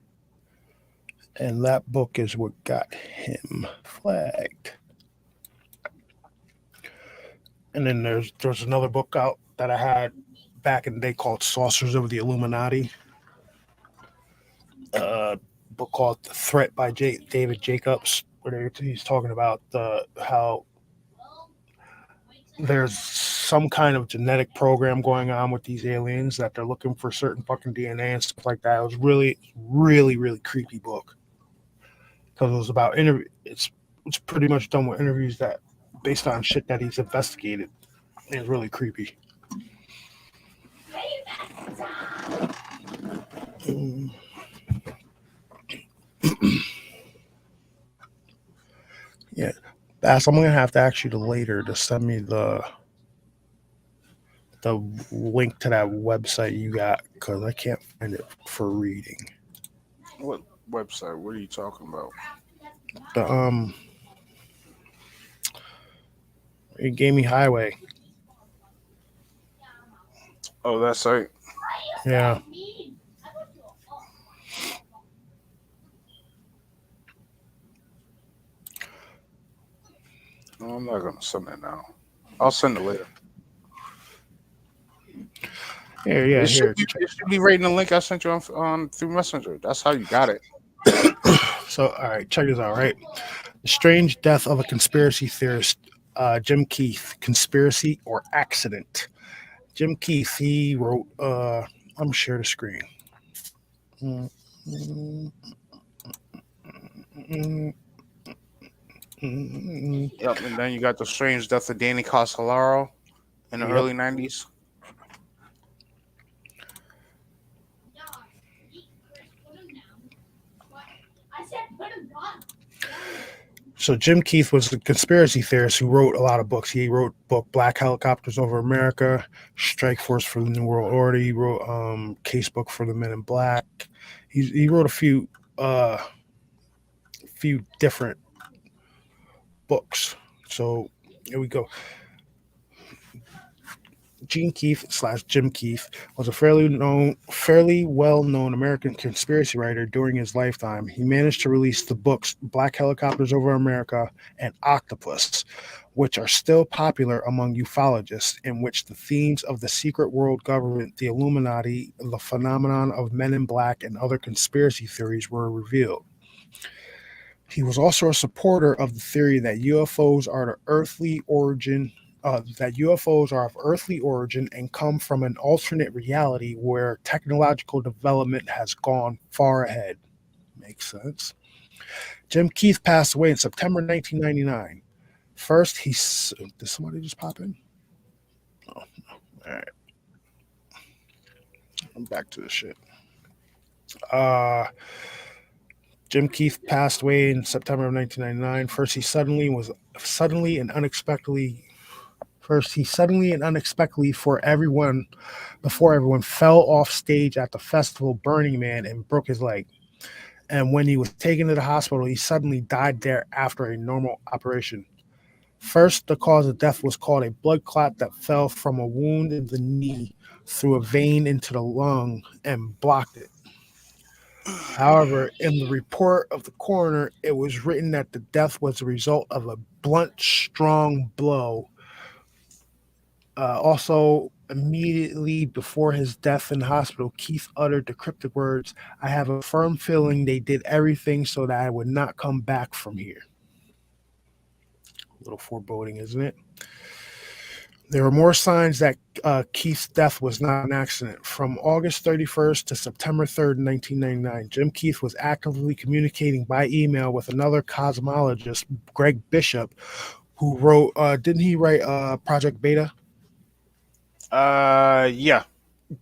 And that book is what got him flagged. And then there's another book out that I had back in the day called Saucers of the Illuminati. Book called The Threat by David Jacobs, where he's talking about how there's some kind of genetic program going on with these aliens that they're looking for certain fucking DNA and stuff like that. It was really, really, really creepy book because it was about it's pretty much done with interviews that based on shit that he's investigated. It's really creepy. Yeah, Bass, I'm gonna have to ask you to later to send me the link to that website you got because I can't find it for reading. What website? What are you talking about? The it gave me Highway. Oh, that site. Yeah. No, I'm not gonna send it now. I'll send it later. Here, yeah, It should here. be. It should be right in the link I sent you on through Messenger. That's how you got it. So, all right, check this out. Right, the strange death of a conspiracy theorist, Jim Keith, conspiracy or accident. Jim Keith, he wrote. I'm share the screen. Mm, mm, mm, mm. Yep. And then you got the strange death of Danny Castellaro in the Yep. early '90s. So Jim Keith was a conspiracy theorist who wrote a lot of books. He wrote book Black Helicopters Over America, Strike Force for the New World Order. He wrote Casebook for the Men in Black. He wrote a few different books. So here we go. Gene Keith / Jim Keith was a fairly well-known American conspiracy writer during his lifetime. He managed to release the books Black Helicopters Over America and Octopus, which are still popular among ufologists, in which the themes of the secret world government, the Illuminati, the phenomenon of men in black, and other conspiracy theories were revealed. He was also a supporter of the theory that UFOs are of earthly origin and come from an alternate reality where technological development has gone far ahead. Makes sense. Jim Keith passed away in September 1999. First, did somebody just pop in? Oh, all right. I'm back to the shit. Jim Keith passed away in September of 1999. First, he suddenly and unexpectedly before everyone fell off stage at the festival Burning Man and broke his leg. And when he was taken to the hospital, he suddenly died there after a normal operation. First, the cause of death was called a blood clot that fell from a wound in the knee through a vein into the lung and blocked it. However, in the report of the coroner, it was written that the death was the result of a blunt, strong blow. Also, immediately before his death in the hospital, Keith uttered the cryptic words, "I have a firm feeling they did everything so that I would not come back from here." A little foreboding, isn't it? There were more signs that Keith's death was not an accident. From August 31st to September 3rd, 1999, Jim Keith was actively communicating by email with another cosmologist, Greg Bishop, who wrote, didn't he write Project Beta? Yeah.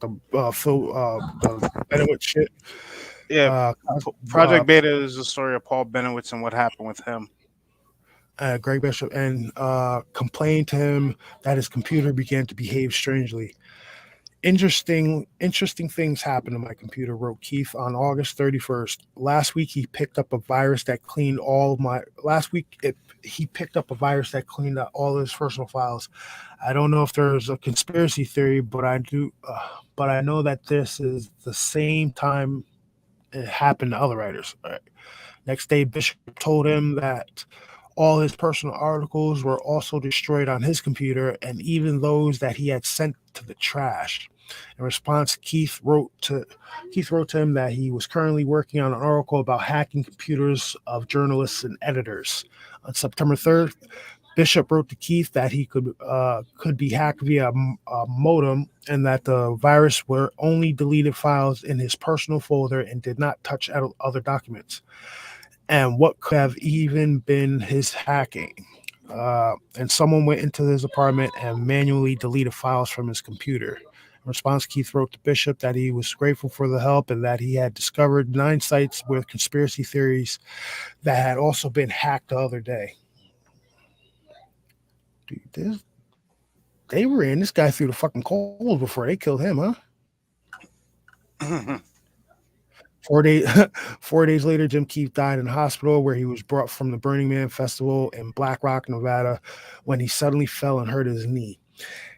The Benowitz shit. Yeah. Project Beta is the story of Paul Benowitz and what happened with him. Greg Bishop, and complained to him that his computer began to behave strangely. Interesting things happened to my computer, wrote Keith on August 31st. Last week he picked up a virus that cleaned he picked up a virus that cleaned out all his personal files. I don't know if there's a conspiracy theory, but I know that this is the same time it happened to other writers. All right. Next day, Bishop told him that all his personal articles were also destroyed on his computer, and even those that he had sent to the trash. In response, Keith wrote to him that he was currently working on an article about hacking computers of journalists and editors. On September 3rd, Bishop wrote to Keith that he could be hacked via a modem, and that the virus were only deleted files in his personal folder and did not touch other documents. And what could have even been his hacking? And someone went into his apartment and manually deleted files from his computer. In response, Keith wrote to Bishop that he was grateful for the help and that he had discovered 9 sites with conspiracy theories that had also been hacked the other day. Dude, they ran this guy through the fucking coals before they killed him, huh? 4 days 4 days later, Jim Keith died in a hospital where he was brought from the Burning Man Festival in Black Rock, Nevada, when he suddenly fell and hurt his knee.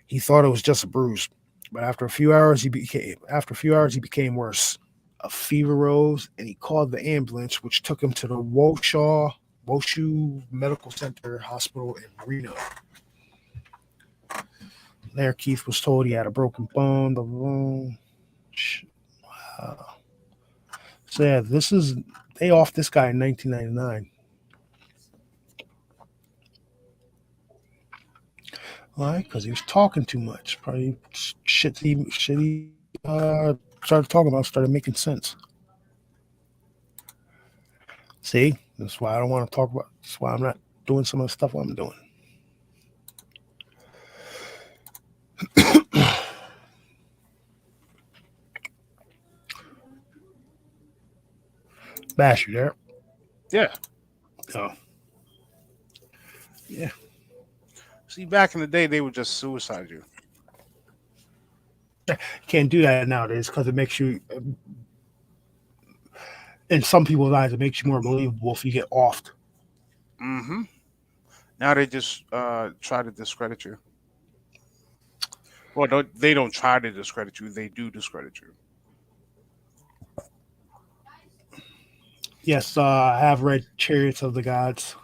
He thought it was just a bruise, but after a few hours, he became worse. A fever rose, and he called the ambulance, which took him to the Woshu Medical Center Hospital in Reno. There, Keith was told he had a broken bone. Wow. So yeah, they offed this guy in 1999. Why? Because he was talking too much. Probably shit he started talking about started making sense. See, that's why I don't want to talk about. That's why I'm not doing some of the stuff I'm doing. Bash, you there? Yeah. Oh. Yeah. See, back in the day, they would just suicide you. Can't do that nowadays because it makes you, in some people's eyes, it makes you more believable if you get offed. Mm-hmm. Now they just try to discredit you. Well, they don't try to discredit you. They do discredit you. Yes, I have read Chariots of the Gods.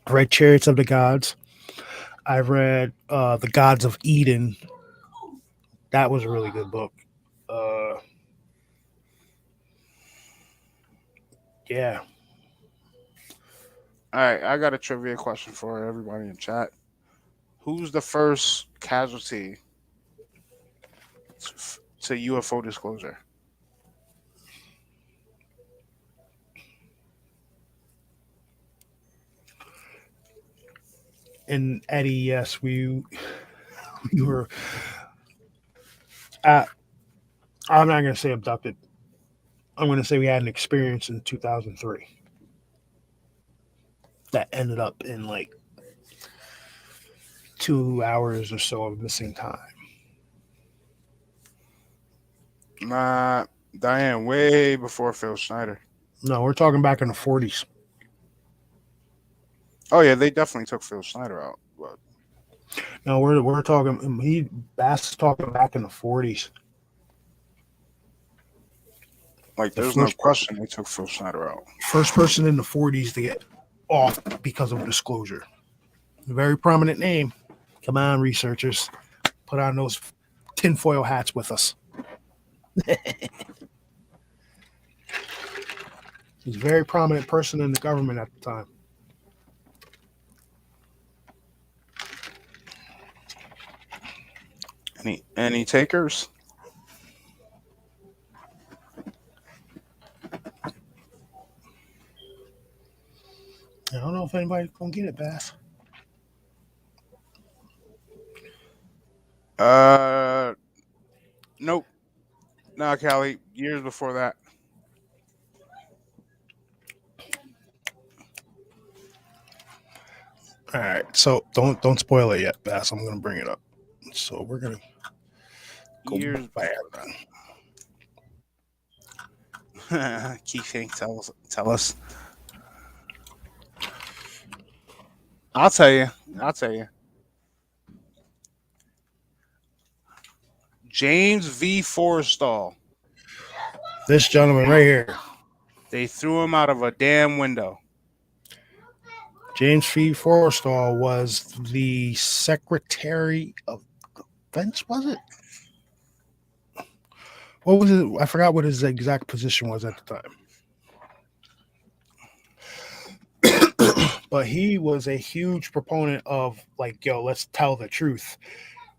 Read Chariots of the Gods. I've read The Gods of Eden. That was a really good book. Yeah. All right, I got a trivia question for everybody in chat. Who's the first casualty to UFO disclosure? And Eddie, yes, we were. I'm not going to say abducted. I'm going to say we had an experience in 2003 that ended up in like 2 hours or so of missing time. Nah, Diane, way before Phil Schneider. No, we're talking back in the 40s. Oh yeah, they definitely took Phil Schneider out. But No, we're talking. Bass is talking back in the 40s. like, The there's no first question they took Phil Schneider out. First person in the 40s to get off because of disclosure. A very prominent name. Come on, researchers, put on those tinfoil hats with us. He's a very prominent person in the government at the time. Any takers? I don't know if anybody's gonna get it, Bass. Nope. Nah, Callie. Years before that. All right, so don't spoil it yet, Bass. I'm gonna bring it up. So we're gonna go Years back. Keith, tell us. I'll tell you. James V. Forrestal. This gentleman right here, They threw him out of a damn window. James V. Forrestal, was the Secretary of Defense, was it? What was it? I forgot what his exact position was at the time. But he was a huge proponent of like, yo, let's tell the truth.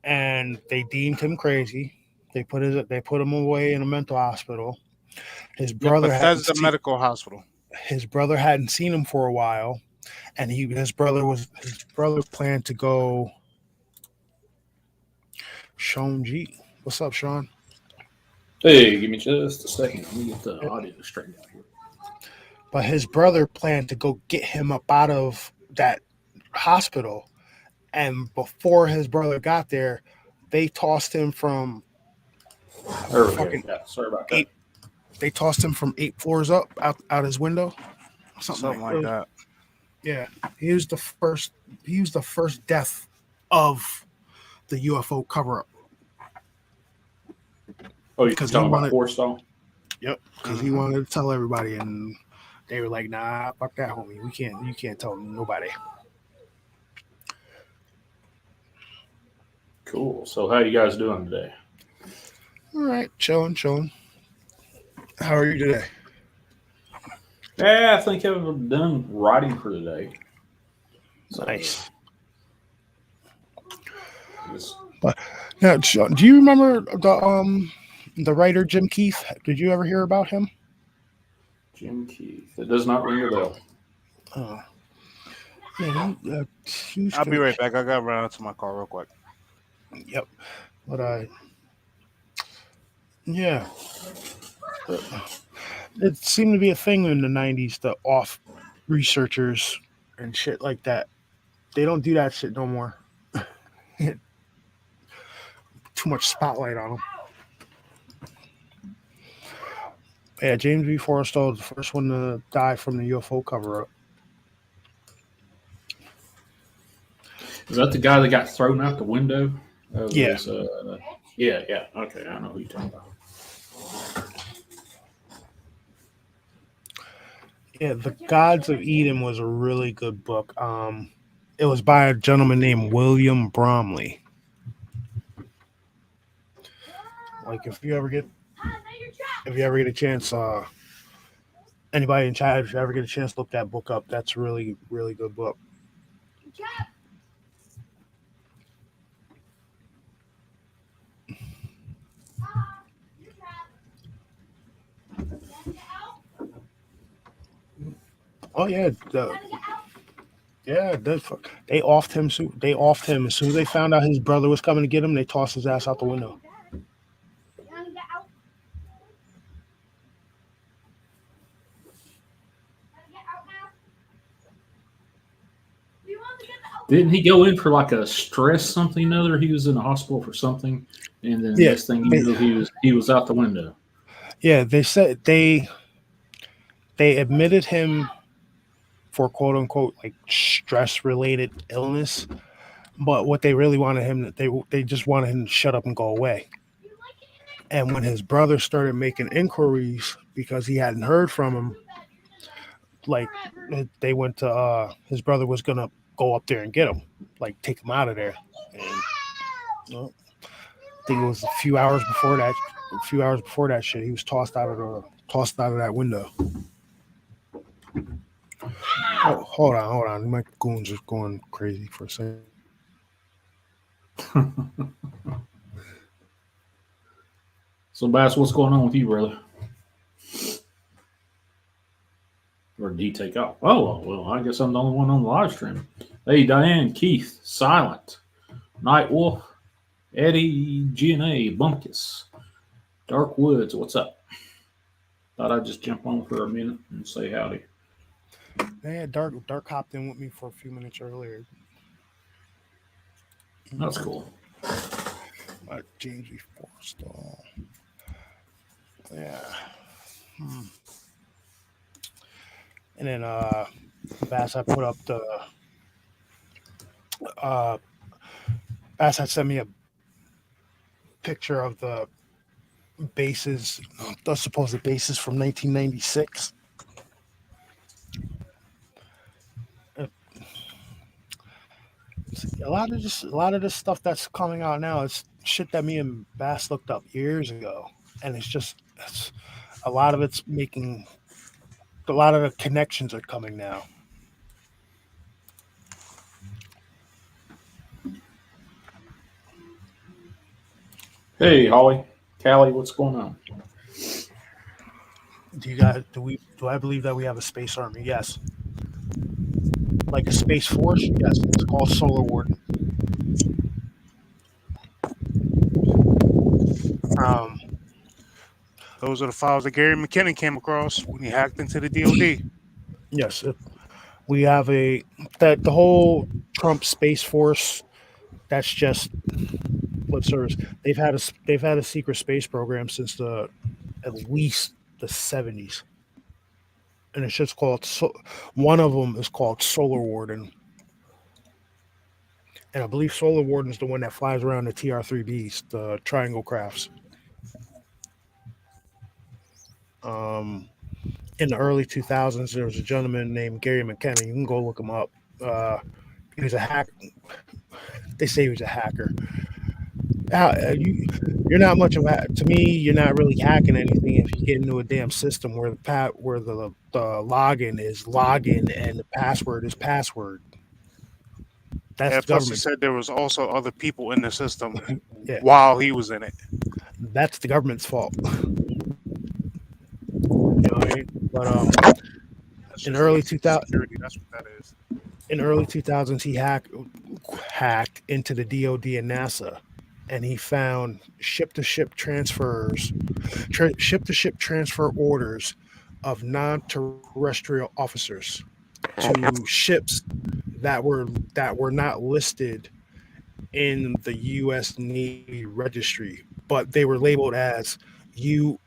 And they deemed him crazy. They put him away in a mental hospital. His brother Bethesda Medical Hospital. His brother hadn't seen him for a while, and his brother planned to go Sean G. What's up, Sean? Hey, give me just a second. Let me get the audio straight out here. But his brother planned to go get him up out of that hospital, and before his brother got there, they tossed him from There we go. fucking Yeah, sorry about that. eight. They tossed him from 8 floors up out his window. Something like that. Yeah, he was the first. He was the first death of the UFO cover up. Oh, you're Because he talking about wanted- Forstall? Yep, because he wanted to tell everybody, and they were like, "Nah, fuck that, homie. We can't. You can't tell nobody." Cool. So, how you guys doing today? All right, chilling. How are you today? Yeah, I think I've done writing for today. So, Nice. just- Now, Sean, do you remember the writer Jim Keith? Did you ever hear about him? Jim Keith. It does not ring a bell. Oh, yeah, he used I'll to- be right back. I gotta run out to my car real quick. Yep, but yeah, it seemed to be a thing in the '90s. The off researchers and shit like that. They don't do that shit no more. Too much spotlight on them. Yeah, James B. Forrestal was the first one to die from the UFO cover-up. Is that the guy that got thrown out the window? Yeah. Yeah. Okay, I know who you're talking about. Yeah, The Gods of Eden was a really good book. It was by a gentleman named William Bromley. Like, if you ever get a chance, anybody in chat, if you ever get a chance to look that book up, that's a really, really good book. Oh yeah, they offed him. They offed him as soon as they found out his brother was coming to get him. They tossed his ass out the window. Didn't he go in for like a stress something or other? He was in the hospital for something, and then Yeah. next thing you know, he was out the window. Yeah, they said they admitted him for quote unquote like stress related illness, but what they really wanted him they just wanted him to shut up and go away. And when his brother started making inquiries because he hadn't heard from him, like they went to his brother was gonna go up there and get him, like take him out of there. And well, I think it was a few hours before that shit, he was tossed out of that window. Oh, hold on. My goons is going crazy for a second. So, Bass, what's going on with you, brother? Or did he take off? Oh, well, I guess I'm the only one on the live stream. Hey, Diane, Keith, Silent, Night Wolf, Eddie, G&A, Bumpkus, Dark Woods, what's up? Thought I'd just jump on for a minute and say howdy. Yeah, Dark hopped in with me for a few minutes earlier. That's cool. James B. Forrestal. Yeah. And then Bass had put up the Bass had sent me a picture of the bases, the supposed bases from 1996. A lot of this stuff that's coming out now is shit that me and Bass looked up years ago, and it's a lot of it's making a lot of the connections are coming now. Hey, Holly, Callie, what's going on? Do I believe that we have a space army? Yes. Like a space force? Yes. It's called Solar Warden. Um, those are the files that Gary McKinnon came across when he hacked into the DoD. Yes, we have that the whole Trump Space Force. That's just lip service. They've had a secret space program since the at least the 70s, and it's just called. One of them is called Solar Warden, and I believe Solar Warden is the one that flies around the TR-3Bs, the Triangle crafts. Um, in the early 2000s, there was a gentleman named Gary McKenna. You can go look him up. He was a hack. They say he was a hacker. You're not much of a to me. You're not really hacking anything if you get into a damn system where the login is login and the password is password. That's Yeah, the plus he government. said there was also other people in the system Yeah, while he was in it. that's the government's fault. You know what I mean? But That's in just early lazy 2000, security. That's what that is. in early 2000s, he hacked into the DoD and NASA, and he found ship to ship transfers, ship to ship transfer orders of non-terrestrial officers to ships that were not listed in the U.S. Navy registry, but they were labeled as USSS,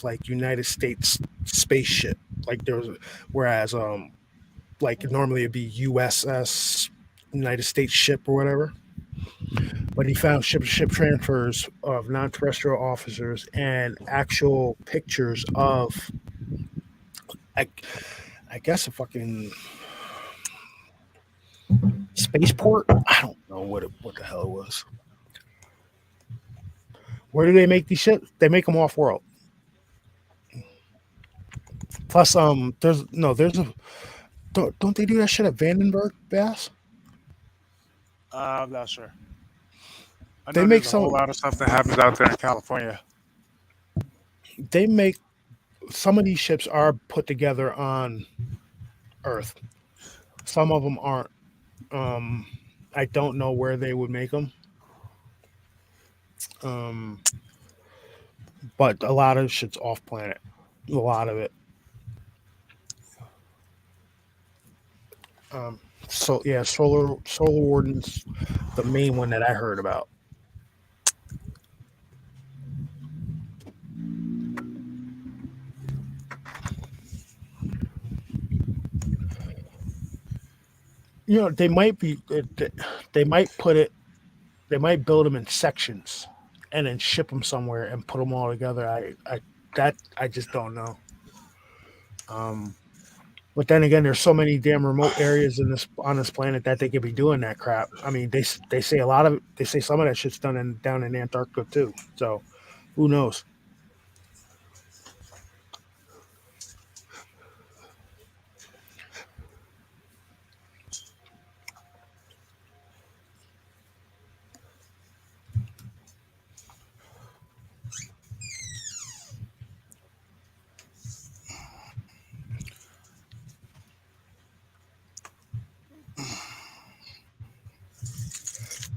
like United States spaceship. Like there was, whereas like normally it'd be USS United States ship or whatever. But he found ship to ship transfers of non-terrestrial officers and actual pictures of, I, I guess, a fucking spaceport. I don't know what the hell it was. Where do they make these ships? They make them off world. Plus, there's a don't they do that shit at Vandenberg Bass? I'm not sure. I They know make there's a whole some. lot of stuff that happens out there in California. They make some of these ships are put together on Earth. Some of them aren't. Um, I don't know where they would make them. Um, but a lot of shit's off planet. A lot of it. Um, so yeah, Solar Warden's the main one that I heard about. You know, they might put it, they might build them in sections, and then ship them somewhere and put them all together. I just don't know. Um, but then again, there's so many damn remote areas in this on this planet that they could be doing that crap. I mean, they say a lot of they say some of that shit's done down in Antarctica too. So who knows?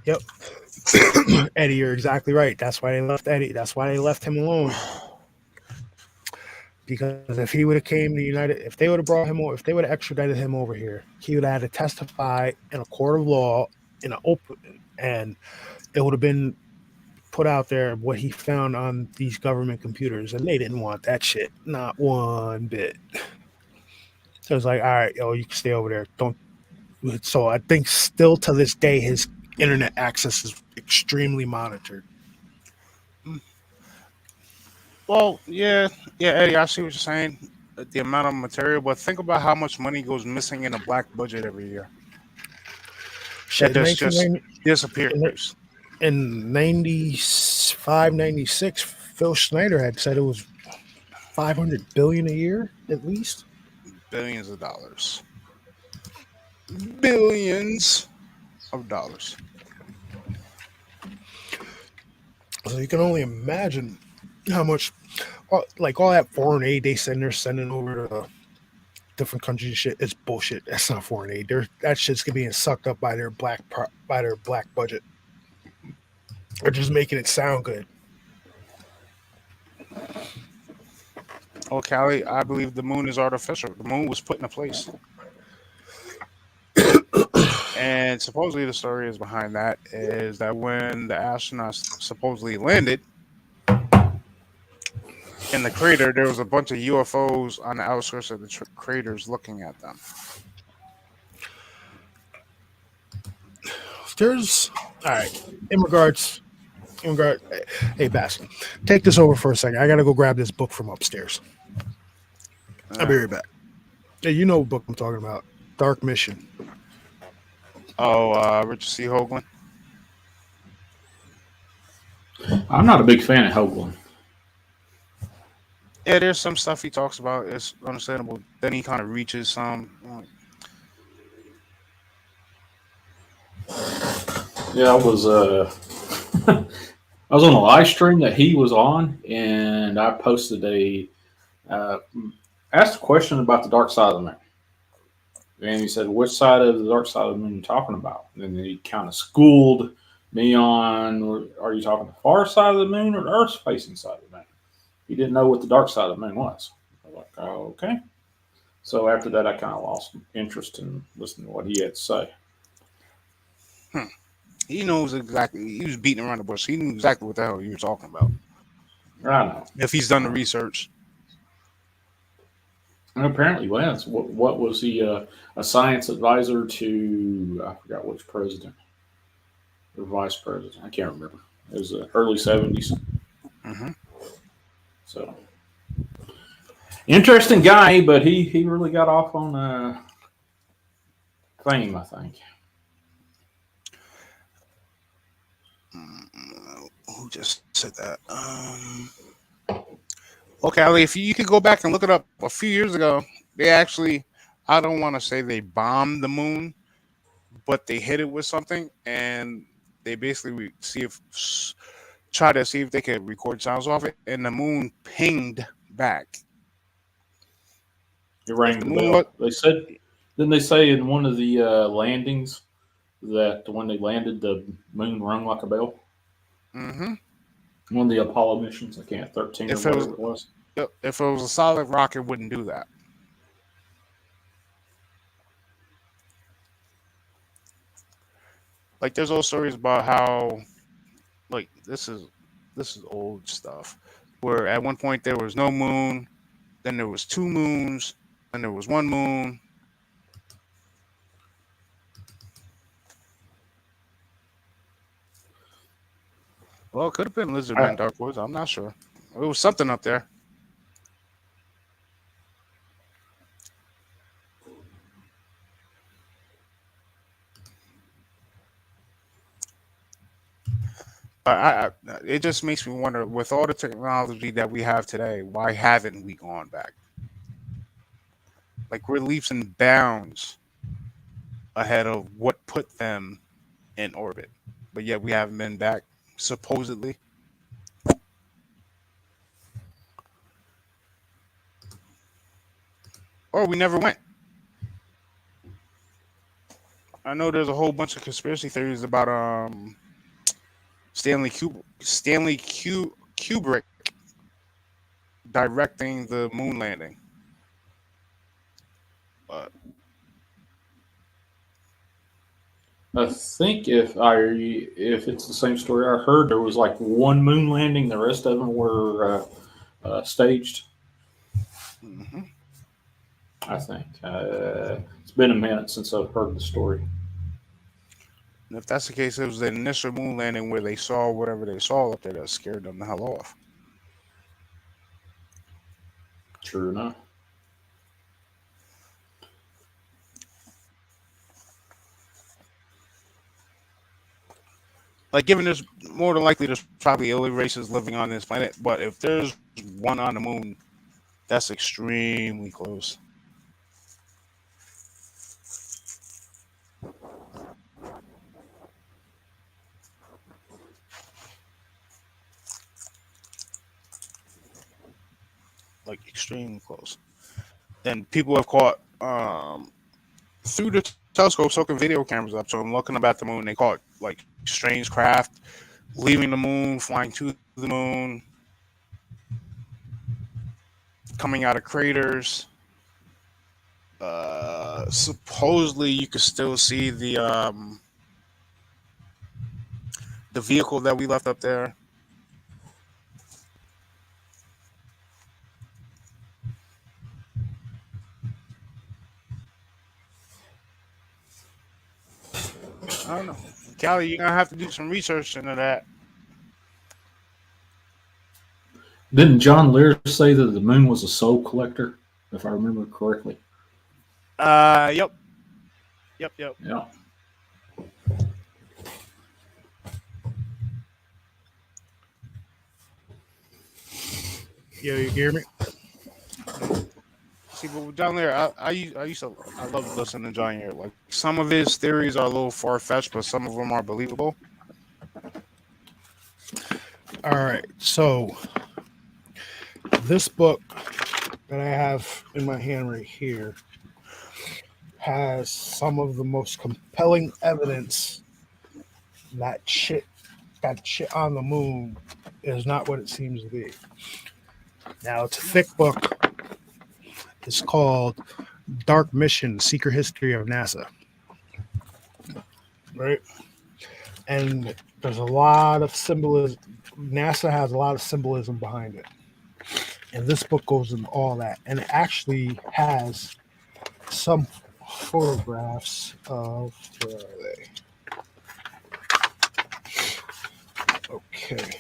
Yep. Eddie, you're exactly right. That's why they left Eddie. That's why they left him alone. Because if he would have came to United, if they would have brought him, if they would have extradited him over here, he would have had to testify in a court of law in an open, and it would have been put out there what he found on these government computers, and they didn't want that shit, not one bit. So it was like, all right, yo, you can stay over there. Don't. So I think still to this day, his internet access is extremely monitored. Well, yeah, Eddie, I see what you're saying. The amount of material, but think about how much money goes missing in a black budget every year. That Shit, just 1990, disappears. in 95, 96, Phil Schneider had said it was 500 billion a year at least. Billions of dollars. Billions of dollars. So you can only imagine how much, like all that foreign aid they're sending over to different countries and shit. It's bullshit. That's not foreign aid. That shit's being sucked up by their black budget. Or just making it sound good. Oh, Callie, I believe the moon is artificial. The moon was put in a place. And supposedly the story is behind that is that when the astronauts supposedly landed in the crater, there was a bunch of UFOs on the outskirts of the craters looking at them. There's all right. In regards, hey Bass, take this over for a second. I gotta go grab this book from upstairs. I'll be right back. Hey, you know what book I'm talking about? Dark Mission. Oh, Richard C. Hoagland. I'm not a big fan of Hoagland. Yeah, there's some stuff he talks about. It's understandable. Then he kind of reaches some. Yeah, I was I was on a live stream that he was on, and I posted asked a question about the dark side of the moon. And he said, "Which side of the dark side of the moon are you talking about?" And then he kind of schooled me on, "Are you talking the far side of the moon or the Earth's facing side of the moon?" He didn't know what the dark side of the moon was. I was like, "Oh, okay." So after that, I kind of lost interest in listening to what he had to say. He knows exactly. He was beating around the bush. He knew exactly what the hell you were talking about. I know. If he's done the research. And apparently, was. What was he a science advisor to? I forgot which president or vice president. I can't remember. It was the early 70s. Mm-hmm. So interesting guy, but he really got off on fame, I think. Who just said that? Okay, Ali, if you could go back and look it up a few years ago, they actually, I don't want to say they bombed the moon, but they hit it with something, and they basically try to see if they could record sounds off it, and the moon pinged back. It rang the bell. They said, didn't they say in one of the landings that when they landed, the moon rung like a bell? Mm-hmm. One of the Apollo missions, I can't, 13 or whatever it was. If it was a solid rocket, it wouldn't do that. Like there's all stories about how, like this is old stuff, where at one point there was no moon, then there was two moons, then there was one moon. Well, it could have been Lizard Man Dark Woods. I'm not sure. It was something up there. It just makes me wonder, with all the technology that we have today, why haven't we gone back? Like we're leaps and bounds ahead of what put them in orbit, but yet we haven't been back, supposedly. Or we never went. I know there's a whole bunch of conspiracy theories about Stanley Kubrick directing the moon landing. But I think if it's the same story I heard, there was like one moon landing. The rest of them were staged. mm-hmm. I think it's been a minute since I've heard the story. And if that's the case, it was the initial moon landing where they saw whatever they saw up there that scared them the hell off. True enough. Like, given there's more than likely there's probably alien races living on this planet, but if there's one on the moon, that's extremely close. Like extremely close. And people have caught through the telescope, hooking video cameras up to them, looking up at the moon. They caught like strange craft leaving the moon, flying to the moon, coming out of craters. Supposedly, you could still see the vehicle that we left up there. I don't know. Callie, you're gonna have to do some research into that. Didn't John Lear say that the moon was a soul collector, if I remember correctly? Yep, yep. Yeah. Yo, you hear me? See, but down there, I love listening to John here. Like some of his theories are a little far fetched, but some of them are believable. All right. So this book that I have in my hand right here has some of the most compelling evidence that shit on the moon is not what it seems to be. Now it's a thick book. It's called Dark Mission: Secret History of NASA. Right? And there's a lot of symbolism. NASA has a lot of symbolism behind it. And this book goes into all that. And it actually has some photographs of where are they? Okay.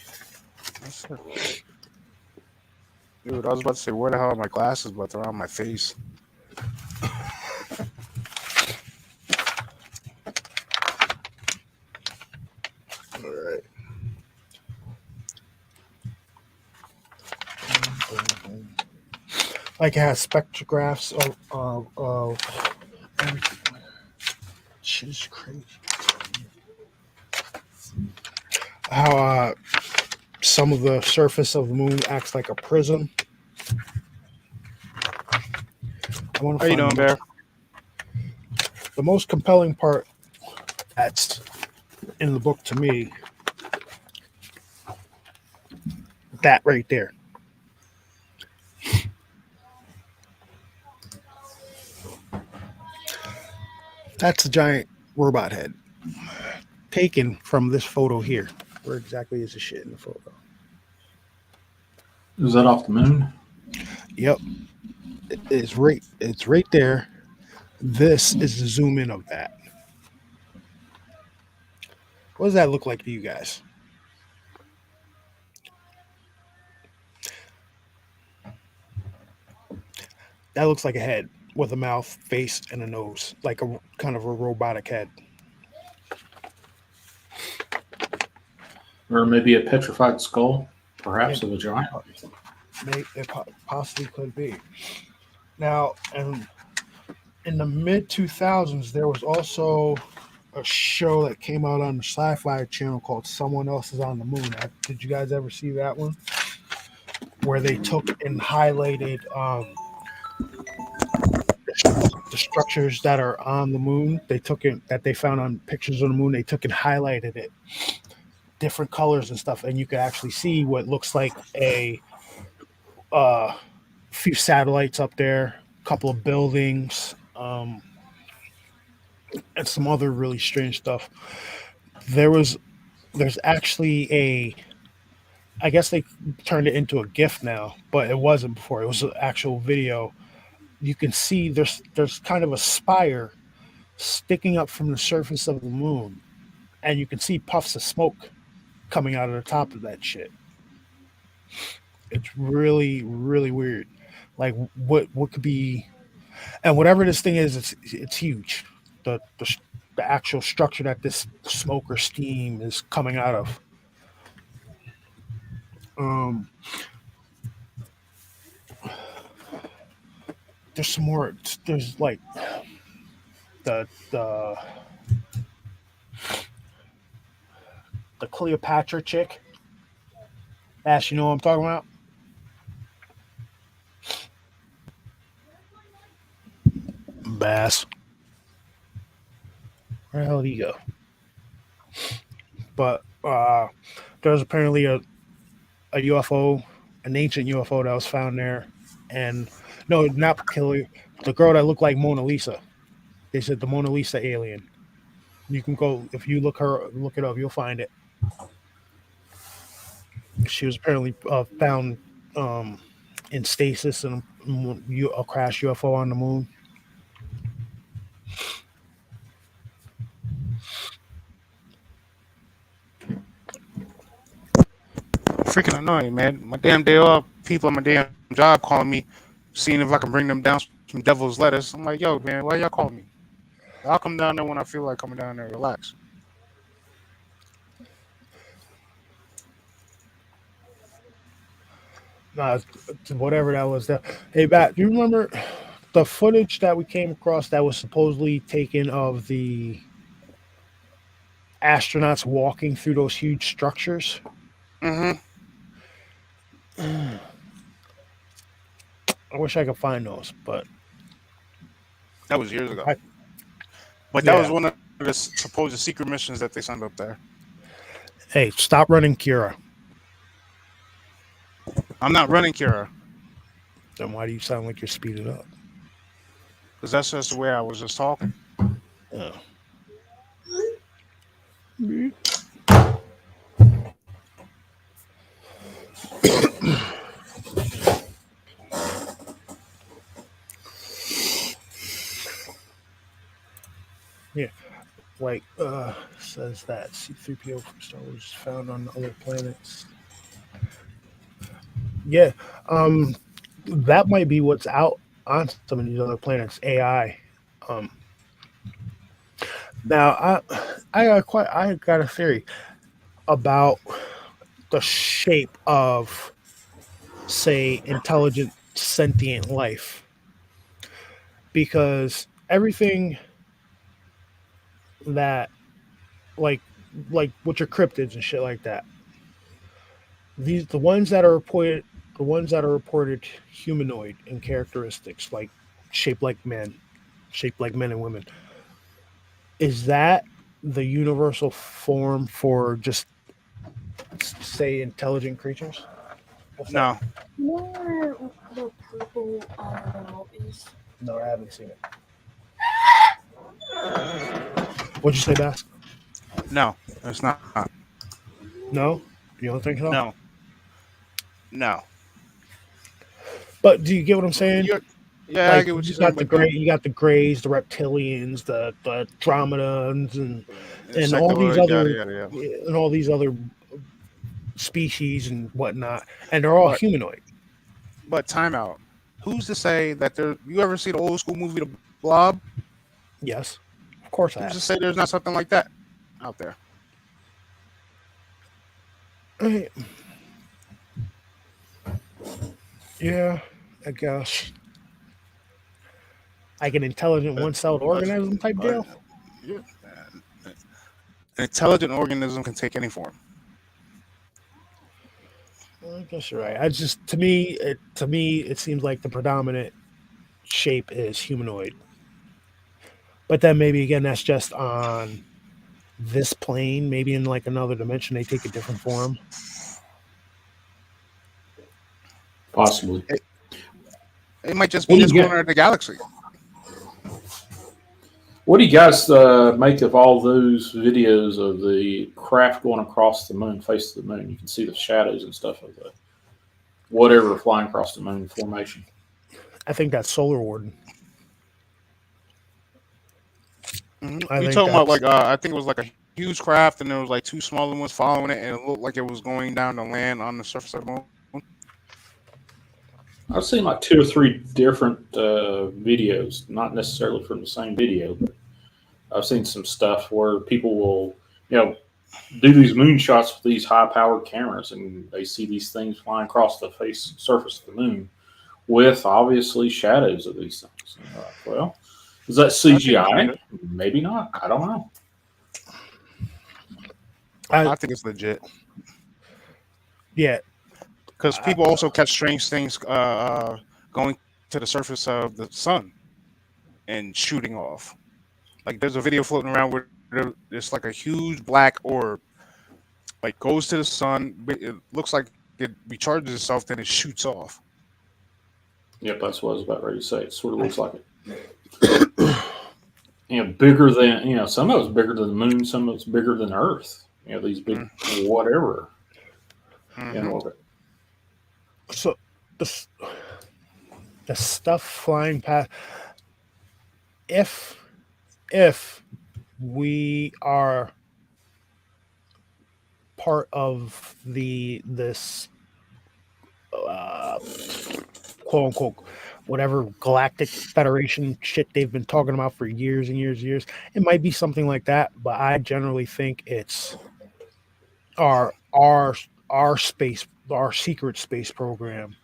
Dude, I was about to say, where the hell are my glasses? But they're on my face. All right. Like it has spectrographs of everything. Shit is crazy. How some of the surface of the moon acts like a prism. I want How you doing, Bear? The most compelling part that's in the book to me, that right there. That's a giant robot head taken from this photo here. Where exactly is the shit in the photo? Is that off the moon? Yep. It's right there. This is the zoom in of that. What does that look like to you guys? That looks like a head with a mouth, face, and a nose, like a kind of a robotic head. Or maybe a petrified skull, perhaps of a giant? It possibly could be. Now, and in the mid 2000s, there was also a show that came out on the Sci-Fi Channel called "Someone Else Is on the Moon." Did you guys ever see that one? Where they took and highlighted the structures that are on the moon. They took it that they found on pictures of the moon. They took and highlighted it, different colors and stuff, and you could actually see what looks like a few satellites up there, a couple of buildings, and some other really strange stuff. There's actually I guess they turned it into a GIF now, but it wasn't before. It was an actual video. You can see there's kind of a spire sticking up from the surface of the moon, and you can see puffs of smoke coming out of the top of that shit. It's really, really weird. Like what could be, and whatever this thing is, it's huge. The actual structure that this smoke or steam is coming out of. Um, there's some more. There's like the the Cleopatra chick. Ash, you know what I'm talking about? Bass. Where the hell did he go? But Uh, there's apparently a UFO, an ancient UFO that was found there, and no, not Killer, the girl that looked like Mona Lisa. They said the Mona Lisa alien. You can go if you look it up, you'll find it. She was apparently found um, in stasis in a crash UFO on the moon. Freaking annoying, man. My damn day off, people at my damn job calling me, seeing if I can bring them down some devil's lettuce. I'm like, yo, man, why y'all calling me? I'll come down there when I feel like coming down there, relax. Nah, whatever that was. That hey, Bat, do you remember the footage that we came across that was supposedly taken of the astronauts walking through those huge structures? Mm-hmm. I wish I could find those, but That was years ago. I, But that was yeah. one of the supposed secret missions that they sent up there. Hey, stop running Kira. I'm not running Kira, Then why do you sound like you're speeding up? because that's just the way I was just talking. Oh. Yeah, like says that C3PO from Star Wars is found on other planets. Yeah, that might be what's out on some of these other planets. AI. Um, now I got a theory about the shape of, say, intelligent sentient life, because everything that like with your cryptids and shit like that, these the ones that are reported humanoid in characteristics, like shaped like men, shaped like men and women, is that the universal form for just say intelligent creatures? What's that? No, You know where the purple remote is? No, I haven't seen it. What'd you say, Bass? no, it's not. No, you don't think so? No, no. But do you get what I'm saying? Yeah, I Like get what you you're saying, got the but gray, you got the grays, the reptilians, the Dromedons, and all these insectoid, yada other yada yada. and all these other species and whatnot, and they're all But humanoid. timeout. Who's to say that there? You ever see the old school movie The Blob? Yes, of course I Who's to have. say there's not something like that out there? Eh, yeah, I guess like an intelligent one-celled But, organism type but deal. yeah, an intelligent organism can take any form. I guess you're right. I just to me it seems like the predominant shape is humanoid, but then maybe again that's just on this plane. Maybe in like another dimension they take a different form. Possibly. It might just be What do this you corner get? of the galaxy. What do you guys make of all those videos of the craft going across the moon, face to the moon? You can see the shadows and stuff of the whatever flying across the moon formation. I think that's solar warden. I You think talking about that's like I think it was like a huge craft, and there was like two smaller ones following it, and it looked like it was going down to land on the surface of the moon. I've seen like two or three different videos, not necessarily from the same video, but I've seen some stuff where people will, you know, do these moonshots with these high-powered cameras, and they see these things flying across the face surface of the moon with obviously shadows of these things. And, well, is that I think it's CGI? legit. Maybe not. I don't know. I I think it's legit yeah. because I, people also catch strange things going to the surface of the sun and shooting off. Like there's a video floating around where there's like a huge black orb like goes to the sun. It looks like it recharges itself, then it shoots off. Yep, that's what I was about ready to say. It sort of looks like it. Bigger than some of it's bigger than the moon, some of it's bigger than Earth. These big whatever in orbit. So the stuff flying past. If we are part of this quote unquote whatever galactic federation shit they've been talking about for years and years and years, it might be something like that, but I generally think it's our secret space program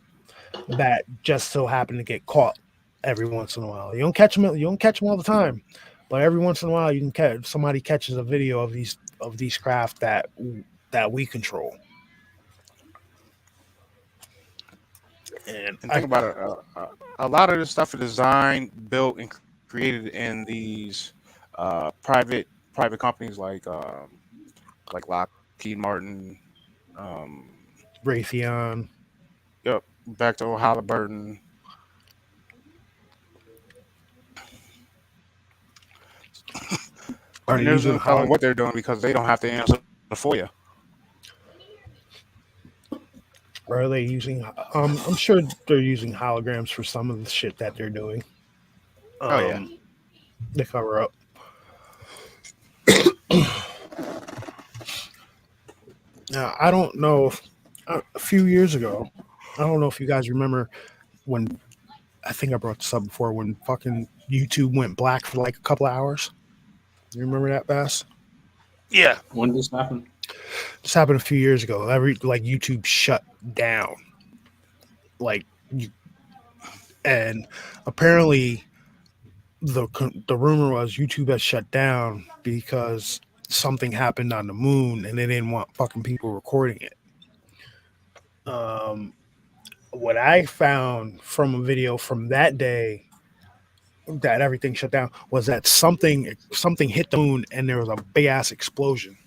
that just so happen to get caught every once in a while. You don't catch them all the time, but every once in a while you can catch somebody catches a video of these craft that we control. And think about it, a lot of this stuff is designed, built, and created in these private companies like Lockheed Martin. Raytheon. Yep, back to Halliburton. And there's no telling what they're doing because they don't have to answer the FOIA. Or are they using? I'm sure they're using holograms for some of the shit that they're doing. To cover up. Now, I don't know if a few years ago, I don't know if you guys remember when, I think I brought this up before, when fucking YouTube went black for like a couple of hours. You remember that, Bass? Yeah. When did this happen? This happened a few years ago. YouTube shut down. And apparently the rumor was YouTube has shut down because something happened on the moon and they didn't want fucking people recording it. What I found from a video from that day that everything shut down was that something hit the moon and there was a big ass explosion,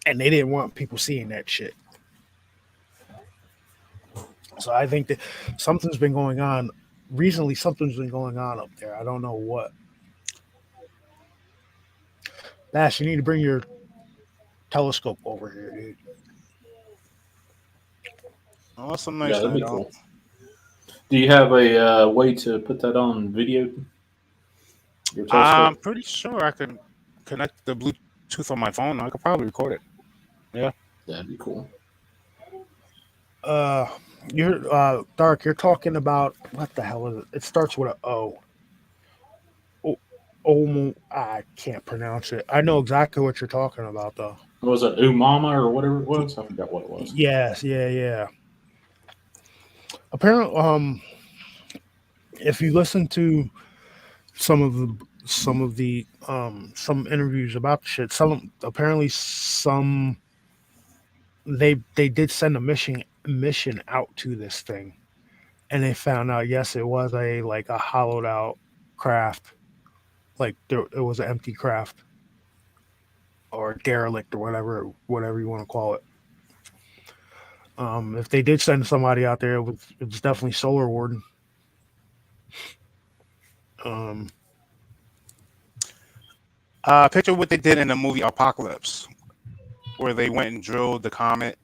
and they didn't want people seeing that shit. So I think that something's been going on recently. Something's been going on up there. I don't know what. Bash, you need to bring your telescope over here, dude. Oh, that's some nice. Yeah, that'd be cool. Do you have a way to put that on video? I'm pretty sure I can connect the Bluetooth on my phone. I could probably record it. Yeah, that'd be cool. You're Dark. You're talking about what the hell is it? It starts with an O. I can't pronounce it. I know exactly what you're talking about, though. Was it Umama or whatever it was? I forgot what it was. Yes, yeah. Apparently, if you listen to some interviews about the shit, they did send a mission out to this thing, and they found out it was a hollowed out craft, it was an empty craft or derelict or whatever you want to call it. If they did send somebody out there, it's definitely Solar Warden. Picture what they did in the movie Apocalypse, where they went and drilled the comet,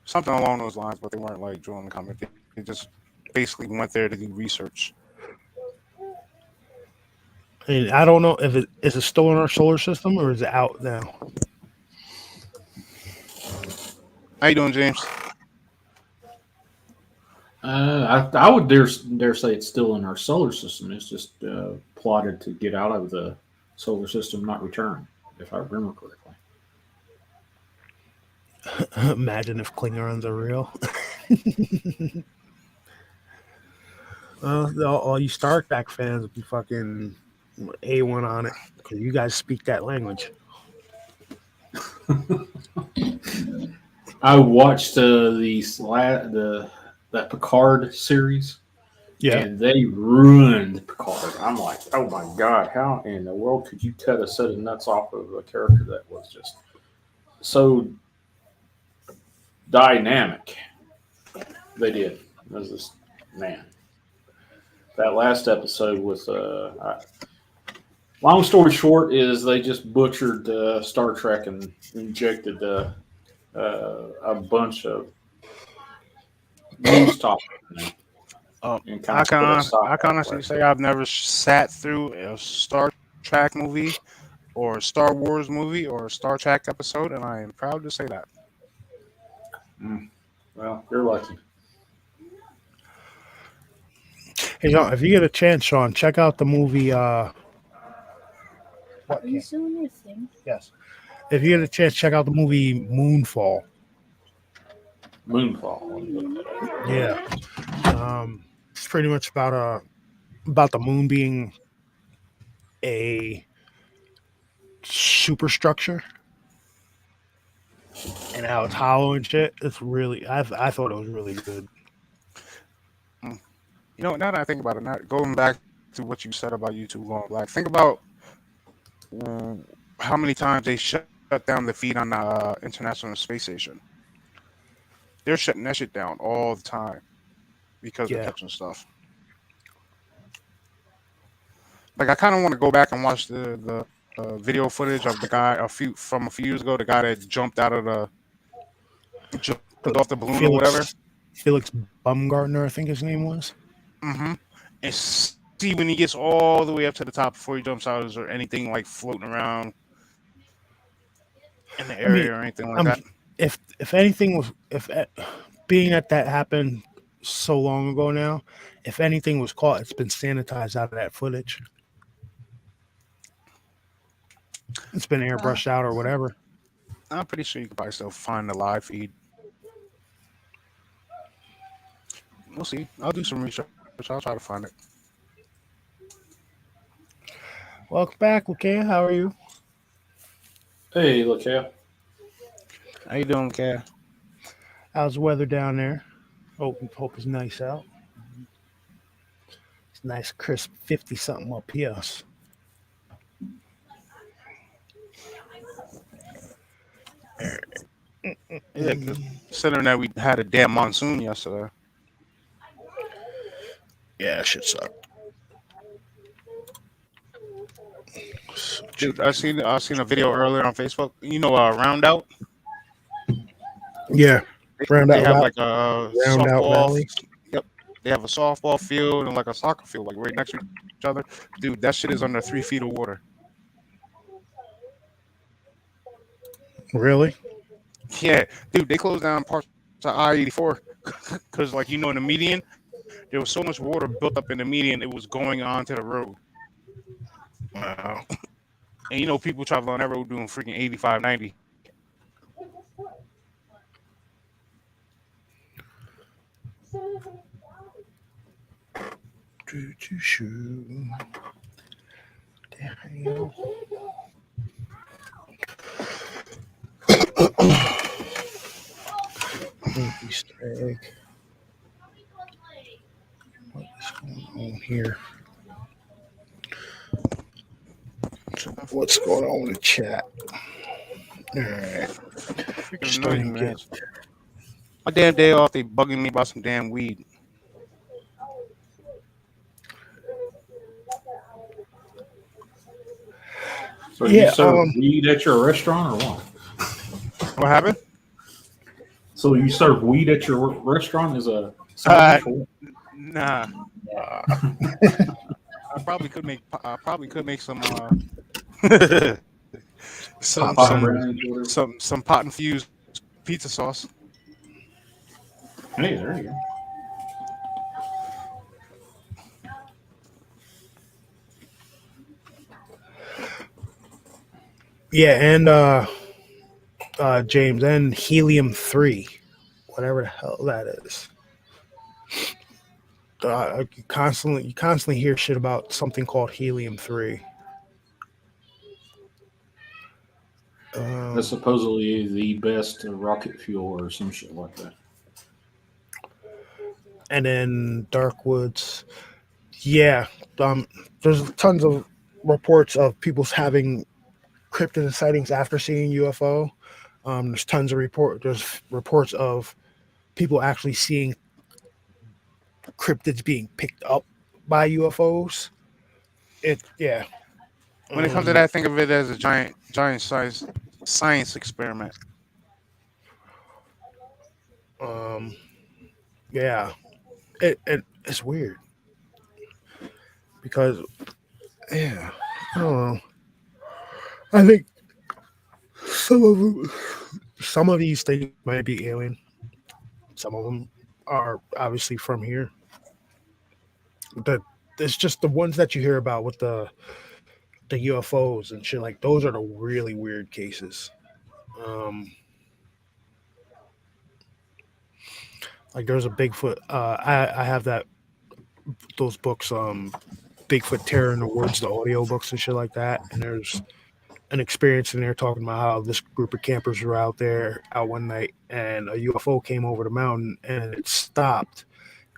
something along those lines, but they weren't like drilling the comet. They just basically went there to do research. And I don't know if is it still in our solar system or is it out now? How you doing, James? I would dare say it's still in our solar system. It's just plotted to get out of the solar system, not return, if I remember correctly. Imagine if Klingons are real. All you Star Trek fans would be fucking A1 on it because you guys speak that language. I watched that Picard series. Yeah, and they ruined Picard. I'm like, oh my god, how in the world could you cut a set of nuts off of a character that was just so dynamic. They did. There's this man. That last episode was long story short is they just butchered Star Trek and injected a bunch of news topics in there. And kind I of can put a hon- stop I can to honestly it. say I've never sat through a Star Trek movie or a Star Wars movie or a Star Trek episode, and I am proud to say that. Well, you're lucky. Hey, Sean, if you get a chance, Sean, check out the movie. Are you still in your thing? Yes. If you get a chance, check out the movie Moonfall. Moonfall. Yeah. It's pretty much about the moon being a superstructure and how it's hollow and shit. It's really I thought it was really good. You know, now that I think about it, not going back to what you said about YouTube going black, think about how many times they shut down the feed on the International Space Station. They're shutting that shit down all the time because they're Yeah. catching stuff. Like, I kind of want to go back and watch the video footage of the guy from a few years ago, the guy that jumped off the balloon or whatever. Felix Baumgartner, I think his name was. Mm-hmm. And see when he gets all the way up to the top before he jumps out, is there anything like floating around in the area or anything like that? If anything was being that happened so long ago now, if anything was caught, it's been sanitized out of that footage. It's been airbrushed out or whatever. I'm pretty sure you could probably still find the live feed. We'll see. I'll do some research. I'll try to find it. Welcome back, Lakea. How are you? Hey, look here. How you doing, Kat? How's the weather down there? Hope it's nice out. It's nice, crisp 50 something up here. Yeah, considering that we had a damn monsoon yesterday. Yeah, shit sucked. Dude, I seen a video earlier on Facebook. You know, Round Out. Yeah, They have like a Round Out softball. Valley. Yep, they have a softball field and like a soccer field, like right next to each other. Dude, that shit is under 3 feet of water. Really? Yeah, dude, they closed down parts of I-84 because, like, you know, in the median, there was so much water built up in the median, it was going onto the road. Wow. And you know, people traveling on that road doing freaking 85, 90. Damn. Easter egg. What is going on here? What's going on in the chat? All right. Freaking annoying, man. My damn day off, they bugging me about some damn weed. So you serve weed at your restaurant or what? What happened? So you serve weed at your restaurant as a nah. I probably could make some some pot infused pizza sauce. Hey, there you go. Yeah, and James, and helium-3, whatever the hell that is. You constantly hear shit about something called helium-3. That's supposedly the best rocket fuel or some shit like that. And then Darkwoods. Yeah, there's tons of reports of people having cryptid sightings after seeing UFO. There's tons of there's reports of people actually seeing cryptids being picked up by UFOs. Yeah. When it comes to that, think of it as a giant science experiment. Um, yeah, it's weird because yeah, I don't know. I think some of these things might be alien. Some of them are obviously from here. The It's just the ones that you hear about with the UFOs and shit. Like those are the really weird cases. Um, like there's a Bigfoot. I have those books. Bigfoot Terror in the Woods, the audio books and shit like that. And there's an experience in there talking about how this group of campers were out one night, and a UFO came over the mountain and it stopped,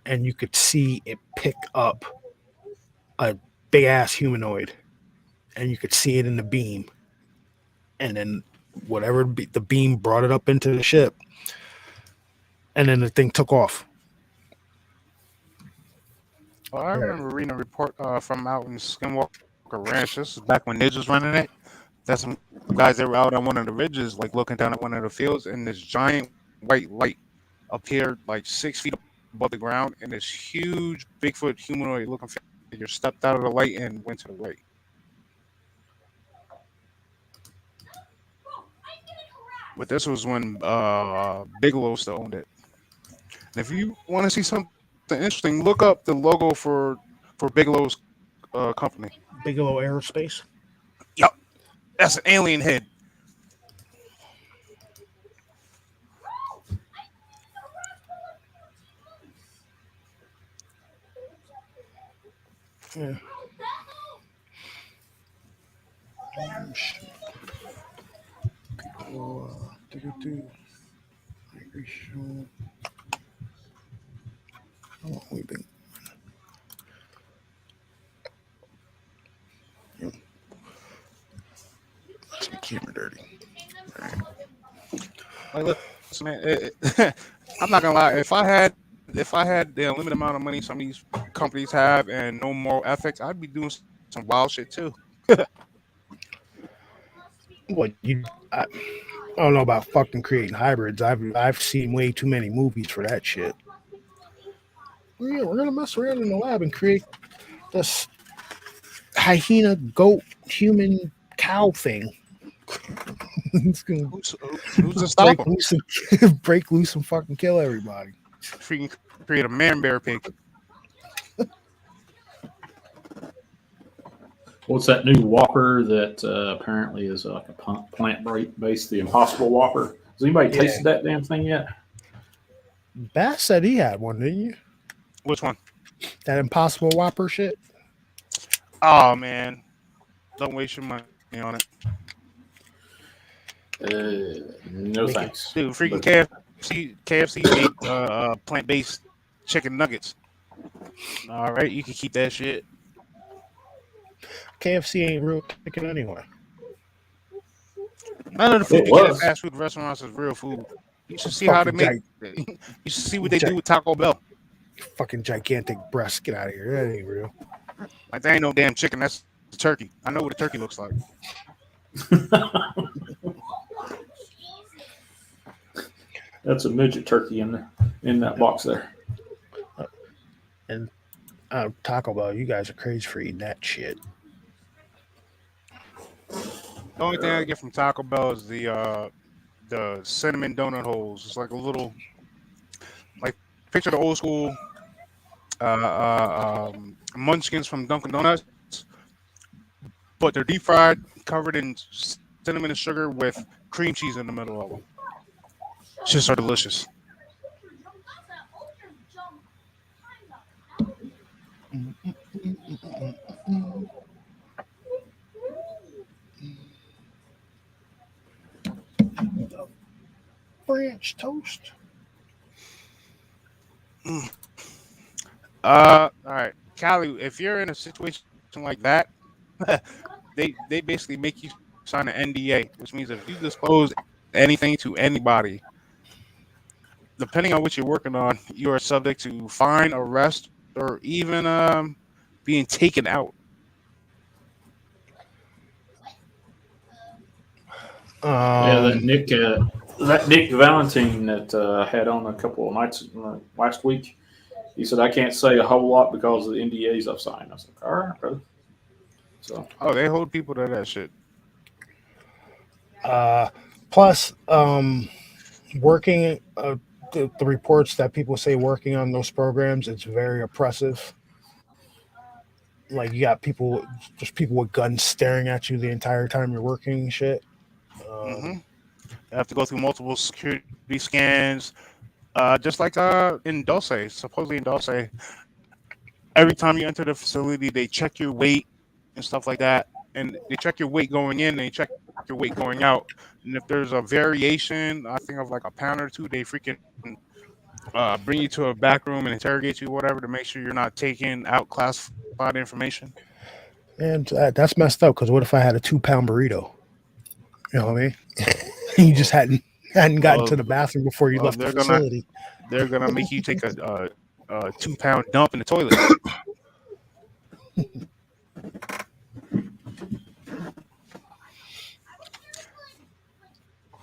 and you could see it pick up a big ass humanoid, and you could see it in the beam, and then the beam brought it up into the ship, and then the thing took off. Well, I remember reading a report from out in Skinwalker Ranch. This is back when Nidge was running it. That's some guys that were out on one of the ridges, like looking down at one of the fields, and this giant white light appeared like 6 feet above the ground, and this huge Bigfoot humanoid looking figure stepped out of the light and went to the right. But this was when Bigelow still owned it. And if you want to see something interesting, look up the logo for Bigelow's company. Bigelow Aerospace. Yep, that's an alien head. Yeah. People, migration. How long we been? Yep. That's my camera dirty. All right. Like, listen, man, I'm not gonna lie. If I had the unlimited amount of money some of these companies have and no moral ethics, I'd be doing some wild shit too. What I don't know about fucking creating hybrids. I've seen way too many movies for that shit. Yeah, we're gonna mess around in the lab and create this hyena, goat, human, cow thing. It's gonna Who's to stop them? break loose and fucking kill everybody. Freaking create a man bear pig. What's that new Whopper that apparently is like a plant-based, the Impossible Whopper? Has anybody tasted that damn thing yet? Bass said he had one, didn't you? Which one? That Impossible Whopper shit. Oh man, don't waste your money on it. No thanks. Dude, freaking KFC made plant-based chicken nuggets. All right, you can keep that shit. KFC ain't real chicken anyway. None of the food you get at fast food restaurants is real food. You should see how they make. You should see what they do with Taco Bell. Fucking gigantic breasts. Get out of here. That ain't real. Like, that ain't no damn chicken. That's a turkey. I know what a turkey looks like. That's a midget turkey in that box there. And Taco Bell, you guys are crazy for eating that shit. The only thing I get from Taco Bell is the cinnamon donut holes. It's like a little, like, picture the old school munchkins from Dunkin' Donuts, but they're deep fried, covered in cinnamon and sugar with cream cheese in the middle of them. Just are delicious. French toast. All right, Callie, if you're in a situation like that, they basically make you sign an NDA, which means if you disclose anything to anybody. Depending on what you're working on, you are subject to fine, arrest, or even being taken out. Yeah, Um, that Nick Valentine that had on a couple of nights last week. He said I can't say a whole lot because of the NDAs I've signed. I was like, all right, brother. So Oh, they hold people to that shit. uh, plus, working the reports that people say working on those programs, it's very oppressive. Like you got people, just people with guns staring at you the entire time you're working and shit. Hmm. Um, They have to go through multiple security scans, just like in Dulce. Supposedly in Dulce, every time you enter the facility, they check your weight and stuff like that, and they check your weight going in, and they check your weight going out. And if there's a variation, I think of like a pound or two, they freaking bring you to a back room and interrogate you, whatever, to make sure you're not taking out classified information. and that's messed up because what if I had a 2 pound burrito? You know what I mean? You just hadn't gotten to Well, the bathroom before you well, left the facility. they're gonna make you take a 2 pound dump in the toilet.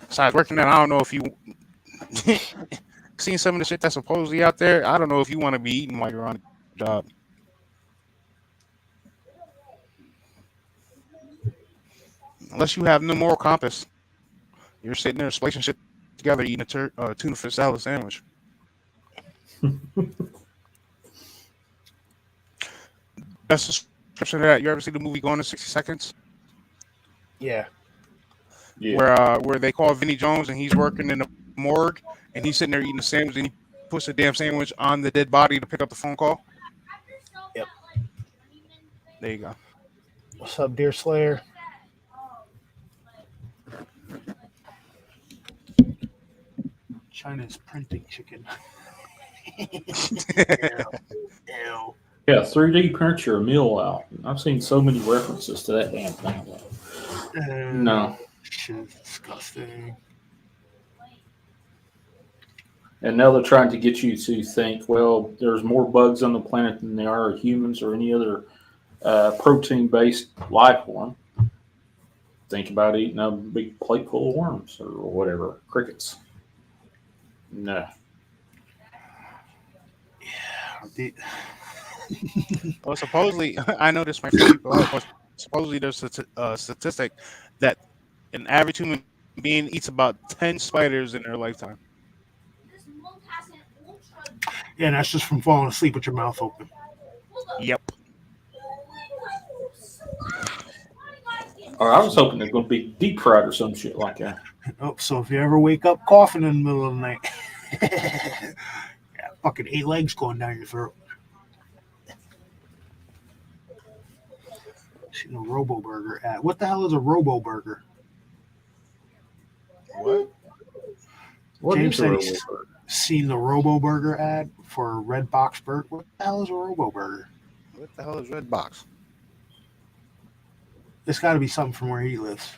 Besides working that, I don't know if you seen some of the shit that's supposedly out there. I don't know if you want to be eating while you're on the job, unless you have no moral compass. You're sitting there splicing shit together, eating a tuna fish salad sandwich. Best description of that. You ever see the movie Gone in 60 Seconds? Yeah. yeah, Where they call Vinny Jones and he's working in the morgue and he's sitting there eating a sandwich and he puts the damn sandwich on the dead body to pick up the phone call. Yep. There you go. What's up, Deer Slayer? China's printing chicken. Ew. yeah. 3D print your meal out. I've seen so many references to that damn thing. No, Shit's disgusting. and now they're trying to get you to think, well, there's more bugs on the planet than there are humans or any other protein-based life form. Think about eating a big plate full of worms or whatever, crickets. No. Well, supposedly, I know this might freak people out, but supposedly there's a statistic that an average human being eats about 10 spiders in their lifetime. Yeah, and that's just from falling asleep with your mouth open. Yep. Or I was hoping they're going to be deep fried or some shit like that. Oh, so if you ever wake up coughing in the middle of the night, yeah, fucking 8 legs going down your throat. Seen a Robo Burger ad. What the hell is a Robo Burger? What? What James is a said Robo he's Burger? seen the Robo Burger ad for Red Box Burger. What the hell is a Robo Burger? What the hell is Red Box? It's got to be something from where he lives.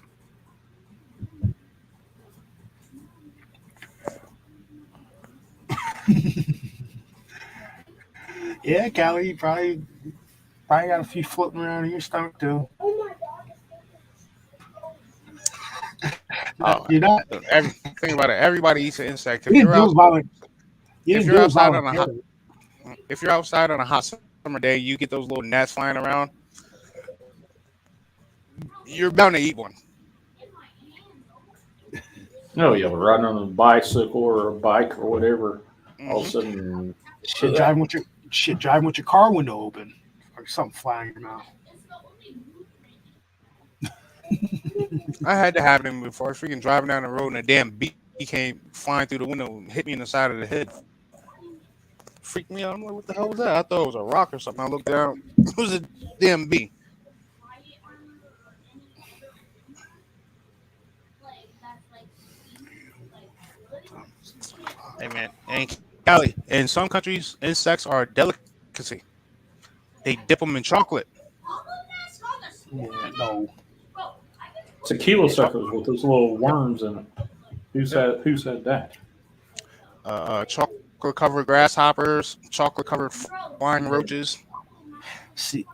Yeah, Callie, you probably got a few floating around in your stomach too. Oh, You're not. think about it. Everybody eats an insect. You didn't do it If you're outside on a hot, voluntarily. if you're outside on a hot summer day, you get those little gnats flying around. You're bound to eat one. No, yeah, but riding on a bicycle or a bike or whatever, all of a Mhm. sudden, Shit driving with your car window open, or something flying in your mouth. I had to happen before. I was freaking driving down the road and a damn bee came flying through the window and hit me in the side of the head. Freaked me out. I'm like, what the hell was that? I thought it was a rock or something. I looked down. It was a damn bee. Hey, man. And Cali, in some countries, insects are a delicacy. They dip them in chocolate. Yeah, no. tequila suckers with those little worms in it. Who said that? Chocolate covered grasshoppers, chocolate covered flying roaches. See,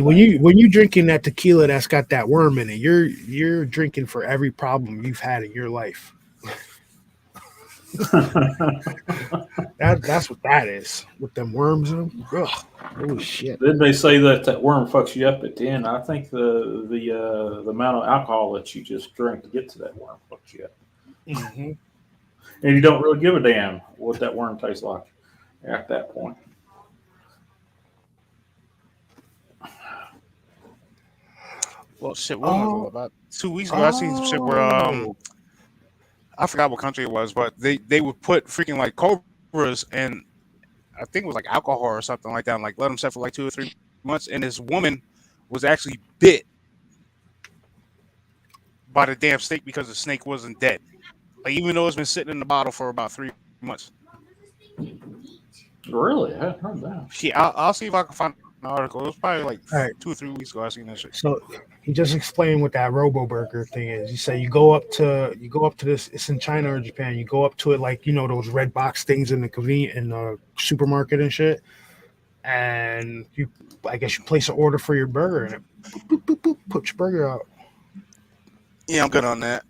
when you drinking that tequila that's got that worm in it, you're drinking for every problem you've had in your life. That's what that is with them worms in them. Ugh, holy shit! Did they say that worm fucks you up at the end? I think the amount of alcohol that you just drink to get to that worm fucks you up, Mm-hmm. and you don't really give a damn what that worm tastes like at that point. Well, shit. What was it? About 2 weeks ago, I seen some shit where I forgot what country it was, but they would put freaking like cobras and I think it was like alcohol or something like that, and like let them set for like 2 or 3 months, and this woman was actually bit by the damn snake because the snake wasn't dead. Like even though it's been sitting in the bottle for about 3 months. Really, I hadn't heard that. Yeah, I'll see if I can find an article. It was probably like Right. 2 or 3 weeks ago. I seen that shit. So he just explained what that Robo Burger thing is. You say you go up to this. It's in China or Japan. You go up to it like those red box things in the supermarket and shit. And I guess you place an order for your burger and it boop, boop, boop, boop, put your burger out. Yeah, I'm good on that.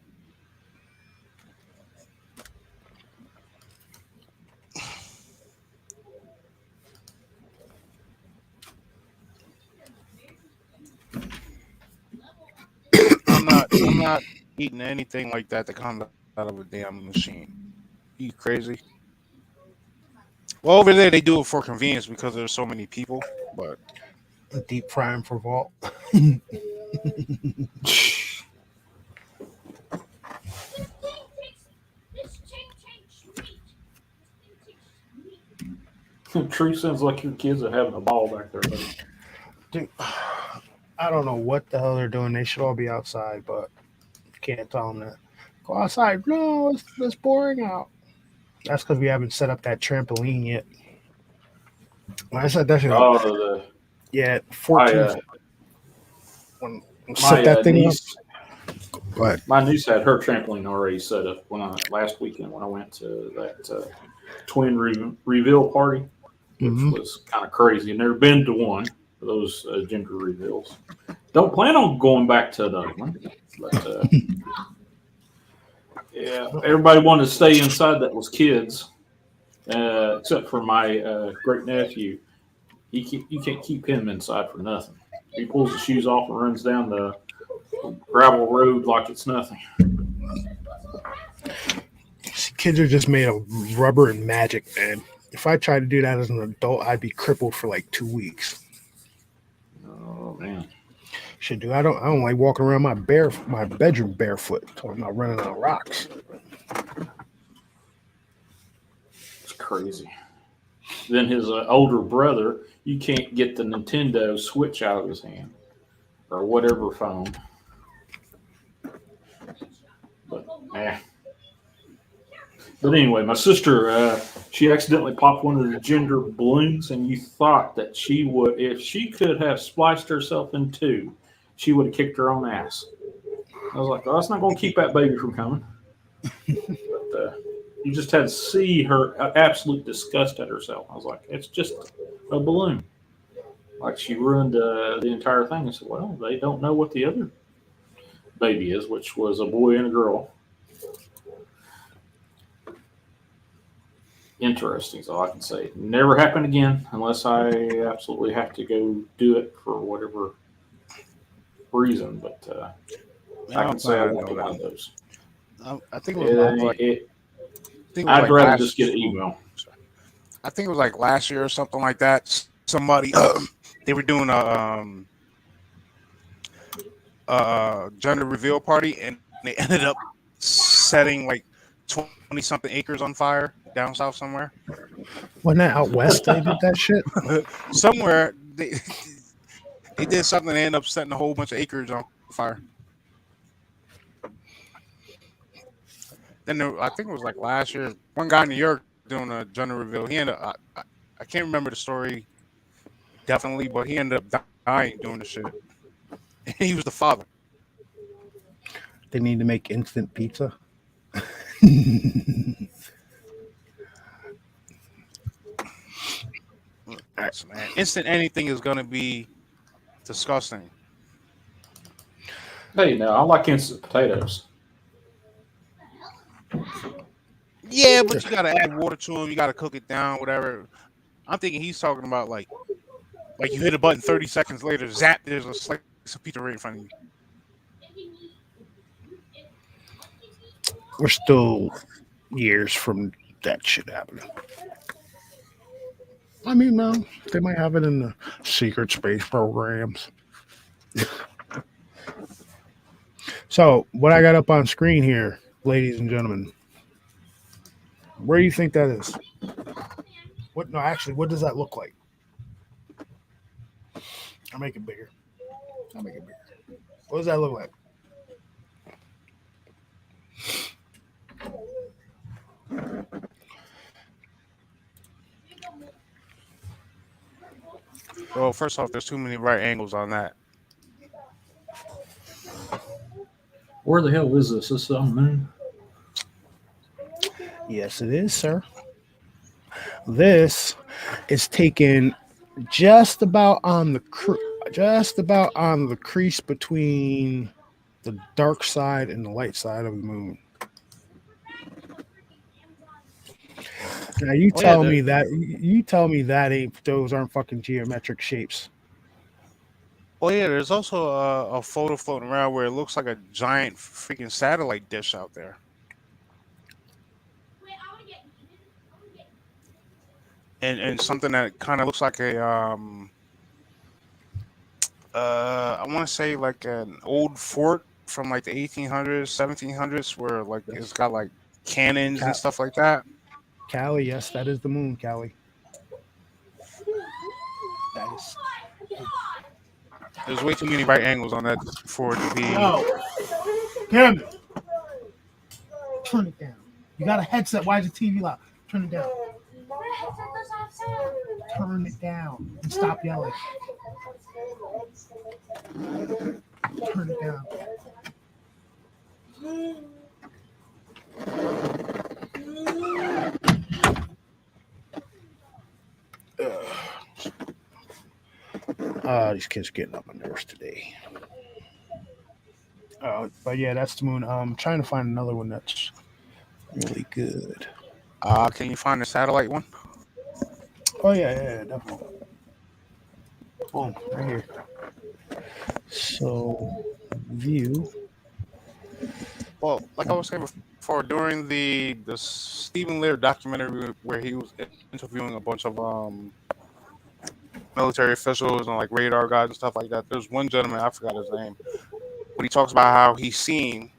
I'm not eating anything like that comes out of a damn machine. You crazy? Well, over there they do it for convenience because there's so many people. But Deep frying for Vault. True sounds like your kids are having a ball back there. Buddy. Dude, I don't know what the hell they're doing. They should all be outside, but can't tell them that. Go outside. No, it's boring out. That's because we haven't set up that trampoline yet. When I said that shit, yeah, 14. When set that thing niece, up. But my niece had her trampoline already set up last weekend when I went to that twin reveal party, which was kind of crazy. I've never been to one of those gender reveals. Don't plan on going back to another one. But yeah, everybody wanted to stay inside that was kids, except for my great nephew. You can't keep him inside for nothing. He pulls his shoes off and runs down the gravel road like it's nothing. Kids are just made of rubber and magic, man. If I tried to do that as an adult, I'd be crippled for like 2 weeks. Oh man. Should do. I don't like walking around my bedroom barefoot. Talking about running on rocks. It's crazy. Then his older brother, you can't get the Nintendo Switch out of his hand or whatever phone. But anyway, my sister, she accidentally popped one of the gender balloons, and you thought that she would, if she could have spliced herself in two, she would have kicked her own ass. I was like, oh, that's not going to keep that baby from coming. But you just had to see her absolute disgust at herself. I was like, it's just a balloon. Like she ruined the entire thing. I said, well, they don't know what the other baby is, which was a boy and a girl. Interesting, is all I can say. Never happened again unless I absolutely have to go do it for whatever reason. But I can say I won't do one of those. I think it was I'd rather just get an email. I think it was like last year or something like that. Somebody they were doing a gender reveal party, and they ended up setting like 20-something acres on fire down south somewhere. Wasn't that out west? They did that shit. Somewhere they did something. They ended up setting a whole bunch of acres on fire. Then I think it was like last year. One guy in New York doing a gender reveal. He ended up, I can't remember the story definitely, but he ended up dying doing the shit. He was the father. They need to make instant pizza. Listen, man, instant anything is gonna be disgusting. Hey, now I like instant potatoes. Yeah, but you gotta add water to them. You gotta cook it down, whatever. I'm thinking he's talking about like you hit a button, 30 seconds later, zap, there's a slice of pizza right in front of you. We're still years from that shit happening. I mean, no, they might have it in the secret space programs. So, what I got up on screen here, ladies and gentlemen, where do you think that is? What? No, actually, what does that look like? I'll make it bigger. What does that look like? Well, first off, there's too many right angles on that. Where the hell is this? Is this on the moon? Yes, it is, sir. This is taken just about on the crease between the dark side and the light side of the moon. Now you tell me that ain't those aren't fucking geometric shapes. Oh yeah, there's also a photo floating around where it looks like a giant freaking satellite dish out there. And something that kind of looks like a I want to say like an old fort from like the 1800s, 1700s, where like it's got like cannons and stuff like that. Callie, yes, that is the moon, Callie. That is. There's way too many right angles on that for it to be. No. Damn it. Turn it down. You got a headset. Why is the TV loud? Turn it down. Turn it down and stop yelling. Turn it down. These kids are getting on my nerves today. But yeah, that's the moon. I'm trying to find another one that's really good. Can you find the satellite one? Oh yeah, definitely. Boom, right here. So, view. Well, like I was saying before, during the Stephen Lear documentary where he was interviewing a bunch of military officials and like radar guys and stuff like that, there's one gentleman, I forgot his name, but he talks about how he's seen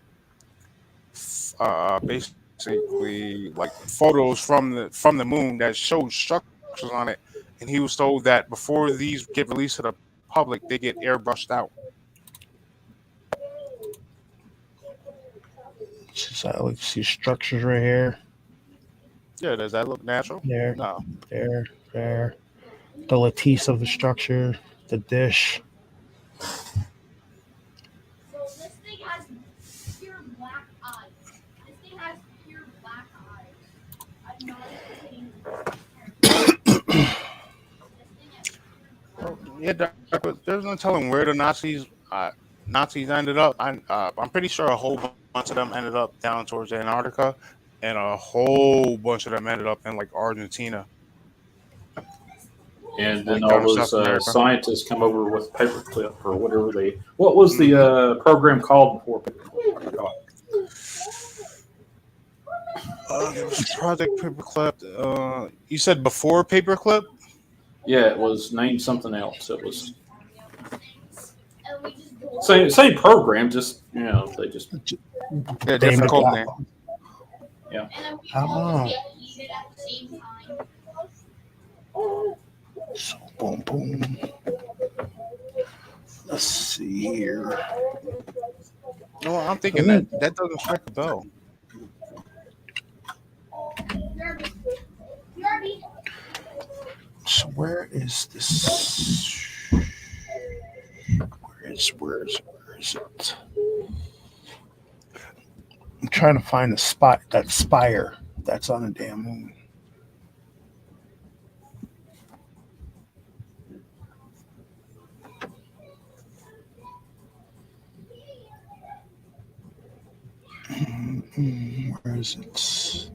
basically like photos from the moon that showed structures on it, and he was told that before these get released to the public, they get airbrushed out. So I like see structures right here. Yeah, does that look natural? There, No. there. The lattice of the structure, the dish. So this thing has pure black eyes. This thing has pure black eyes. I'm not kidding. Well, yeah, but there's no telling where the Nazis ended up. I'm pretty sure a whole bunch of them ended up down towards Antarctica, and a whole bunch of them ended up in like Argentina. And then Like all down in those South America. scientists come over with paperclip or whatever they. What was the program called before paperclip? I forgot. There was Project Paperclip. You said before Paperclip? Yeah, it was named something else. It was same program, just they just Yeah, different code name. Yeah. Oh. So boom. Let's see here. No, I'm thinking that doesn't strike a bell. So where is this? Where is it? I'm trying to find a spot, that spire that's on the damn moon. Where is it?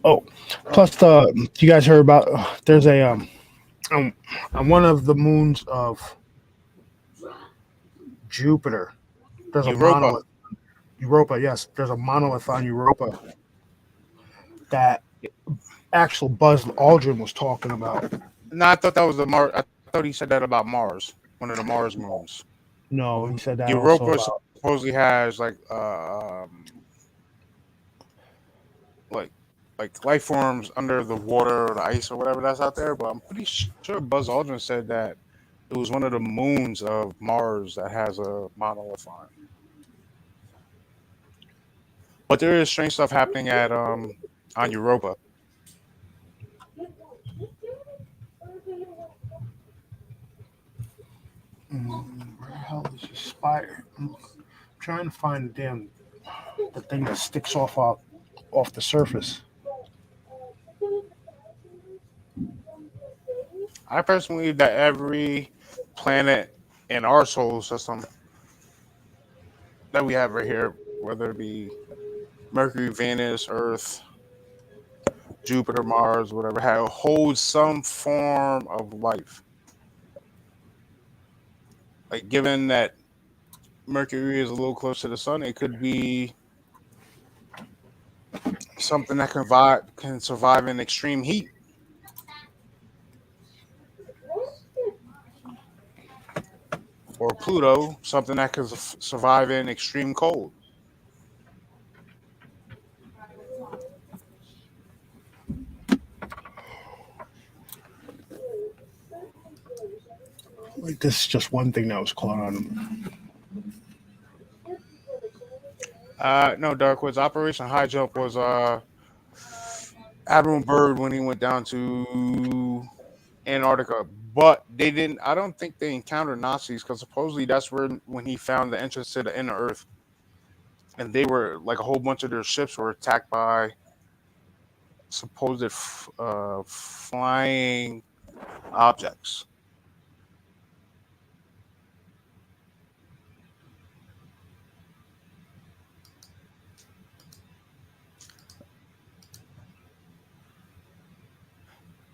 Oh, plus you guys heard about? There's a on one of the moons of Jupiter. There's a Europa. monolith. Europa, yes, there's a monolith on Europa that actual Buzz Aldrin was talking about. No, I thought that was the Mars. I thought he said that about Mars, one of the Mars moons. No, he said that also Europa about. supposedly has like life forms under the water or the ice or whatever that's out there. But I'm pretty sure Buzz Aldrin said that it was one of the moons of Mars that has a monolith on it. But there is strange stuff happening at on Europa. Where the hell is this spire? I'm trying to find the thing that sticks off the surface. I personally believe that every planet in our solar system that we have right here, whether it be Mercury, Venus, Earth, Jupiter, Mars, whatever, holds some form of life. Like, given that Mercury is a little close to the sun, it could be something that can survive in extreme heat. Or Pluto, something that can survive in extreme cold. Like this is just one thing that was caught on. No, Darkwoods. Operation High Jump was Admiral Byrd when he went down to Antarctica, but they didn't. I don't think they encountered Nazis because supposedly that's when he found the entrance to the inner Earth, and they were like a whole bunch of their ships were attacked by supposed flying objects.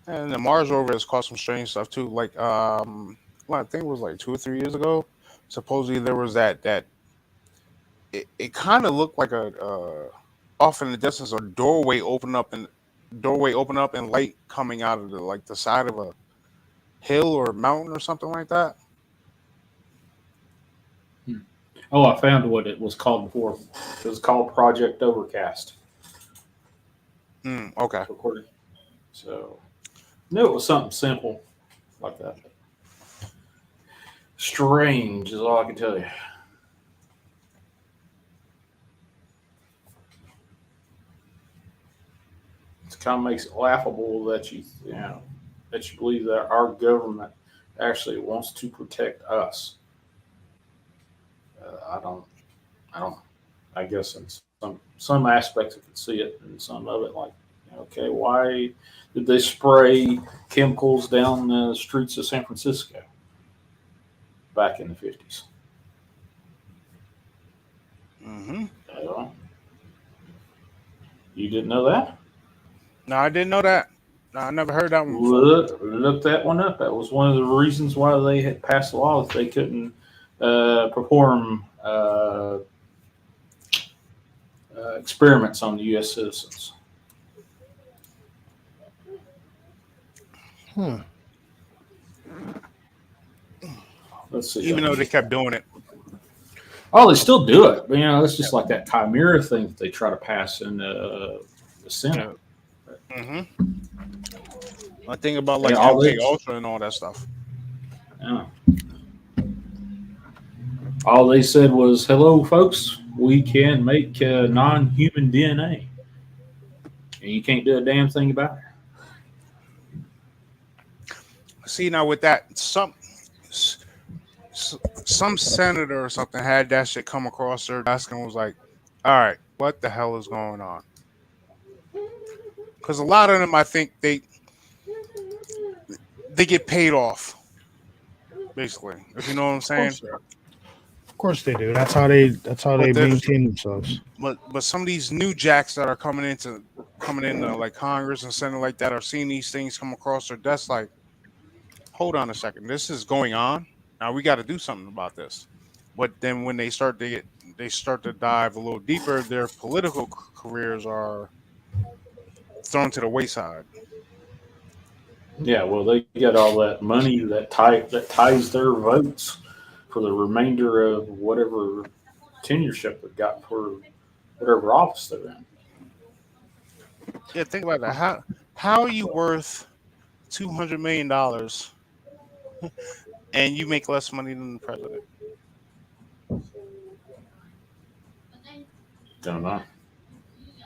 And the Mars rover has caused some strange stuff too. Like well, I think it was like 2 or 3 years ago. Supposedly there was that it kind of looked like a off in the distance a doorway open up and light coming out of the side of a hill or mountain or something like that. Oh, I found what it was called before. It was called Project Overcast. Okay. Recording. So, no, it was something simple like that. Strange is all I can tell you. It kind of makes it laughable that you believe that our government actually wants to protect us. I don't. I guess in some aspects I can see it, and some of it like, okay, why did they spray chemicals down the streets of San Francisco back in the 50s? Mm-hmm. You didn't know that? No, I didn't know that. No, I never heard that one before. Look that one up. That was one of the reasons why they had passed a law that they couldn't perform experiments on the U.S. citizens. Let's see. Even though they kept doing it. Oh, they still do it. But, it's just like that chimera thing that they try to pass in the Senate. I think about like MK Ultra and all that stuff. Yeah. All they said was, "Hello, folks. We can make non-human DNA, and you can't do a damn thing about it." See, now with that, some senator or something had that shit come across their desk and was like, "All right, what the hell is going on?" Because a lot of them, I think they get paid off, basically. If you know what I'm saying. Of course they do. That's how they But there's maintain themselves. but some of these new jacks that are coming into like Congress and Senate like that are seeing these things come across their desk like, hold on a second, this is going on. Now we got to do something about this. But then when they start to dive a little deeper, their political careers are thrown to the wayside. Yeah, well, they get all that money that ties their votes for the remainder of whatever tenureship they've got for whatever office they're in. Yeah, think about that. How are you worth $200 million and you make less money than the president? But then, Don't know. yeah.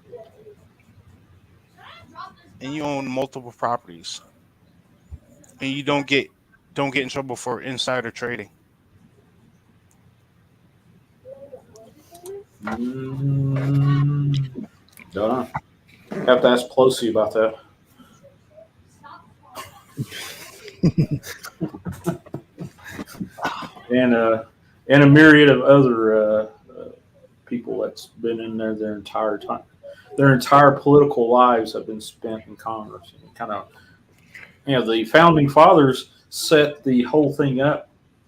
Should I drop this And down? you own multiple properties, and you don't get in trouble for insider trading. Mm, don't know. Have to ask Pelosi about that. Stop. And and a myriad of other people that's been in there their entire time. Their entire political lives have been spent in Congress. And kind of, the founding fathers set the whole thing up,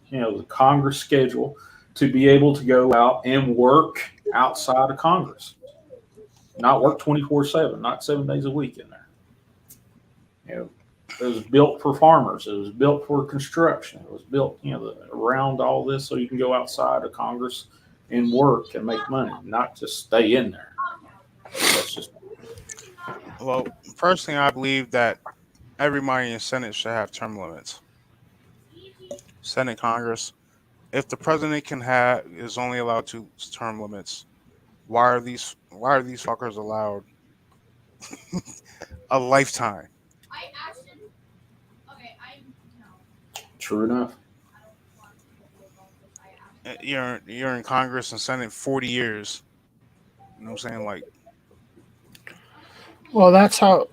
the Congress schedule to be able to go out and work outside of Congress, not work 24/7, not 7 days a week in there. It was built for farmers. It was built for construction. It was built, around all this so you can go outside of Congress and work and make money, not just stay in there. That's just Well, personally, I believe that everybody in the Senate should have term limits. Senate, Congress. If the president can have is only allowed two term limits, why are these fuckers allowed a lifetime? I actually. Okay, I no. true enough. I don't want to know about this. I actually. You're in Congress and Senate 40 years. You know what I'm saying? Like, Well, that's how.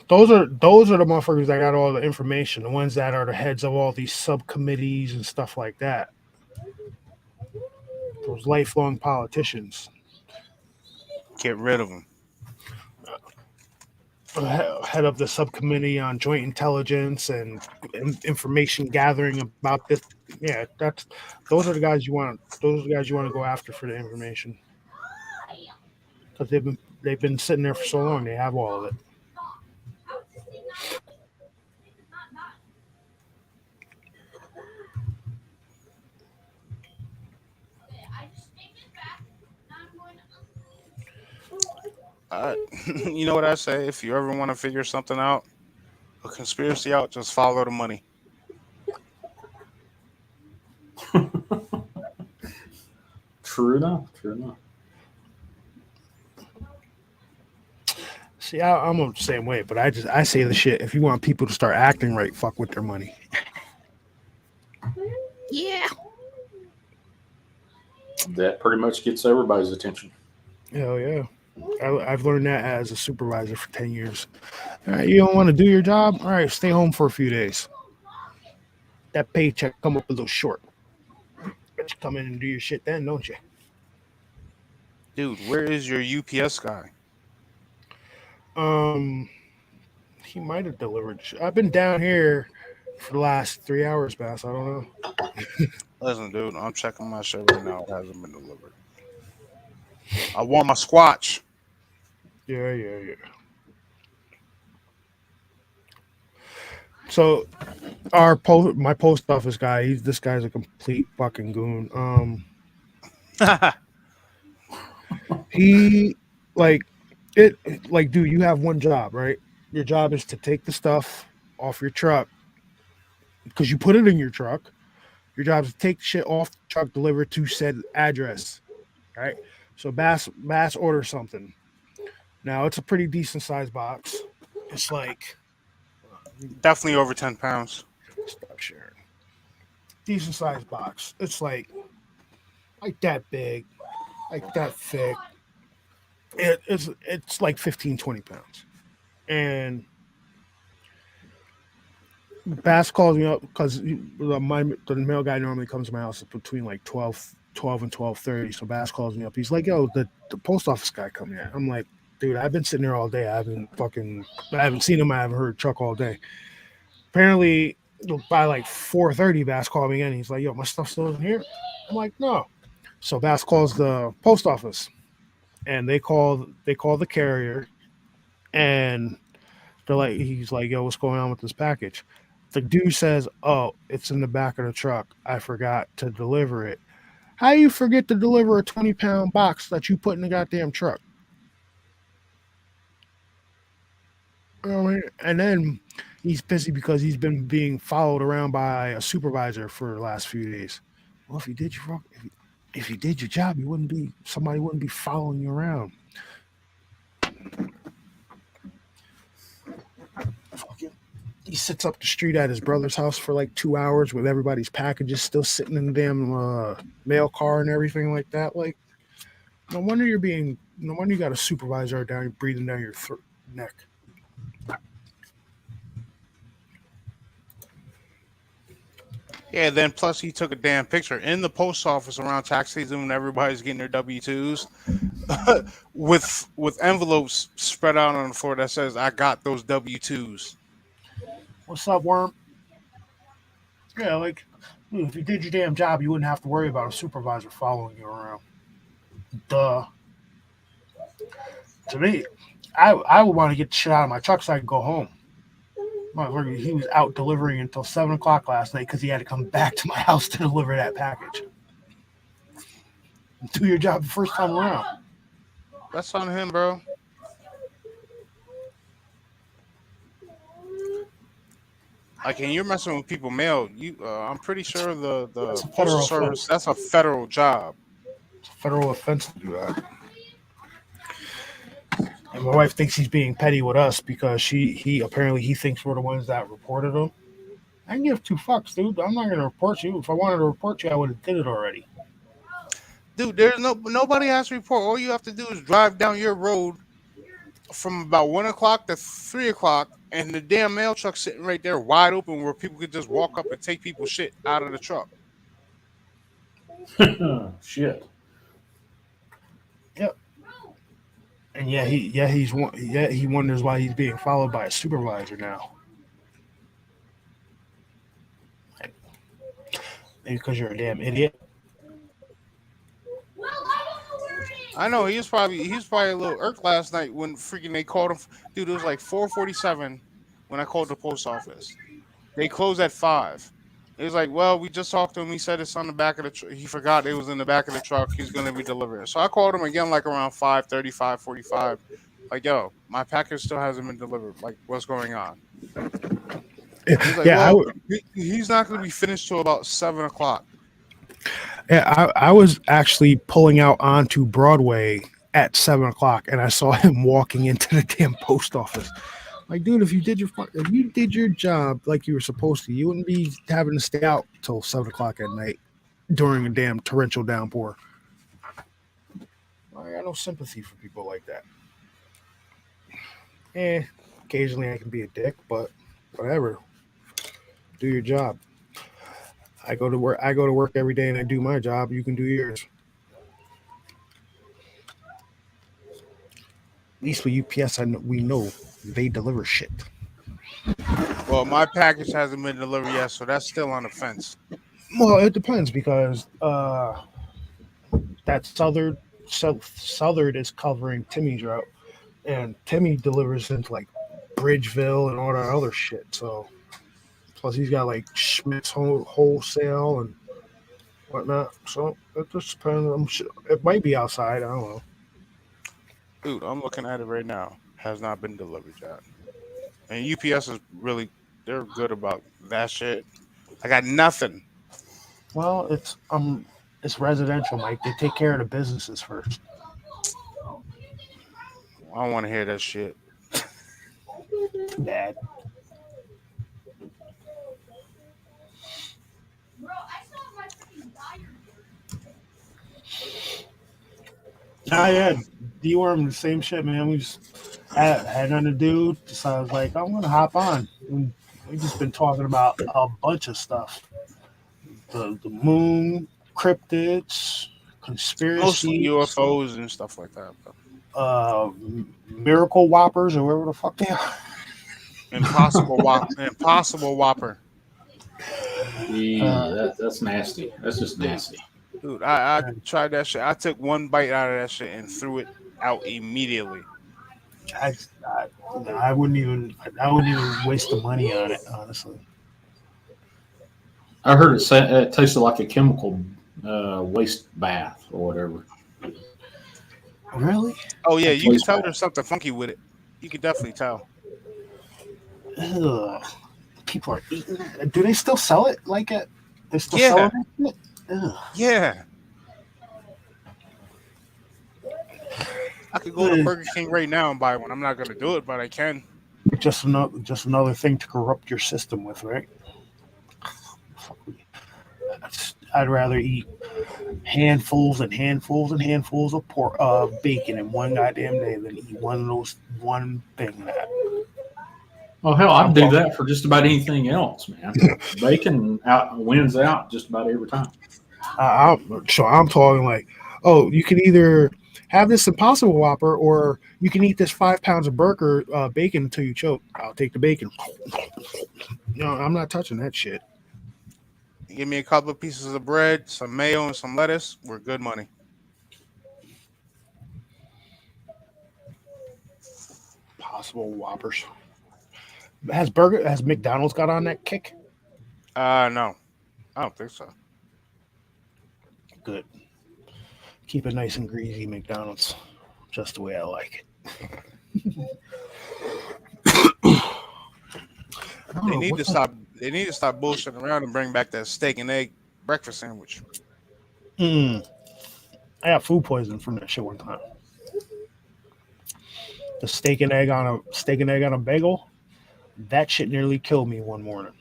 Those are the motherfuckers that got all the information. The ones that are the heads of all these subcommittees and stuff like that. Those lifelong politicians. get rid of them. Head of the subcommittee on joint intelligence and information gathering about this. Yeah, those are the guys you want. Those are the guys you want to go after for the information because they've been sitting there for so long. They have all of it. How is this thing not? This thing is not done. Okay, I just take it back. Now I'm going to. You know what I say? If you ever want to figure something out, a conspiracy out, just follow the money. True enough. True enough. See, I'm the same way, but I say the shit. If you want people to start acting right, fuck with their money. Yeah. That pretty much gets everybody's attention. Hell yeah. I've learned that as a supervisor for 10 years. All right, you don't want to do your job? All right, stay home for a few days. That paycheck come up a little short. But you come in and do your shit then, don't you? Dude, where is your UPS guy? He might have delivered. I've been down here for the last 3 hours, Bass. I don't know. Listen, dude, I'm checking my shit right now. It hasn't been delivered. I want my squatch. Yeah. So my post office guy, this guy's a complete fucking goon. He like it like dude, you have one job, right? Your job is to take the stuff off your truck because you put it in your truck. Your job is to take shit off the truck, deliver to said address. Right? So Bass orders something. Now it's a pretty decent sized box. It's like Definitely over 10 pounds. Sharon. Decent sized box. It's like that big, like that thick. It's like 15, 20 pounds. And Bass calls me up because the mail guy normally comes to my house between like 12 and 12:30. So Bass calls me up. He's like, "Yo, the post office guy come here." I'm like, "Dude, I've been sitting there all day. I haven't seen him. I haven't heard Chuck all day." Apparently, by like 4:30, Bass called me again. He's like, "Yo, my stuff still isn't here." I'm like, "No." So Bass calls the post office, and they call the carrier, and he's like, "Yo, what's going on with this package?" The dude says, "Oh, it's in the back of the truck. I forgot to deliver it." How you forget to deliver a 20-pound box that you put in the goddamn truck? You know what I mean? And then he's pissy because he's been being followed around by a supervisor for the last few days. Well, if you did your job, somebody wouldn't be following you around. Fucking he sits up the street at his brother's house for like 2 hours with everybody's packages still sitting in the damn mail car and everything like that. Like, no wonder you got a supervisor down breathing down your neck. Yeah, then plus he took a damn picture in the post office around tax season when everybody's getting their W-2s with envelopes spread out on the floor that says I got those W-2s. What's up, worm? Yeah, like, dude, if you did your damn job, you wouldn't have to worry about a supervisor following you around. Duh. To me, I would want to get the shit out of my truck so I could go home. Motherfucker, he was out delivering until 7 o'clock last night because he had to come back to my house to deliver that package. Do your job the first time around. That's on him, bro. Like, and you're messing with people mail. I'm pretty sure the That's a postal federal service, offense. that's a federal job. It's a federal offense to do that. And my wife thinks he's being petty with us because he thinks we're the ones that reported him. I can give two fucks, dude. I'm not gonna report you. If I wanted to report you, I would have did it already. Dude, there's nobody has to report. All you have to do is drive down your road from about 1 o'clock to 3 o'clock, and the damn mail truck's sitting right there, wide open, where people could just walk up and take people's shit out of the truck. Shit. Yep. And he wonders why he's being followed by a supervisor now. Maybe because you're a damn idiot. I know he was probably a little irked last night when freaking they called him. Dude, it was like 4:47 when I called the post office. They closed at 5. It was like, well, we just talked to him. He said it's on the back of the truck. He forgot it was in the back of the truck. He's going to be delivering. So I called him again like around 5:30, 5:45. Like, yo, my package still hasn't been delivered. Like, what's going on? He's like, Yeah, well, he's not going to be finished till about 7 o'clock. I was actually pulling out onto Broadway at 7 o'clock, and I saw him walking into the damn post office. Like, dude, if you did your job like you were supposed to, you wouldn't be having to stay out till 7 o'clock at night during a damn torrential downpour. I got no sympathy for people like that. Occasionally I can be a dick, but whatever. Do your job. I go to work every day and I do my job. You can do yours. At least with UPS, we know they deliver shit. Well, my package hasn't been delivered yet, so that's still on the fence. Well, it depends because that Southern is covering Timmy's route, and Timmy delivers into like Bridgeville and all that other shit. So plus he's got like Schmidt's wholesale and whatnot. So it just depends. It might be outside. I don't know. Dude, I'm looking at it right now. Has not been delivered yet. And UPS is they're good about that shit. I got nothing. Well, it's residential, Mike. They take care of the businesses first. I don't want to hear that shit. Too bad. Yeah, deworm the same shit, man. We just had nothing to do, so I was like, I'm gonna hop on. And we just been talking about a bunch of stuff: the moon, cryptids, Mostly conspiracies, UFOs and stuff like that. But uh, miracle whoppers, or whatever the fuck they are. Impossible Whopper. Yeah, that's nasty. That's just nasty. Dude, I tried that shit. I took one bite out of that shit and threw it out immediately. I, I, I wouldn't even waste the money on it, honestly. I heard it tasted like a chemical waste bath or whatever. Really? Oh yeah, you can Waste tell bath. there's something funky with it. You can definitely tell. Ugh. People are eating it. Do they still sell it like it? They still Yeah, selling it? Ugh. yeah. I could go to Burger King right now and buy one. I'm not gonna do it, but I can. Just another thing to corrupt your system with, right? I'd rather eat handfuls and handfuls and handfuls of bacon in one goddamn day than eat one thing of that. Oh hell, I'd I'm do talking. that for just about anything else, man. Bacon wins out just about every time. I'm talking like, oh, you can either have this Impossible Whopper or you can eat this 5 pounds of burger bacon until you choke. I'll take the bacon. No, I'm not touching that shit. Give me a couple of pieces of bread, some mayo, and some lettuce. We're good money. Possible Whoppers. Has McDonald's got on that kick? No, I don't think so. Good. Keep it nice and greasy, McDonald's. Just the way I like it. I don't They know need what to the, stop. They need to stop bullshitting around and bring back that steak and egg breakfast sandwich. mm, I got food poisoning from that shit one time. The steak and egg on a bagel. That shit nearly killed me one morning.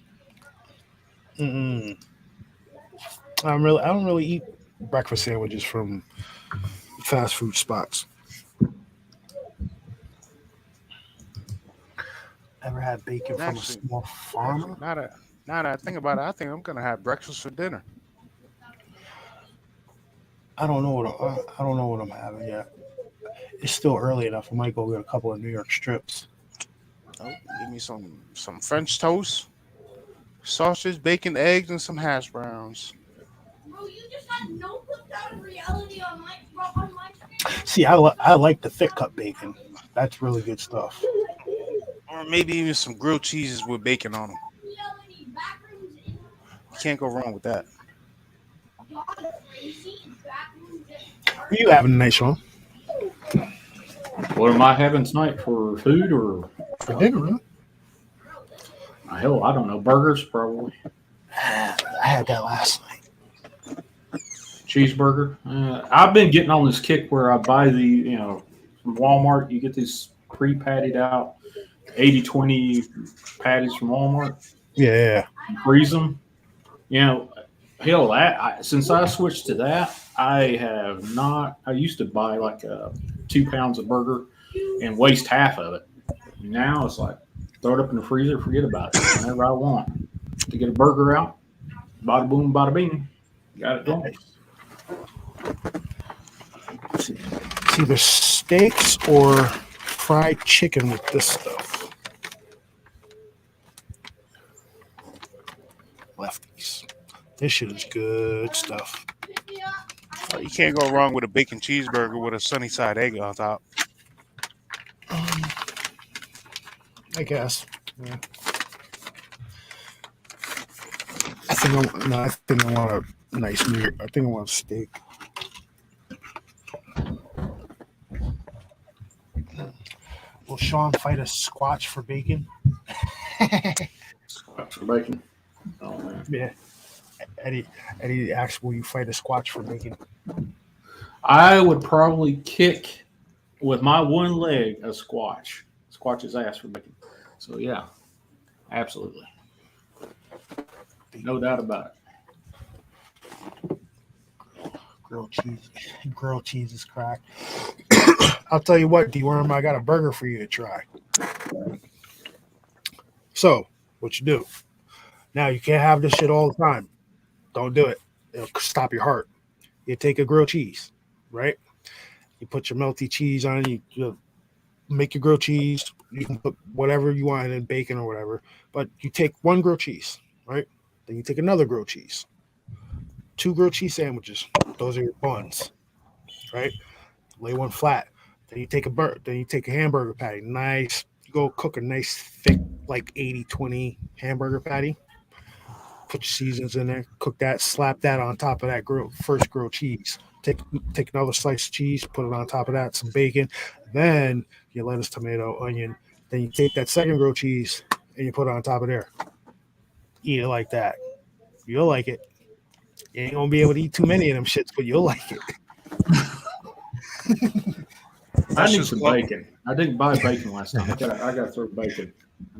Mm-mm. I don't really eat breakfast sandwiches from fast food spots. Ever had bacon And from a actually, small actually, farmer? now that I think about it, I think I'm gonna have breakfast for dinner. I don't know what I'm having yet. It's still early enough. I might go get a couple of New York strips. Oh, give me some French toast, sausage, bacon, eggs, and some hash browns. Bro, you just had no clipped out of reality on my screen. See, I like the thick cut bacon. That's really good stuff. Or maybe even some grilled cheeses with bacon on them. Reality backrooms in You can't go wrong with that. God crazy backrooms in Are you having a nice one What am I having tonight for food or for dinner? Really? hell? I don't know. Burgers probably. I had that last night. Cheeseburger. I've been getting on this kick where I buy from Walmart. You get these pre-patted out 80-20 patties from Walmart. Yeah. Freeze them. You know, hell, since I switched to that, I have not. I used to buy like 2 pounds of burger and waste half of it. Now it's like throw it up in the freezer, forget about it. Whenever I want to get a burger out, bada boom, bada bing, got it done. It's either steaks or fried chicken with this stuff. Lefties. This shit is good stuff. You can't go wrong with a bacon cheeseburger with a sunny side egg on top. I guess. Yeah. I think I want a nice meat. I think I want a steak. Will Sean fight a Squatch for bacon? Scotch for bacon. Oh man. Yeah. Eddie asks, will you fight a Squatch for bacon? I would probably kick with my one leg a squatch's ass for bacon. So yeah, absolutely, no doubt about it. Grilled cheese is crack. I'll tell you what, D-Worm, I got a burger for you to try. So, what you do? Now, you can't have this shit all the time. Don't do it. It'll stop your heart. You take a grilled cheese, right? You put your melty cheese on it. You make your grilled cheese. You can put whatever you want in bacon or whatever. But you take one grilled cheese, right? Then you take another grilled cheese. 2 grilled cheese sandwiches. Those are your buns, right? Lay one flat. Then you take a hamburger patty. Nice. You go cook a nice thick, like 80-20 hamburger patty. Put your seasons in there. Cook that. Slap that on top of that first grilled cheese. Take another slice of cheese. Put it on top of that. Some bacon. Then your lettuce, tomato, onion. Then you take that second grilled cheese and you put it on top of there. Eat it like that. You'll like it. You ain't gonna be able to eat too many of them shits, but you'll like it. I need some bacon. I didn't buy bacon last time. I got to throw bacon.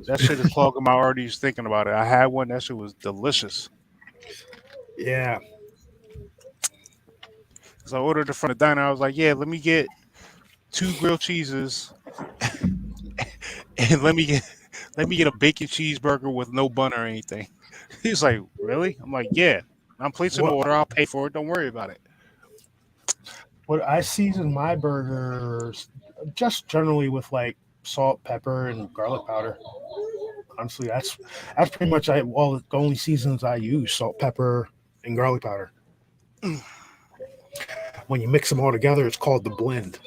That shit is clogging my arteries thinking about it. I had one. That shit was delicious. Yeah. So I ordered it from the diner. I was like, yeah, let me get 2 grilled cheeses and let me get a bacon cheeseburger with no bun or anything. He's like, really? I'm like, yeah. I'm placing the order. I'll pay for it. Don't worry about it. What I season my burgers just generally with like salt, pepper, and garlic powder. Honestly, that's pretty much the only seasons I use: salt, pepper, and garlic powder. When you mix them all together, it's called the blend.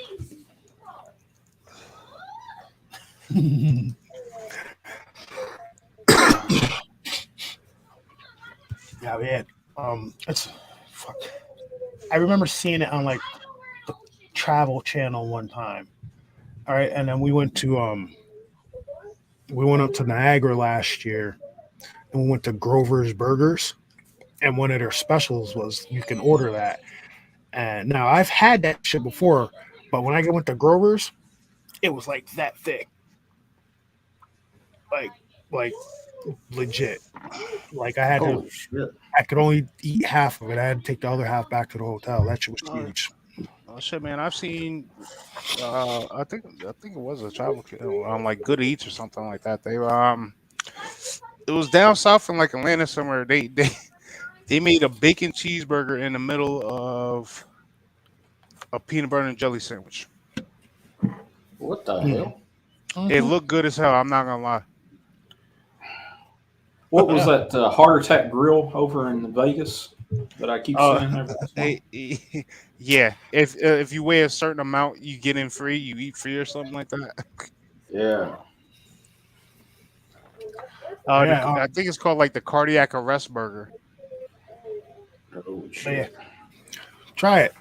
Yeah, man. It's fuck. I remember seeing it on like the Travel Channel one time. All right, and then we went up to Niagara last year, and we went to Grover's Burgers, and one of their specials was you can order that. And now I've had that shit before, but when I went to Grover's, it was like that thick, like legit. Like I had Holy to, shit. I could only eat half of it. I had to take the other half back to the hotel. That shit was huge. Oh shit, man! I've seen. I think it was a travel on like Good Eats or something like that. It was down south in like Atlanta somewhere. They made a bacon cheeseburger in the middle of a peanut butter and jelly sandwich. What the hell? It looked good as hell. I'm not gonna lie. What was that Heart Attack Grill over in Vegas that I keep seeing every once in a while? Yeah. If you weigh a certain amount, you get in free. You eat free or something like that. Yeah. I think it's called like the cardiac arrest burger. Oh shit. Yeah. Try it.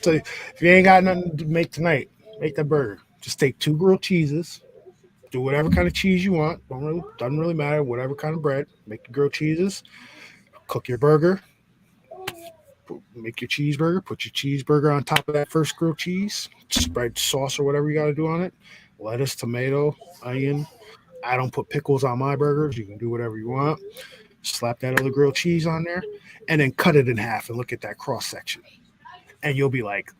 So if you ain't got nothing to make tonight, make that burger. Just take 2 grilled cheeses. Do whatever kind of cheese you want. Doesn't really matter. Whatever kind of bread. Make your grilled cheeses. Cook your burger. Make your cheeseburger. Put your cheeseburger on top of that first grilled cheese. Spread sauce or whatever you got to do on it. Lettuce, tomato, onion. I don't put pickles on my burgers. You can do whatever you want. Slap that other grilled cheese on there, and then cut it in half and look at that cross section. And you'll be like,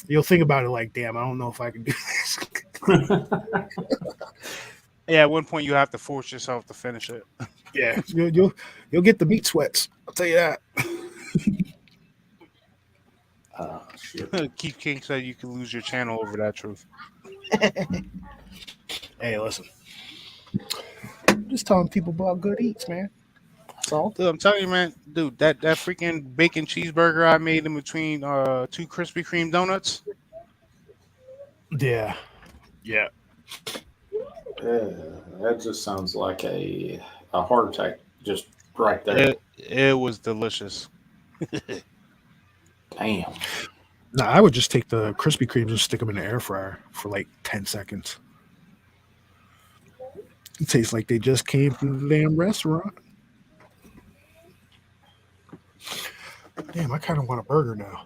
You'll think about it like, damn, I don't know if I can do this. Yeah, at one point you have to force yourself to finish it. Yeah, you'll get the meat sweats. I'll tell you that. Shit. Keith King said you could lose your channel over that truth. Hey, listen. I'm just telling people about good eats, man. That's all. Dude, I'm telling you, man, dude, that freaking bacon cheeseburger I made in between 2 Krispy Kreme donuts. Yeah. Yeah, that just sounds like a heart attack just right there. It was delicious. Damn. No, I would just take the Krispy Kremes and stick them in the air fryer for like 10 seconds. It tastes like they just came from the damn restaurant. Damn, I kind of want a burger now.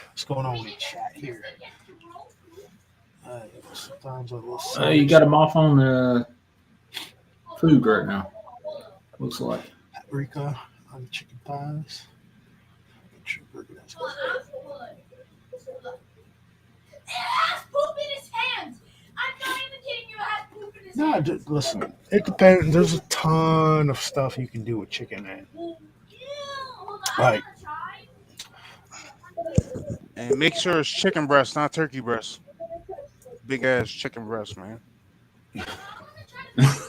What's going on in the chat here? Sometimes a little You got them off on the food right now. Looks like. Paprika on chicken thighs. Well, Applewood. It has poop in his hands. I'm not even kidding you. It has poop in his No, hands. just listen. It depends. There's a ton of stuff you can do with chicken, man. Ew. Hold on. Like, I'm gonna try. And make sure it's chicken breast, not turkey breast. Big ass chicken breast, man. I'm gonna try.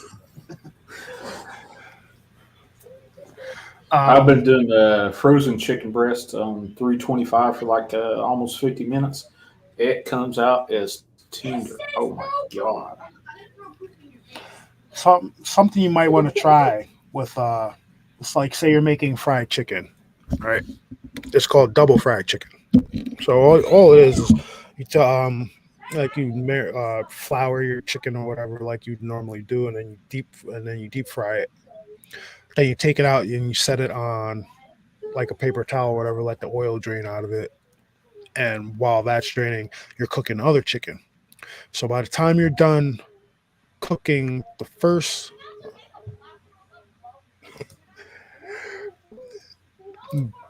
I've been doing frozen chicken breast on 325 for like almost 50 minutes. It comes out as tender. Oh my god! something you might want to try with it's like, say you're making fried chicken, right? It's called double fried chicken. So all it is you like you flour your chicken or whatever like you'd normally do, and then you deep fry it. Then you take it out and you set it on like a paper towel or whatever, let the oil drain out of it. And while that's draining, you're cooking other chicken. So by the time you're done cooking the first,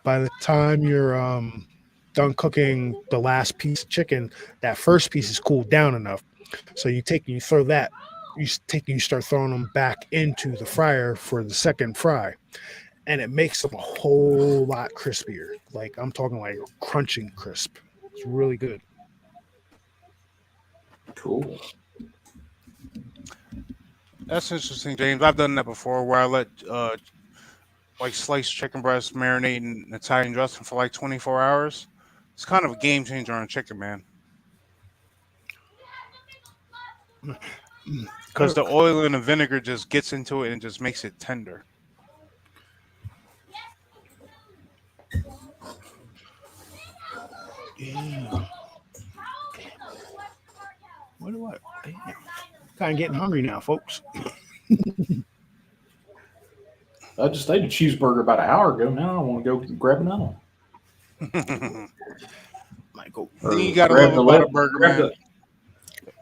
by the time you're done cooking the last piece of chicken, that first piece is cooled down enough. So you take and you throw that, you start throwing them back into the fryer for the second fry, and it makes them a whole lot crispier. Like I'm talking like crunching crisp. It's really good. Cool. That's interesting, James. I've done that before, where I let like sliced chicken breast marinate in Italian dressing for like 24 hours. It's kind of a game changer on chicken, man. Because the oil and the vinegar just gets into it and just makes it tender. Yeah. What do I? Damn. Kind of getting hungry now, folks. I just ate a cheeseburger about an hour ago. Now I want to go grab another one. Might go. Thing you gotta love about a burger, man.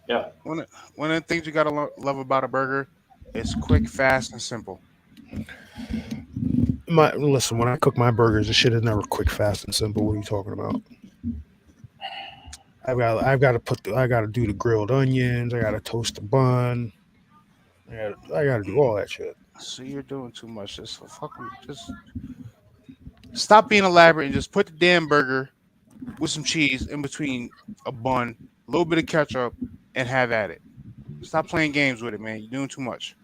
Yeah. One of the things you gotta love about a burger is quick, fast, and simple. Listen, when I cook my burgers, this shit is never quick, fast, and simple. What are you talking about? I gotta do the grilled onions. I gotta toast the bun. I gotta do all that shit. So you're doing too much. Just stop being elaborate and just put the damn burger with some cheese in between a bun, a little bit of ketchup, and have at it. Stop playing games with it, man. You're doing too much.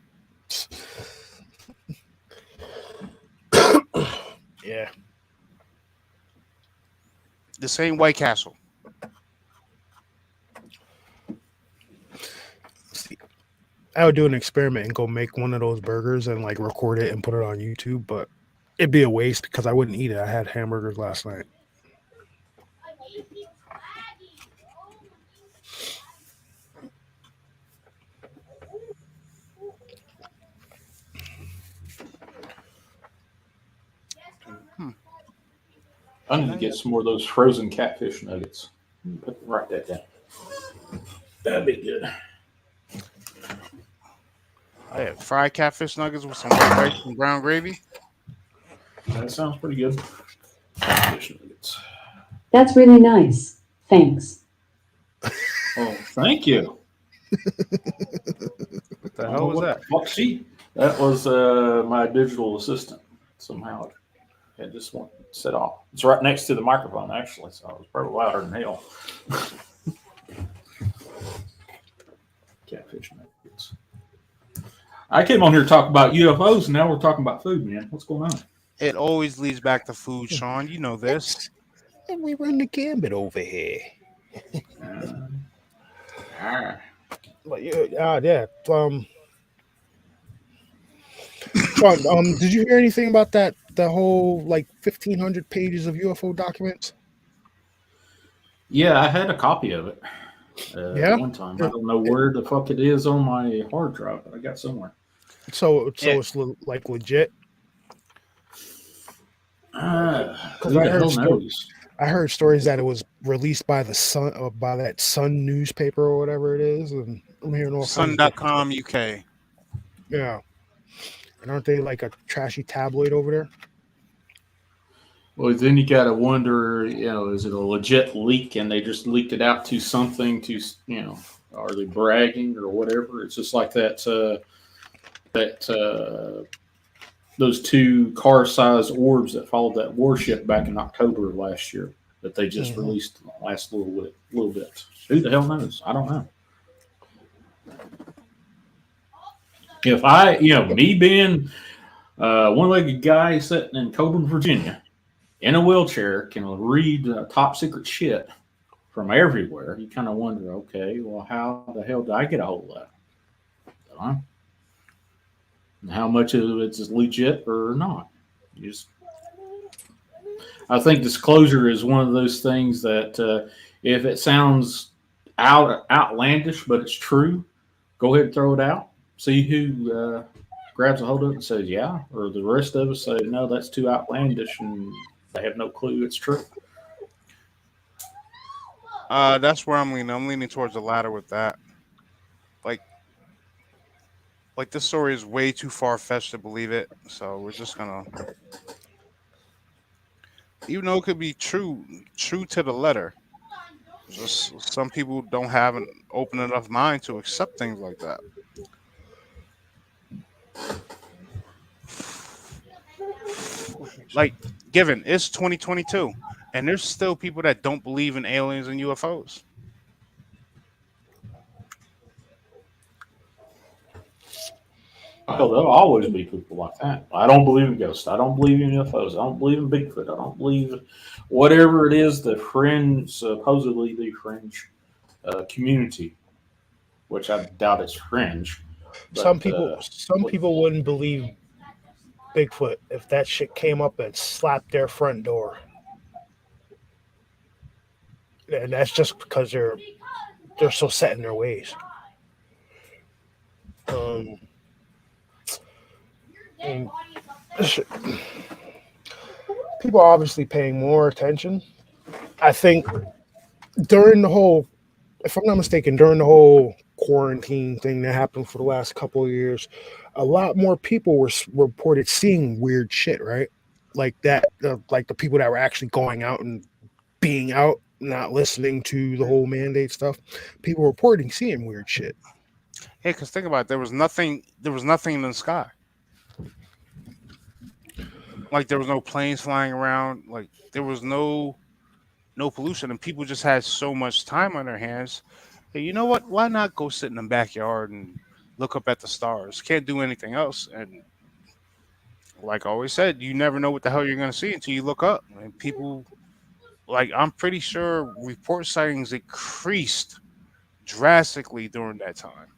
Yeah. This ain't White Castle. See, I would do an experiment and go make one of those burgers and like record it and put it on YouTube, but it'd be a waste because I wouldn't eat it. I had hamburgers last night. I need to get some more of those frozen catfish nuggets. Write that down. That'd be good. I had fried catfish nuggets with some white rice and brown gravy. That sounds pretty good. Catfish nuggets. That's really nice. Thanks. Oh, thank you. What the hell was that? That was my digital assistant. Somehow it just won't set off. It's right next to the microphone, actually, so it was probably louder than hell. Catfish nuggets. I came on here to talk about UFOs, and now we're talking about food, man. What's going on? It always leads back to food, Sean. You know this. And we run the gambit over here. But yeah. Sean, did you hear anything about that? The whole like 1,500 pages of UFO documents. Yeah, I had a copy of it. Yeah? At one time. I don't know where the fuck it is on my hard drive, but I got somewhere. So it's like legit. Who the hell knows? I heard stories that it was released by the Sun, by that Sun newspaper or whatever it is, and I'm hearing all kinds of Sun.com UK. yeah. And aren't they like a trashy tabloid over there? Well, then you got to wonder, is it a legit leak and they just leaked it out to something to, are they bragging or whatever? It's just like that those two car-sized orbs that followed that warship back in October of last year that they just released last little bit. Who the hell knows? I don't know. If me being one-legged guy sitting in Coburn, Virginia, in a wheelchair, can read top secret shit from everywhere, you kind of wonder, okay, well, how the hell did I get a hold of that? Don't know. And how much of it's legit or not? I think disclosure is one of those things that if it sounds outlandish, but it's true, go ahead and throw it out. See who grabs a hold of it and says, yeah, or the rest of us say, no, that's too outlandish, and they have no clue it's true. That's where I'm leaning. I'm leaning towards the latter with that. Like this story is way too far fetched to believe it. So we're just gonna, even though it could be true to the letter. Just some people don't have an open enough mind to accept things like that. Like, given it's 2022, and there's still people that don't believe in aliens and UFOs. Hell, there'll always be people like that. I don't believe in ghosts. I don't believe in UFOs. I don't believe in Bigfoot. I don't believe whatever it is the fringe, supposedly the fringe community, which I doubt it's fringe. But, some people wouldn't believe Bigfoot if that shit came up and slapped their front door. And that's just because they're so set in their ways. And people are obviously paying more attention. I think during the whole, if I'm not mistaken, during the whole quarantine thing that happened for the last couple of years, a lot more people were reported seeing weird shit, right? Like that, like the people that were actually going out and being out, not listening to the whole mandate stuff. People reporting seeing weird shit. Hey, because think about it, there was nothing in the sky. Like there was no planes flying around. Like there was no pollution, and people just had so much time on their hands. Hey, you know what? Why not go sit in the backyard and look up at the stars? Can't do anything else. And like I always said, you never know what the hell you're going to see until you look up. And people, like I'm pretty sure report sightings increased drastically during that time.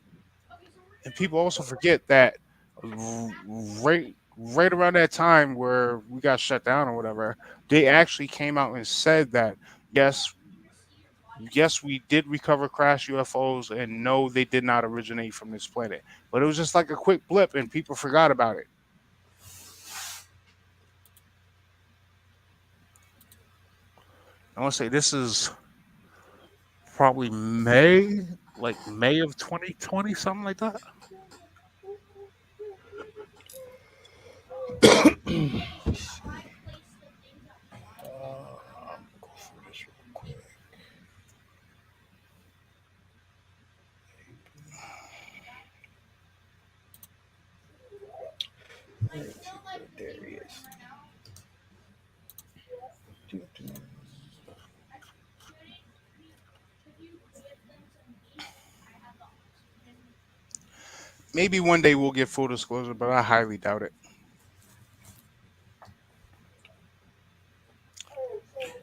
And people also forget that right around that time where we got shut down or whatever, they actually came out and said that yes, we did recover crash UFOs, and no, they did not originate from this planet. But it was just like a quick blip, and people forgot about it. I want to say this is probably May of 2020, something like that. There he is. Maybe one day we'll get full disclosure, but I highly doubt it.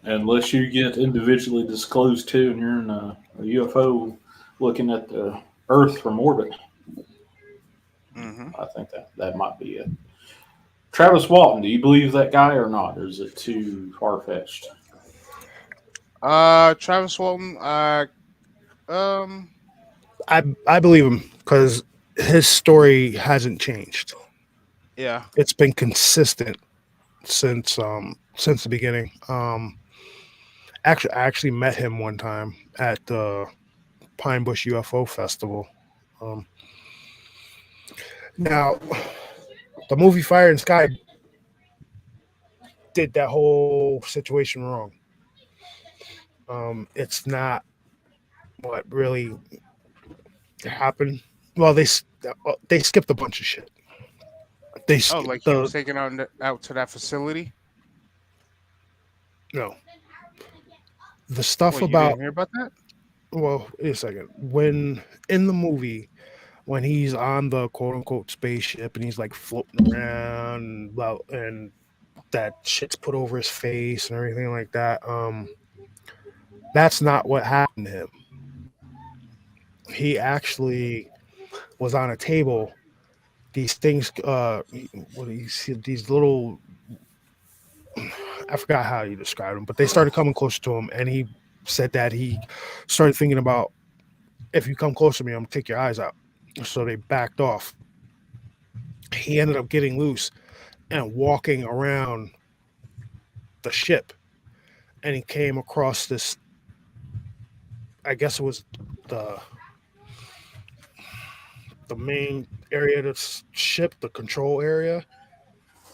Unless you get individually disclosed to and you're in a UFO looking at the Earth from orbit. I think that might be it. Travis Walton, do you believe that guy or not? Or is it too far-fetched? Travis Walton, I believe him because his story hasn't changed. Yeah, It's been consistent since the beginning. I actually met him one time at the Pine Bush UFO Festival. Now, The movie Fire in the Sky did that whole situation wrong. It's not what really happened. Well, they skipped a bunch of shit. They Oh, skipped like he was taken out to that facility. no the stuff Wait, you didn't about. hear about that? Well, wait a second. When in the movie, when he's on the quote unquote spaceship and he's like floating around and that shit's put over his face and everything like that. That's not what happened to him. He actually was on a table. These things, what do you see? These little, I forgot how you described them, but they started coming closer to him, and he said that he started thinking about, if you come close to me, I'm gonna take your eyes out. So they backed off. He ended up getting loose and walking around the ship, and he came across this. I guess it was the the main area of the ship, the control area,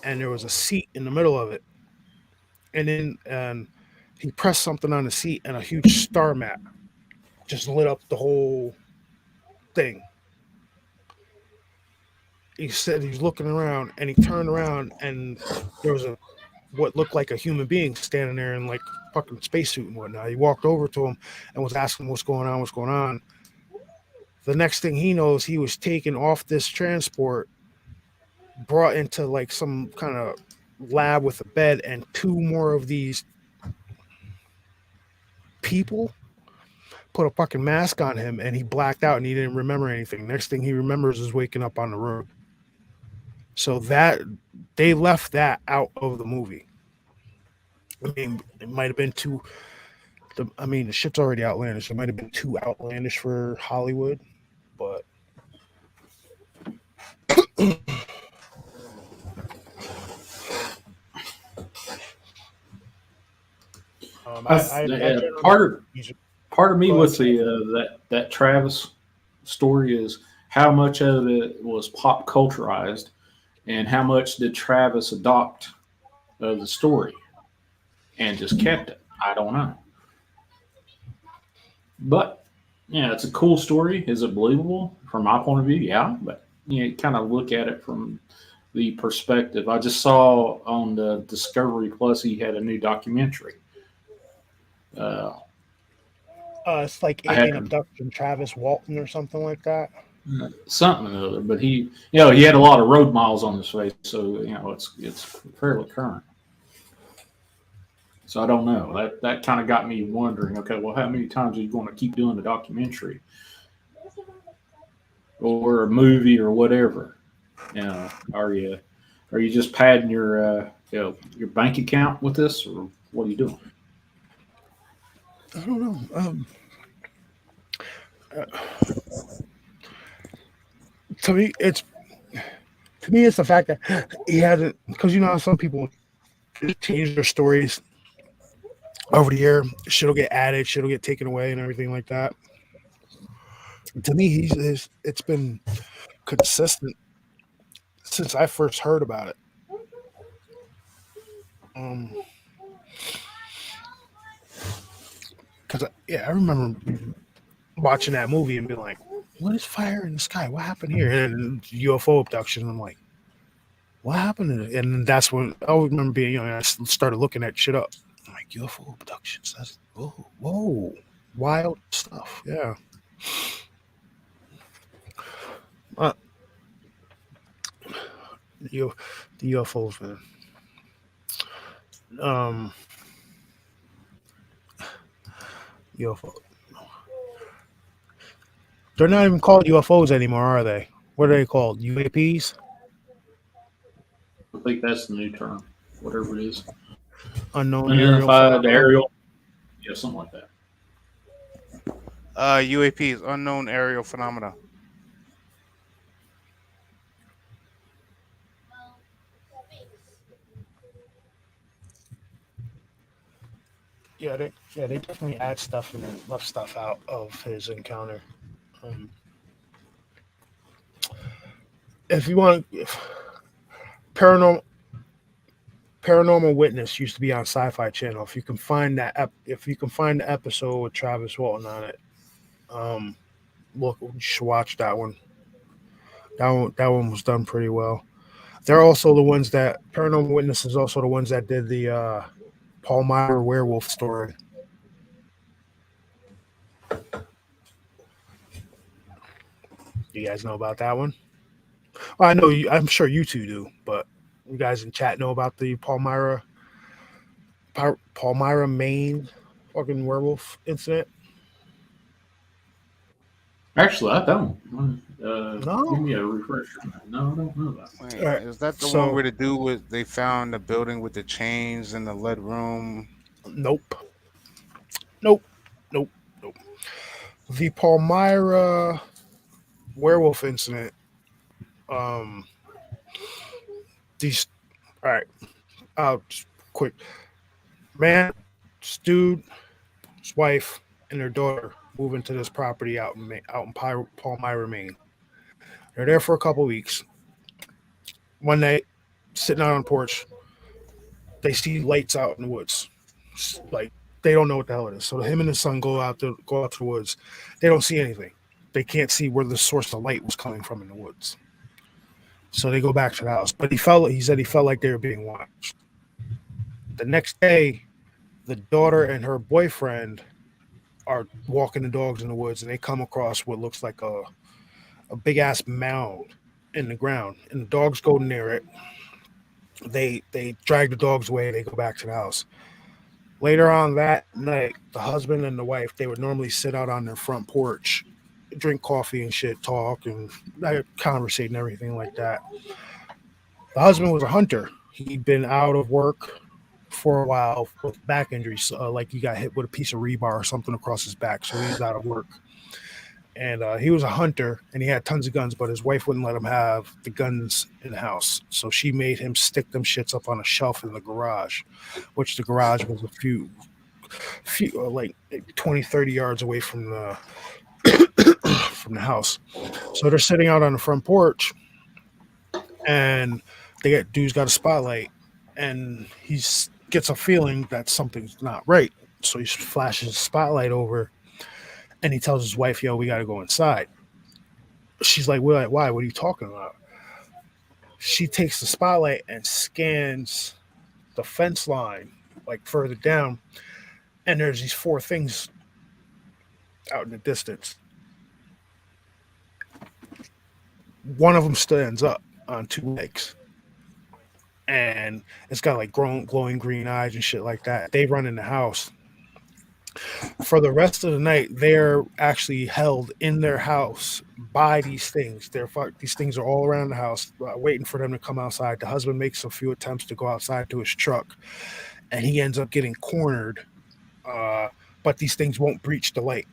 and there was a seat in the middle of it. And he pressed something on the seat, and a huge star map just lit up the whole thing. He said he was looking around, and he turned around, and there was a what looked like a human being standing there in like fucking spacesuit and whatnot. He walked over to him and was asking what's going on, what's going on. The next thing he knows, he was taken off this transport, brought into like some kind of lab with a bed, and two more of these people put a fucking mask on him, and he blacked out and he didn't remember anything. Next thing he remembers is waking up on the road. So that they left that out of the movie. I mean, it might have been too. The shit's already outlandish. It might have been too outlandish for Hollywood, but I Part of me Go ahead, with the that Travis story is how much of it was pop culturized, and how much did Travis adopt of the story and just kept it. I don't know, but yeah, it's a cool story. Is it believable from my point of view? Yeah, but you kind of look at it from the perspective. I just saw on the Discovery Plus he had a new documentary. Uh, it's like I had alien abduction, Travis Walton or something like that. something or other, but he had a lot of road miles on his face, so it's fairly current. So I don't know. That kind of got me wondering. Okay, well, how many times are you going to keep doing a documentary or a movie or whatever? Are you just padding your bank account with this, or what are you doing? I don't know. Uh, to me, it's the fact that he hasn't, because you know how some people change their stories over the year. Shit'll get added, shit'll get taken away, and everything like that. To me, it's been consistent since I first heard about it. Because I remember watching that movie and being like, "What is fire in the sky? What happened here?" And UFO abduction. And I'm like, "What happened?" And then that's when I remember being young. I started looking that shit up. I'm like, UFO abductions. That's whoa, wild stuff. Yeah. Uh, the UFOs, man. Um, UFO. They're not even called UFOs anymore, are they? What are they called? UAPs? I think that's the new term, whatever it is. Unknown aerial Unidentified phenomena. aerial, yeah, something like that. UAPs, unknown aerial phenomena. They definitely add stuff and left stuff out of his encounter. Um, if you want, Paranormal Paranormal Witness used to be on Sci-Fi Channel. If you can find if you can find the episode with Travis Walton on it, um, look, you should watch that one. That one was done pretty well. They're also the ones that Paranormal Witness is also the ones that did the Paul Meyer werewolf story. You guys know about that one? Well, I know you. I'm sure you two do, but you guys in chat know about the Palmyra, Maine, fucking werewolf incident. Actually, I don't. Give No. me a refresher. No, I don't know that. Wait, All right. is that the one So where the dude was? They found the building with the chains in the lead room. nope, nope, nope, nope. The Palmyra werewolf incident. Um, these. All right. Just quick. Man, this dude, his wife, and their daughter move into this property out in Palmyra, Maine. They're there for a couple weeks. One night, sitting out on the porch, they see lights out in the woods. Like they don't know what the hell it is. So him and his son go out to the woods. They don't see anything. They can't see where the source of light was coming from in the woods. So they go back to the house. But he said he felt like they were being watched. The next day, the daughter and her boyfriend are walking the dogs in the woods, and they come across what looks like a big ass mound in the ground. And the dogs go near it. They drag the dogs away. They go back to the house. Later on that night, the husband and the wife, they would normally sit out on their front porch, drink coffee and shit, talk and conversate and everything like that. The husband was a hunter. He'd been out of work for a while with back injuries, like he got hit with a piece of rebar or something across his back, so he was out of work. And he was a hunter, and he had tons of guns, but his wife wouldn't let him have the guns in the house, so she made him stick them shits up on a shelf in the garage, which the garage was a few like 20, 30 yards away from the from the house. So they're sitting out on the front porch, and dude's got a spotlight, and he gets a feeling that something's not right. So he flashes a spotlight over, and he tells his wife, "Yo, we got to go inside." She's like, "Why? What are you talking about?" She takes the spotlight and scans the fence line, like further down, and there's these four things out in the distance. One of them stands up on two legs, and it's got like glowing green eyes and shit like that. They run in the house. For the rest of the night, they're actually held in their house by these things. These things are all around the house, waiting for them to come outside. The husband makes a few attempts to go outside to his truck, and he ends up getting cornered. But these things won't breach the light,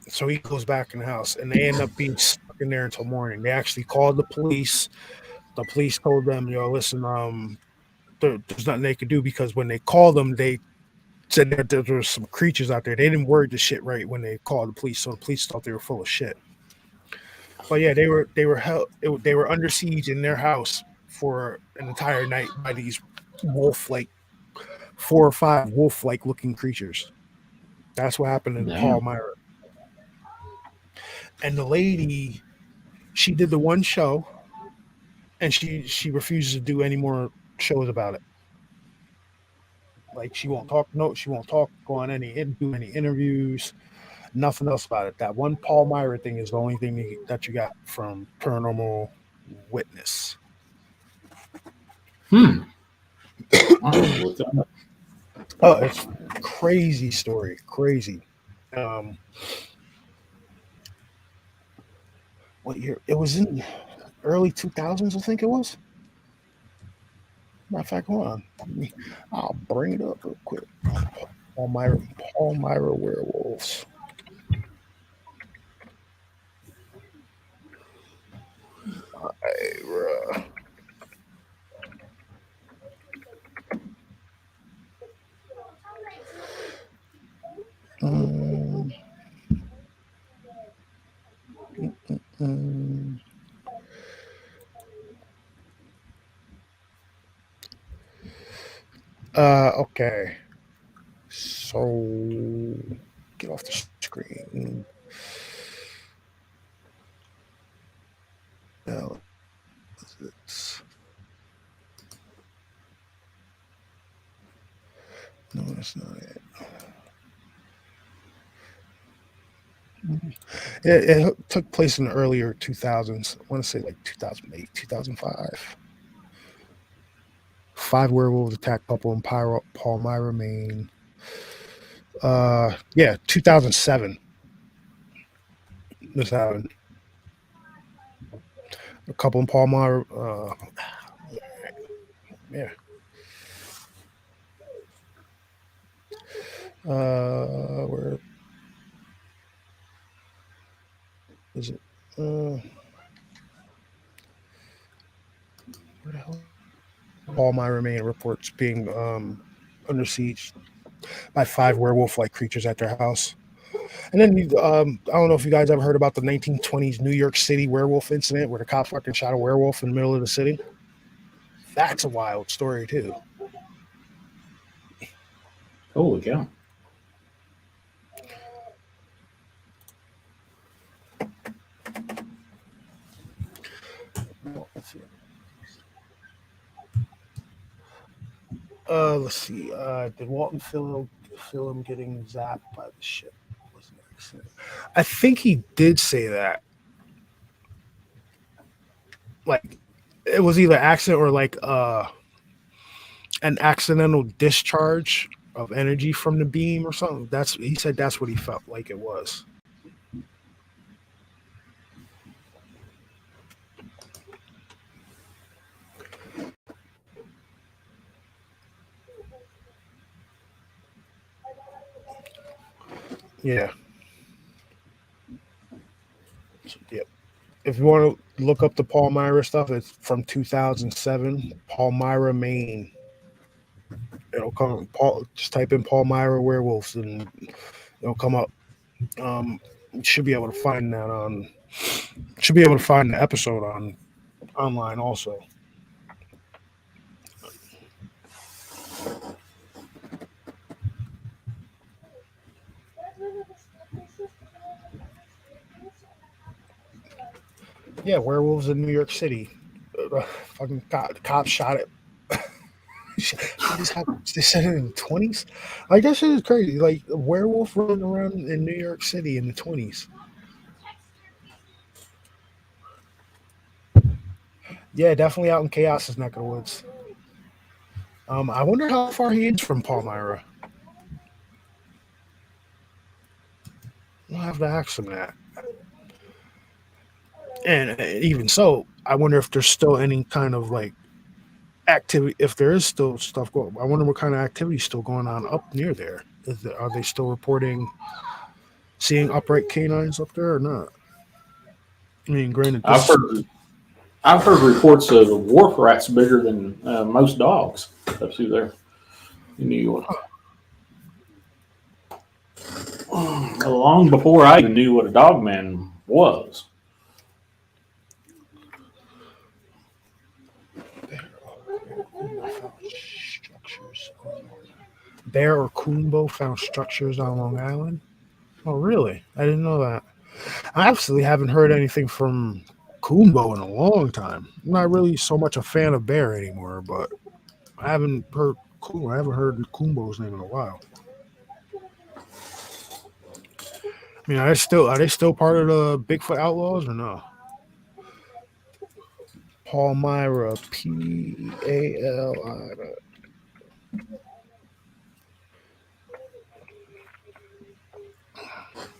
so he goes back in the house, and they end up being stuck in there until morning. They actually called the police. The police told them, "Yo, listen, there's nothing they could do," because when they called them, they said that there were some creatures out there. They didn't word the shit right when they called the police, so the police thought they were full of shit. But yeah, they were under siege in their house for an entire night by these wolf-like 4 or 5 wolf-like looking creatures. That's what happened in Damn. Palmyra. And the lady, she did the one show, and she refuses to do any more shows about it. Like she won't talk. No, she won't talk. Go on do any interviews. Nothing else about it. That one Paul Meyer thing is the only thing that you got from Paranormal Witness. I'll have to look that up. Oh, it's crazy story. Crazy. Um, what year? It was in early 2000s, I think it was. Matter of fact, hold on. I'll bring it up real quick. Paul Meyer werewolves. Myra. Mm, mm. Okay. So get off the screen. No, it's no, that's not it. It took place in the earlier 2000s. I want to say like 2008, 2005. Five werewolves attack couple in Palmyra, Maine. Yeah, 2007. This happened. A couple in Palmyra. Yeah. Where is it? Where the hell? Palmyra, Maine reports being under siege by five werewolf-like creatures at their house. And then I don't know if you guys ever heard about the 1920s New York City werewolf incident where the cop fucking shot a werewolf in the middle of the city. That's a wild story too. Holy cow. Let's see. Did Walton feel him getting zapped by the ship? Was an accident. I think he did say that. Like, it was either accident or like an accidental discharge of energy from the beam or something. He said that's what he felt like it was. Yeah. Yeah. If you want to look up the Palmyra stuff, it's from 2007, Palmyra, Maine. It'll come. Just type in Palmyra werewolves, and it'll come up. You should be able to find that on. Should be able to find the episode on online also. Yeah, werewolves in New York City. Fucking cops shot it. They said it in the 20s. Like that shit is crazy. Like a werewolf running around in New York City in the 20s. Yeah, definitely out in Chaos's neck of the woods. I wonder how far he is from Palmyra. I'll have to ask him that. And even so, I wonder if there's still any kind of like activity. If there is still stuff going, I wonder what kind of activity is still going on up near there. Are they still reporting seeing upright canines up there or not? I mean, granted, I've this. heard I've heard reports of wharf rats bigger than most dogs up through there in New York. Long before I even knew what a dog man was. Bear or Coonbo found structures on Long Island. Oh, really? I didn't know that. I absolutely haven't heard anything from Coonbo in a long time. I'm not really so much a fan of Bear anymore, but I haven't heard I haven't heard Coonbo's name in a while. I mean, are they still part of the Bigfoot Outlaws or no? Palmyra, Pal.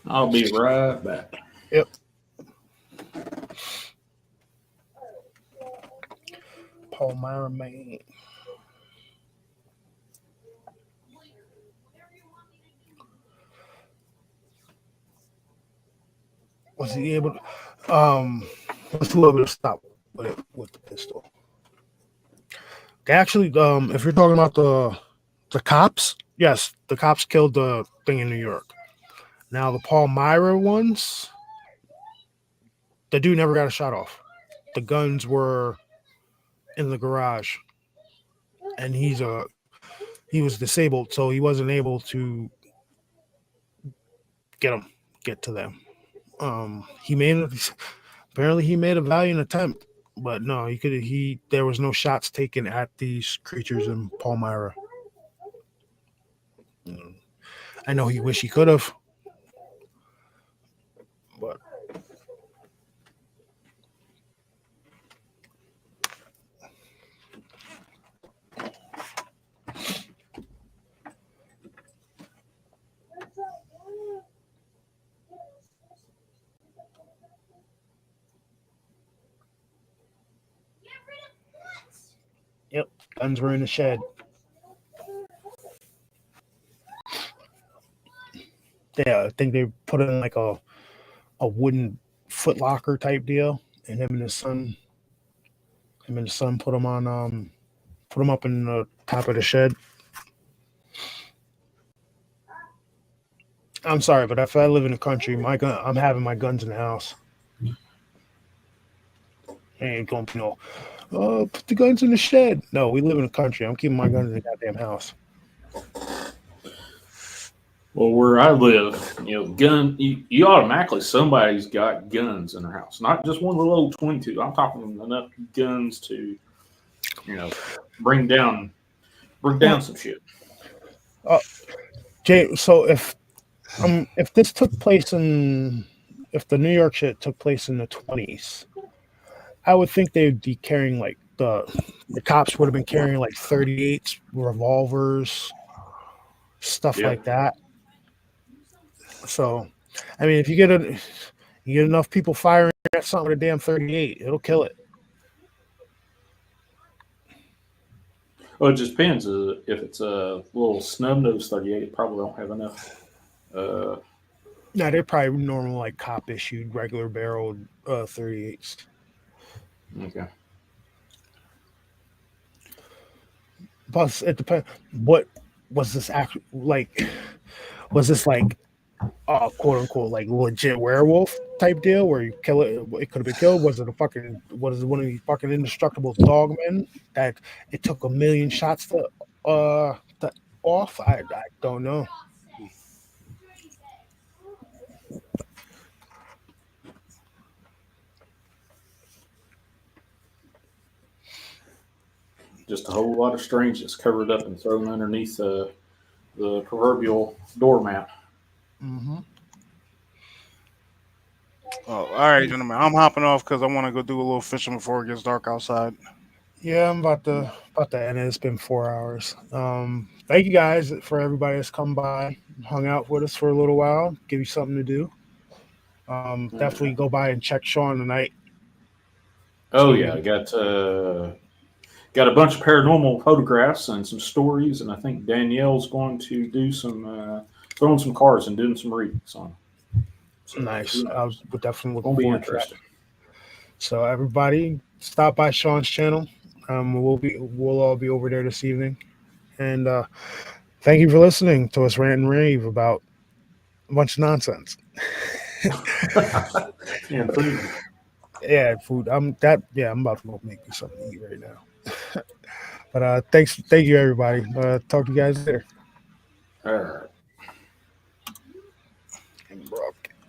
I'll be right back. Yep. Palmyra, Maine. Was he able to, was he able to stop with the pistol? They actually, if you're talking about the cops, yes, the cops killed the thing in New York. Now the Palmyra ones, the dude never got a shot off. The guns were in the garage, and he's he was disabled, so he wasn't able to get to them. He made apparently he made a valiant attempt, but no, he there was no shots taken at these creatures in Palmyra. Mm. I know he wished he could have, but yep, guns were in the shed. Yeah, I think they put in like a wooden footlocker type deal, and him and his son put them on put them up in the top of the shed. I'm sorry, but if I live in the country, I'm having my guns in the house. I ain't going to put the guns in the shed. No, we live in the country. I'm keeping my guns in the goddamn house. Well, where I live, you automatically somebody's got guns in their house. Not just one little old 22. I'm talking enough guns to, bring down some shit. Jay, so if this took place if the New York shit took place in the 20s, I would think they'd be carrying like the cops would have been carrying like 38 revolvers, stuff like that. So, I mean, if you get enough people firing at something with a damn 38, it'll kill it. Well, it just depends. If it's a little snub nose 38, it probably don't have enough. No, they're probably normal, like cop issued, regular barreled 38s. Okay. Plus, it depends. What was this actually like? Was this like, quote unquote, like legit werewolf type deal where you kill it? It could have been killed. Was it one of these fucking indestructible dogmen that it took 1,000,000 shots to off? I don't know. Just a whole lot of strangeness covered up and thrown underneath the proverbial doormat. Mm-hmm. Oh, all right, gentlemen. I'm hopping off because I want to go do a little fishing before it gets dark outside. Yeah, I'm about to end it. It's been 4 hours. Thank you guys for everybody that's come by, hung out with us for a little while, give you something to do. Definitely go by and check Sean tonight. Oh yeah, I got a bunch of paranormal photographs and some stories, and I think Danielle's going to do some throwing some cards and doing some readings on. So, nice. I would definitely look won't be forward to that. interesting. So everybody, stop by Sean's channel. We'll all be over there this evening, and thank you for listening to us rant and rave about a bunch of nonsense. And food. Yeah, food. I'm about to go make me something to eat right now. But thank you everybody. Talk to you guys later. All right.